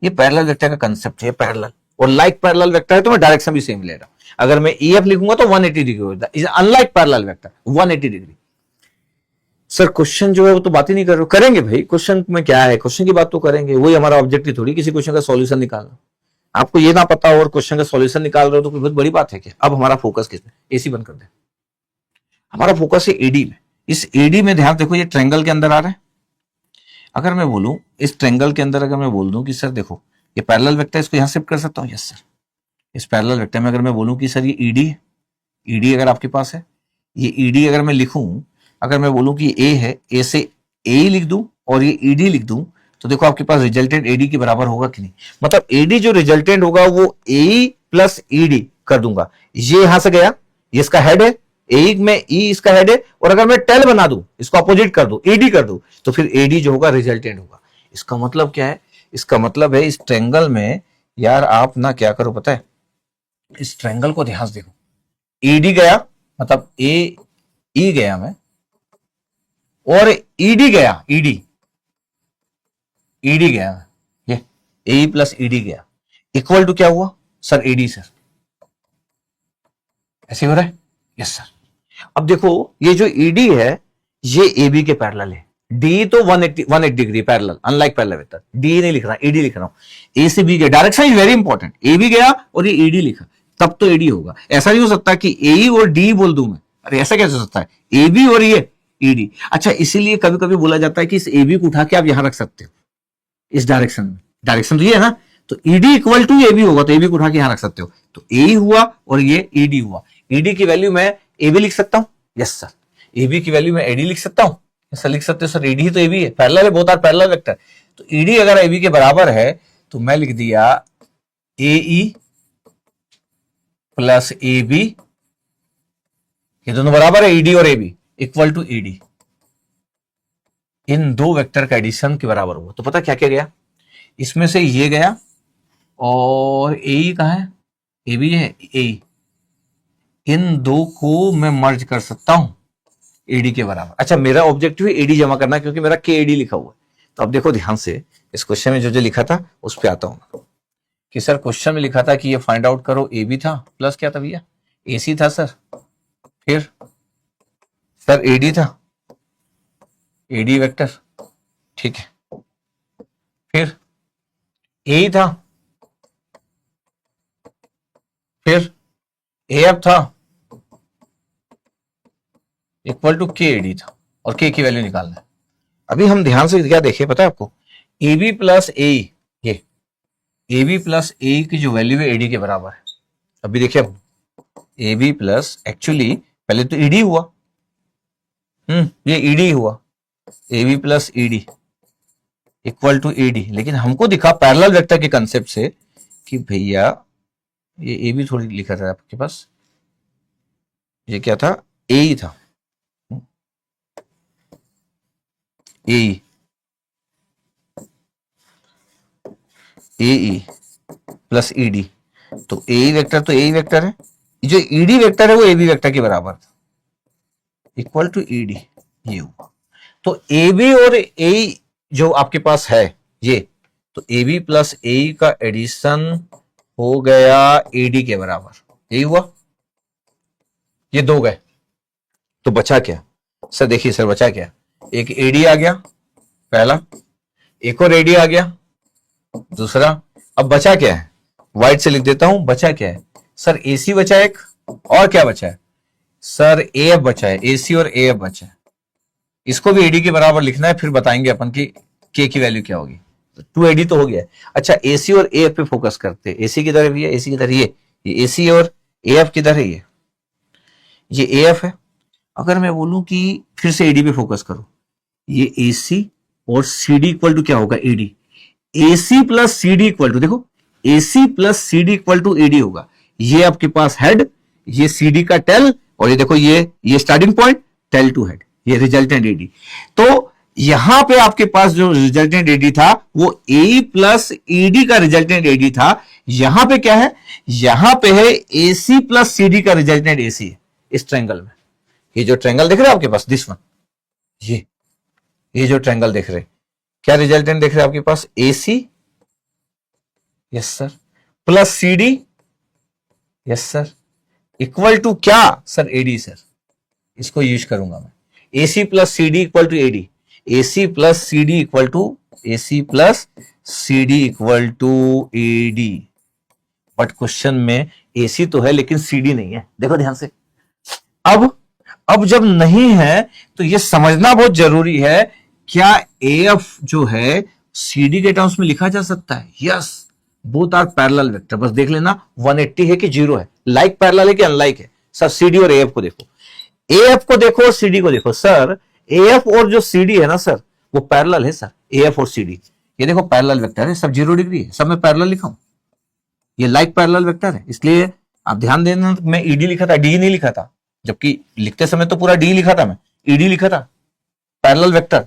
ये पैरेलल वेक्टर का कंसेप्ट है, पैरेलल और लाइक पैरेलल वेक्टर है तो मैं डायरेक्शन भी सेम ले रहा हूं। अगर मैं ई एफ लिखूंगा तो 180 डिग्री होता है, unlike parallel vector 180 degree. Sir question जो है वो तो बात ही नहीं कर रहे हो, करेंगे भाई, क्वेश्चन में क्या है, क्वेश्चन की बात तो करेंगे, वही हमारा ऑब्जेक्टिव थोड़ी किसी क्वेश्चन का सॉल्यूशन निकालना। आपको ये ना पता हो और क्वेश्चन का सॉल्यूशन निकाल रहे हो तो कोई बहुत बड़ी बात है क्या। अब हमारा फोकस किस में, एसी बंद कर दे, हमारा फोकस है एडी में। इस एडी में ध्यान देखो, ये ट्रायंगल के अंदर आ रहा है। अगर मैं बोलूं इस ट्रायंगल के अंदर, अगर मैं बोल दूं कि सर देखो ये पैरेलल वेक्टर, इसको यहां शिफ्ट कर सकता हूं, यस सर। इस पैरेलल वेक्टर में अगर मैं बोलूं कि सर ये ईडी, ईडी अगर आपके पास है, ये ईडी अगर मैं लिखूं, अगर मैं बोलूं कि ए है, ए से ए ही लिख दूं और ये ईडी लिख दूं, तो देखो आपके पास रिजल्टेंट एडी के बराबर होगा कि नहीं। मतलब एडी जो रिजल्टेंट होगा वो ए प्लस ईडी कर दूंगा, ये यहां से गया, ये इसका हेड है, ए में ई इसका हेड है, और अगर मैं टेल बना दूं, इसको अपोजिट कर दूं, एडी कर दूं, तो फिर एडी जो होगा रिजल्टेंट होगा। इसका मतलब क्या है, इसका मतलब है इस ट्रायंगल में, यार आप ना क्या करो पता है, इस ट्रायंगल को ध्यान से देखो, ईडी गया मतलब ए ई गया मैं, और ईडी गया, ईडी ईडी गया, ये ए प्लस ईडी गया, इक्वल टू क्या हुआ सर, एडी सर, ऐसे हो रहा है, यस सर। अब देखो ये जो ईडी है ये ए बी के पैरेलल है, डी तो 180 degree parallel, unlike parallel vector, D नहीं लिख रहा, ईडी लिख रहा हूं। ए से बी के direction is very important, A B गया और ये ईडी लिखा, तब तो एडी होगा। ऐसा नहीं हो सकता कि ए और डी बोल दूं मैं, अरे ऐसा कैसे हो सकता है, ए बी और ये ईडी। अच्छा, इसीलिए कभी कभी बोला जाता है कि इस ए बी को उठा के आप यहां रख सकते हो, इस डायरेक्शन में, डायरेक्शन तो ये है ना, तो ED equal to A B होगा, तो ए बी को उठा के यहां रख सकते हो, तो ए हुआ और ये ईडी हुआ। ईडी की वैल्यू मैं ए बी लिख सकता हूं, यस सर। ए बी की वैल्यू मैं एडी लिख सकता हूं, सर लिख सकते हो सर, ईडी ही तो ए बी है, पैरेलल है, बोथ आर पैरेलल वेक्टर। तो ईडी अगर ए बी के बराबर है तो मैं लिख दिया ए ई प्लस ए बी, ये दोनों बराबर है, ईडी और A B equal to ED, इन दो वेक्टर का एडिशन के बराबर हुआ। तो पता क्या क्या गया, इसमें से ये गया, और ए कहां है, ए बी है, ए, इन दो को मैं मर्ज कर सकता हूं एडी के बराबर। अच्छा, मेरा ऑब्जेक्टिव है एडी जमा करना, क्योंकि मेरा के एडी लिखा हुआ है। तो अब देखो ध्यान से, इस क्वेश्चन में जो जो लिखा था उस पर आता हूं कि सर क्वेश्चन में लिखा था कि ये फाइंड आउट करो, ए बी था प्लस क्या था भैया, ए सी था सर, फिर सर एडी था, एडी वेक्टर, ठीक है, फिर ए था, फिर ए एफ था इक्वल टू के एडी था और के की वैल्यू निकालना है। अभी हम ध्यान से क्या देखें पता है आपको, ए बी प्लस ए, ये ए बी प्लस ए की जो वैल्यू है एडी के बराबर है। अभी देखिए ए बी प्लस, एक्चुअली पहले तो ईडी हुआ, ये ईडी हुआ, A B plus ED equal to ED, लेकिन हमको दिखा पैरेलल वेक्टर के कंसेप्ट से कि भैया ये ए बी थोड़ी लिखा था आपके पास, ये क्या था, ए ही था, ए ई प्लस ईडी, तो ए वेक्टर तो ए वेक्टर है, जो ईडी वेक्टर है वो ए बी वेक्टर के बराबर था, इक्वल टू ईडी, ये हुआ। तो ए बी और ए जो आपके पास है ये, तो ए बी प्लस ए का एडिशन हो गया एडी के बराबर, यही हुआ, ये दो गए, तो बचा क्या सर, देखिए सर बचा क्या, एक एडी आ गया पहला, एक और एडी आ गया दूसरा, अब बचा क्या है, व्हाइट से लिख देता हूं, बचा क्या है सर, एसी बचा एक, और क्या बचा है सर, ए एफ बचा है, एसी और ए एफ बचा है, इसको भी एडी के बराबर लिखना है, फिर बताएंगे अपन की के की वैल्यू क्या होगी, टू एडी तो हो गया। अच्छा एसी और ए एफ पे फोकस करते हैं, एसी किधर है भैया, एसी किधर, ये एसी और ए एफ किधर है, ये ए एफ है। अगर मैं बोलूं कि फिर से एडी पे फोकस करो, ये एसी और सीडी इक्वल टू क्या होगा, AD, AC plus CD equal to, देखो AC plus CD equal to AD होगा, ये आपके पास हेड, ये सीडी का टेल, और ये देखो ये starting point, tail to head, ये रिजल्टेंट एडी। तो यहां पे आपके पास जो रिजल्टेंट एडी था वो ए प्लस ईडी का रिजल्टेंट एडी था, यहां पे क्या है, यहां पे है एसी प्लस सीडी का रिजल्टेंट एसी है, इस ट्रायंगल में, ये जो ट्रायंगल दिख रहा है आपके पास, दिस वन, ये जो ट्रायंगल देख रहे, क्या रिजल्टेंट देख रहे हैं आपके पास, AC, yes sir, plus CD, yes sir, equal to क्या सर, एडी सर, इसको यूज करूंगा मैं, AC plus CD equal to AD, AC plus CD equal to, AC plus CD equal to AD, but question में AC तो है लेकिन CD नहीं है, देखो ध्यान से। अब जब नहीं है तो ये समझना बहुत जरूरी है, क्या एएफ जो है सीडी के टर्म्स में लिखा जा सकता है, yes, both are parallel vector, बस देख लेना 180 है कि 0 है, लाइक पैरेलल है कि अनलाइक है सर, सीडी और एएफ को देखो, एएफ को देखो और सीडी को देखो सर, एएफ और जो सीडी है ना सर वो पैरेलल है सर, एएफ और सीडी, ये देखो पैरेलल वेक्टर है, सब 0 डिग्री है, सब में पैरेलल लिखा हूं, ये लाइक पैरेलल वेक्टर है, इसलिए आप ध्यान देना, मैं ईडी लिखा था, डी नहीं लिखा था, जबकि लिखते समय तो पूरा डी लिखा था, मैं ईडी लिखा था, parallel vector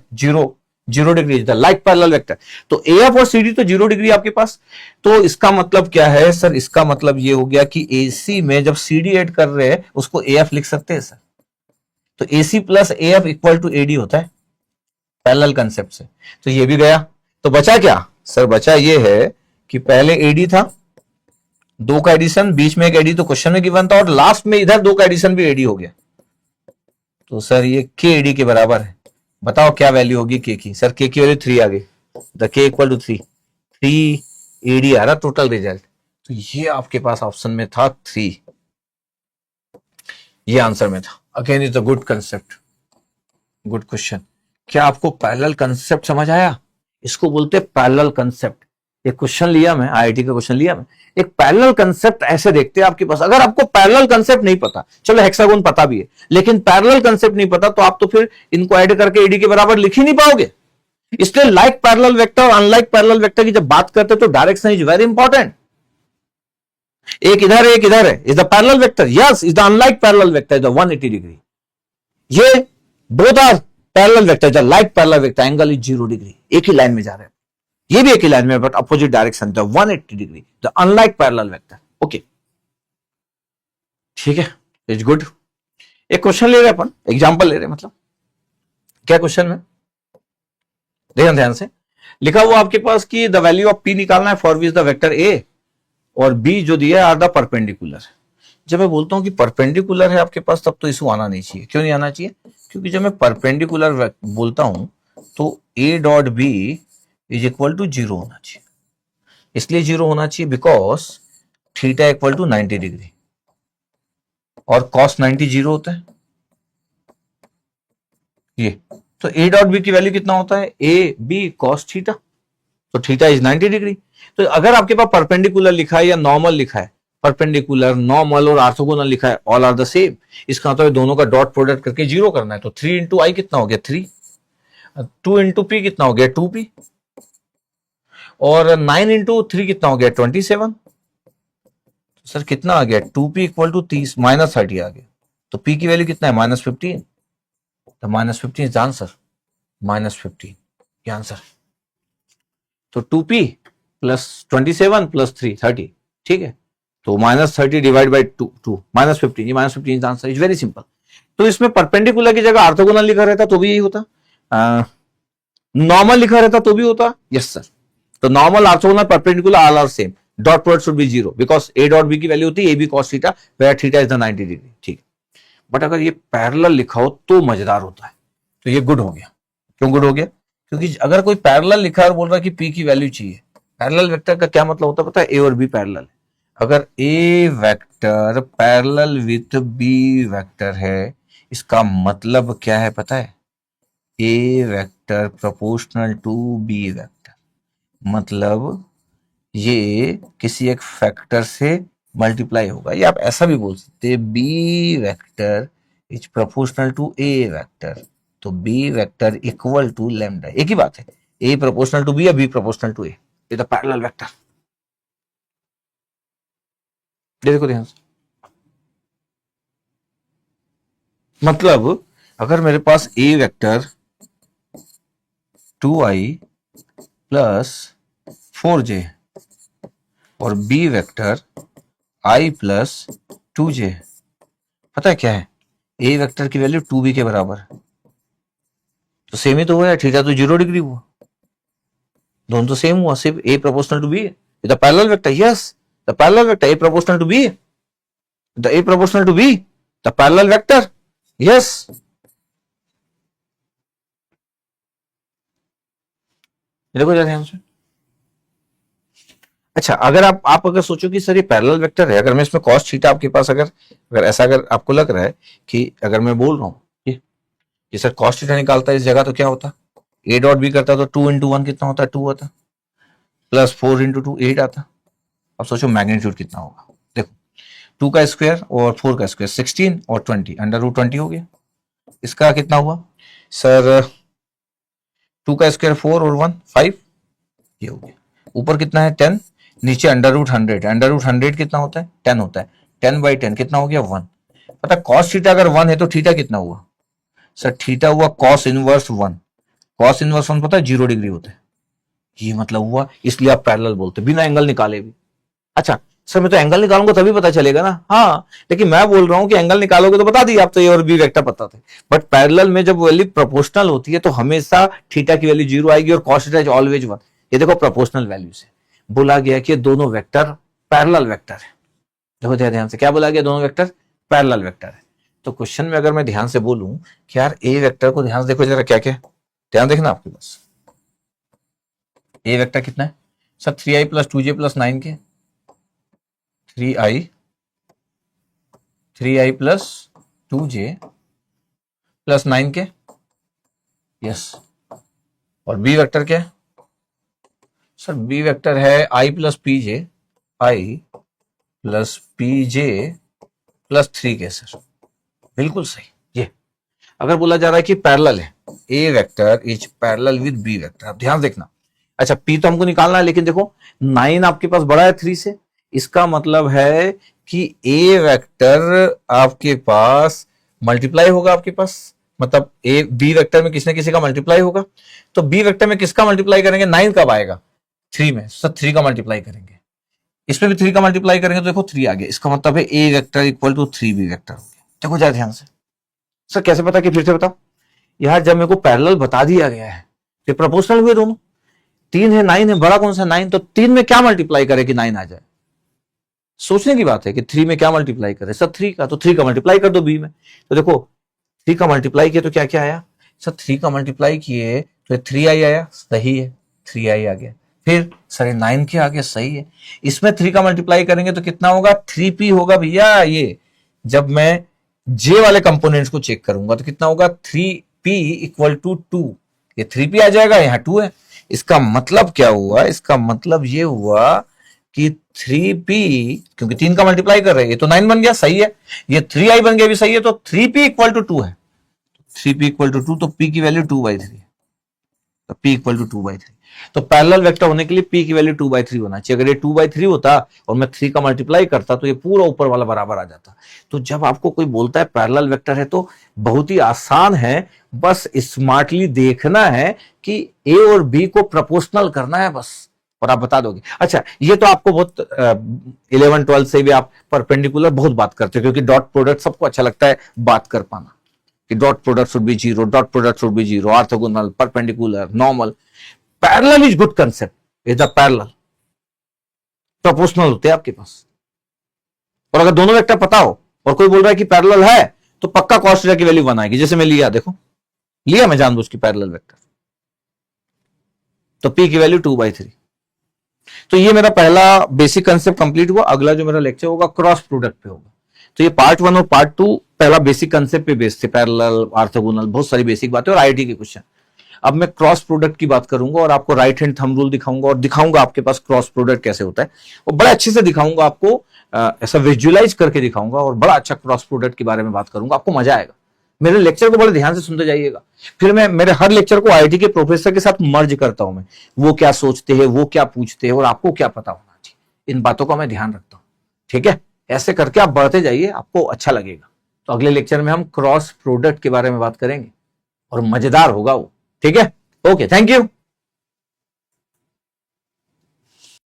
0 degree, like parallel vector, तो एएफ और सीडी तो 0 डिग्री आपके पास, तो इसका मतलब क्या है सर, इसका मतलब ये हो गया कि एसी में जब सीडी ऐड कर रहे हैं उसको एएफ लिख सकते हैं सर, तो AC plus AF equal to AD होता है पैरेलल कंसेप्ट से, तो ये भी गया, तो बचा क्या सर, बचा ये है कि पहले एडी था, दो का एडिशन, बीच में एक एडी तो क्वेश्चन में गिवन था, और लास्ट में इधर दो का एडिशन भी एडी हो गया, तो सर ये के एडी के बराबर है, बताओ क्या वैल्यू होगी के की, सर के की वैल्यू 3 आ गई, द के इक्वल टू 3 एडी आ रहा टोटल रिजल्ट, तो ये आपके पास ऑप्शन में था 3, ये आंसर में था। Again is a good concept, good question. क्या आपको पैरेलल कंसेप्ट समझ आया, इसको बोलते हैं पैरेलल कंसेप्ट। एक क्वेश्चन लिया मैं, आईआईटी का क्वेश्चन लिया मैं, एक पैरेलल कंसेप्ट ऐसे देखते हैं आपके पास, अगर आपको पैरेलल कंसेप्ट नहीं पता, चलो हेक्सागोन पता भी है, लेकिन पैरेलल कंसेप्ट नहीं पता, तो आप तो फिर इनको ऐड करके एडी के बराबर लिख ही नहीं पाओगे। इसलिए लाइक पैरेलल वेक्टर और अनलाइक पैरेलल वेक्टर की जब बात करते हैं तो डायरेक्शन इज वेरी इंपॉर्टेंट, एक इधर है एक इधर है, is the parallel vector, yes, is the unlike parallel vector, is the 180 degree, ये both are parallel vector, the like parallel vector, angle is 0 degree, एक ही लाइन में जा रहे हैं, ये भी एक ही लाइन में but opposite direction, the 180 degree, the unlike parallel vector, okay ठीक है, इज गुड। एक क्वेश्चन ले रहे अपन, एग्जांपल ले रहे, मतलब क्या क्वेश्चन में ध्यान से लिखा हुआ आपके पास कि द वैल्यू ऑफ पी निकालना है फॉर विच द वेक्टर ए और बी जो दिया आर द परपेंडिकुलर। जब मैं बोलता हूं कि परपेंडिकुलर है आपके पास, तब तो इशू आना नहीं चाहिए, क्यों नहीं आना चाहिए, क्योंकि जब मैं परपेंडिकुलर बोलता हूं तो A dot B is equal to 0 होना चाहिए, इसलिए 0 होना चाहिए because theta equal to 90 degree और कॉस 90 जीरो होता है ये। तो ए डॉट बी की वैल्यू कितना होता है, ए बी कॉस थीटा, तो थीटा इज 90 डिग्री। तो अगर आपके पास परपेंडिकुलर लिखा है या नॉर्मल लिखा है, परपेंडिकुलर, नॉर्मल और ऑर्थोगोनल लिखा है, ऑल आर द सेम, इसका मतलब दोनों का डॉट प्रोडक्ट करके जीरो करना है। तो 3 इंटू आई कितना हो गया 3, 2 इंटू पी कितना हो गया 2p, और 9 इंटू 3 कितना हो गया 27। सर कितना आ गया 2p इक्वल टू 30 -30 आ गया। तो p की वैल्यू कितना है -15, तो -15 इज आंसर, -15 ये आंसर। तो 2p प्लस 27 प्लस 3 30, ठीक है। तो -30 डिवाइड बाई 2 -15, ये -15 is answer, is very simple. तो इसमें परपेंडिकुलर की जगह ऑर्थोगोनल लिखा रहता तो भी यही होता, नॉर्मल लिखा रहता तो भी होता, यस सर। तो normal, orthogonal, perpendicular all are same, dot product should be zero because A dot B की वैल्यू होती है A B cos theta, where theta is the 90 degree, ठीक। बट अगर ये पैरेलल लिखा हो तो मजेदार होता है। तो ये गुड हो गया। क्यों गुड हो गया? क्योंकि अगर कोई पैरेलल लिखा है और बोल रहा है कि पी की वैल्यू चाहिए, पैरेलल वेक्टर का क्या मतलब होता है पता है? ए और बी पैरेलल है। अगर A vector parallel with B vector है, इसका मतलब क्या है पता है? A vector proportional to B vector, मतलब ये किसी एक फैक्टर से मल्टीप्लाई होगा, या आप ऐसा भी बोल सकते हैं B vector is proportional to A vector, तो B vector equal to lambda, एक ही बात है, ए प्रोपोर्शनल टू बी या बी प्रोपोर्शनल टू ए, ये तो पैरेलल वेक्टर। देखो ध्यान से, मतलब अगर मेरे पास ए वेक्टर 2i प्लस 4j और B vector i plus 2j, पता है क्या है? ए वेक्टर की वैल्यू 2b के बराबर है, तो सेम ही तो हुआ है, थीटा तो 0 डिग्री हुआ, दोनों तो सेम हुआ, सिर्फ ए प्रोपोर्शनल टू बी है। The parallel vector, yes the parallel vector, A proportional to B, the A proportional to B, the parallel vector, yes. देखो जरा ध्यान से। अच्छा, अगर आप अगर सोचो कि सर ये पैरेलल वेक्टर है, अगर मैं इसमें cos थीटा आपके पास अगर ऐसा अगर आपको लग रहा है कि अगर मैं बोल रहा हूँ कि सर cos थीटा निकालता है इस जगह, तो क्या होता? ए डॉट बी करता तो 2 इंटू 1 कितना होता है 2 होता, प्लस 4 इंटू 2 8 आता। अब सोचो मैग्नीट्यूड कितना होगा, देखो 2 का स्क्वायर और 4 का स्क्वायर 16 और 20, अंडर रूट 20 हो गया। इसका कितना हुआ सर? 2 का स्क्वायर 4 और 1 5, ये हो गया। ऊपर कितना है 10, नीचे अंडर रूट 100, अंडर रूट 100 कितना होता है 10 होता है, 10 बाई 10 कितना हो गया 1। पता कॉस थीटा अगर 1 है तो थीटा कितना हुआ सर? थीटा हुआ कॉस इनवर्स 1, कॉस इनवर्स 1 पता है 0 डिग्री होता है, ये मतलब हुआ, इसलिए आप पैरेलल बोलते बिना एंगल निकाले भी। अच्छा सर मैं तो एंगल निकालूंगा तभी पता चलेगा ना, हाँ, लेकिन मैं बोल रहा हूं कि एंगल निकालोगे तो बता दिए आप, तो ए और बी वेक्टर पता थे। बट पैरेलल में जब वैल्यू प्रोपोर्शनल होती है तो हमेशा थीटा की वैल्यू 0 आएगी और कॉस थीटा इज ऑलवेज 1। ये देखो प्रोपोर्शनल वैल्यू से बोला गया कि दोनों वेक्टर पैरेलल वेक्टर है। देखो ध्यान से, क्या बोला गया? दोनों वेक्टर पैरेलल वेक्टर है। तो क्वेश्चन में अगर मैं ध्यान से बोलूं कि यार ए वेक्टर को ध्यान से देखो जरा, क्या क्या ध्यान देखना आपके पास। ए वेक्टर कितना है sir? 3i plus 2j plus 9 के, 3i प्लस 2j प्लस 9 के, यस। और बी वेक्टर क्या है सर? बी वेक्टर है i plus p j, i plus p j plus 3 k, sir बिल्कुल सही। ये अगर बोला जा रहा है कि पैरेलल है, A vector is parallel with B vector, आप ध्यान देखना। अच्छा पी तो हमको निकालना है, लेकिन देखो 9 आपके पास बड़ा है 3 से, इसका मतलब है कि ए वेक्टर आपके पास मल्टीप्लाई होगा, आपके पास मतलब ए बी वेक्टर में किसी न किसी का मल्टीप्लाई होगा। तो बी वेक्टर में किसका मल्टीप्लाई करेंगे? 9 कब आएगा? 3 में, सर 3 का मल्टीप्लाई करेंगे, इसमें भी 3 का मल्टीप्लाई करेंगे तो देखो 3 आ गया, इसका मतलब है A vector equal to 3b vector हो गया। देखो जरा ध्यान से। सर कैसे पता? कि फिर से बताओ। यार जब मेरे को पैरेलल बता दिया गया है, ये प्रोपोर्शनल हुए दोनों, 3 है 9 है, बड़ा कौन सा 9, तो 3 में क्या मल्टीप्लाई करे कि 9 आ जाए? सोचने की बात है कि 3 में क्या मल्टीप्लाई करे सर? 3 का, तो 3 का मल्टीप्लाई कर दो बी में। तो देखो 3 का मल्टीप्लाई किया तो क्या क्या आया सर? 3 का मल्टीप्लाई किए तो 3i आया, सही है 3i आ गया। फिर सर 9 के आगे सही है, इसमें 3 का मल्टीप्लाई करेंगे तो कितना होगा, 3p होगा भैया। ये जब मैं j वाले कंपोनेंट्स को चेक करूंगा तो कितना होगा, 3p इक्वल टू 2। ये 3p आ जाएगा, यहाँ 2 है। इसका मतलब क्या हुआ, इसका मतलब ये हुआ कि 3p, क्योंकि 3 का मल्टीप्लाई कर रहे हैं, ये तो 9 बन गया, सही है। ये 3i बन गया भी सही है, तो 3p इक्वल टू 2 है। 3p इक्वल टू 2, तो p की वैल्यू 2/3 है। तो p इक्वल टू 2/3। तो पैरेलल वेक्टर होने के लिए p की वैल्यू 2/3 होना चाहिए। अगर ये 2/3 होता और मैं 3 का मल्टीप्लाई करता तो ये पूरा ऊपर वाला बराबर आ जाता। तो जब आपको कोई बोलता है पैरेलल वेक्टर है तो बहुत ही आसान है, बस स्मार्टली देखना है कि a और b को प्रोपोर्शनल करना है बस, और आप बता दोगे। अच्छा, ये तो आपको बहुत 11-12 से भी आप परपेंडिकुलर बहुत बात करते हो, क्योंकि डॉट प्रोडक्ट सबको अच्छा लगता है बात कर पाना, कि dot product should be zero, dot product should be zero, orthogonal, perpendicular, normal. Parallel is good concept, is the parallel. Proportional होते हैं आपके पास, और अगर दोनों वेक्टर पता हो और कोई बोल रहा है कि पैरेलल है तो पक्का कॉस थीटा की वैल्यू 1 आएगी। जैसे मैं लिया, देखो लिया मैं जानबूझ के पैरेलल वेक्टर, तो p की वैल्यू 2/3। तो ये मेरा पहला बेसिक कंसेप्ट कंप्लीट हुआ। अगला जो मेरा लेक्चर होगा क्रॉस प्रोडक्ट पे होगा। तो ये पार्ट 1 और पार्ट 2 पहला बेसिक कंसेप्ट पे बेस्ड थे, पैरेलल, ऑर्थोगोनल, बहुत सारी बेसिक बातें और आईआईटी के क्वेश्चन। अब मैं क्रॉस प्रोडक्ट की बात करूंगा और आपको राइट हैंड थंब रूल दिखाऊंगा, और दिखाऊंगा आपके पास क्रॉस प्रोडक्ट कैसे होता है, और बड़ा अच्छे से दिखाऊंगा आपको, ऐसा विजुअलाइज करके दिखाऊंगा, और बड़ा अच्छा क्रॉस प्रोडक्ट के बारे में बात करूंगा। आपको मजा आएगा। मेरे लेक्चर को बड़े ध्यान से सुनते जाइएगा। फिर मैं मेरे हर लेक्चर को आईआईटी के प्रोफेसर के साथ मर्ज करता हूं। मैं वो क्या सोचते हैं, वो क्या पूछते हैं, और आपको क्या पता होना चाहिए, इन बातों का मैं ध्यान रखता हूं। ठीक है, ऐसे करके आप बढ़ते जाइए, आपको अच्छा लगेगा। तो अगले लेक्चर में हम क्रॉस प्रोडक्ट के बारे में बात करेंगे और मजेदार होगा वो। ठीक है, ओके, थैंक यू।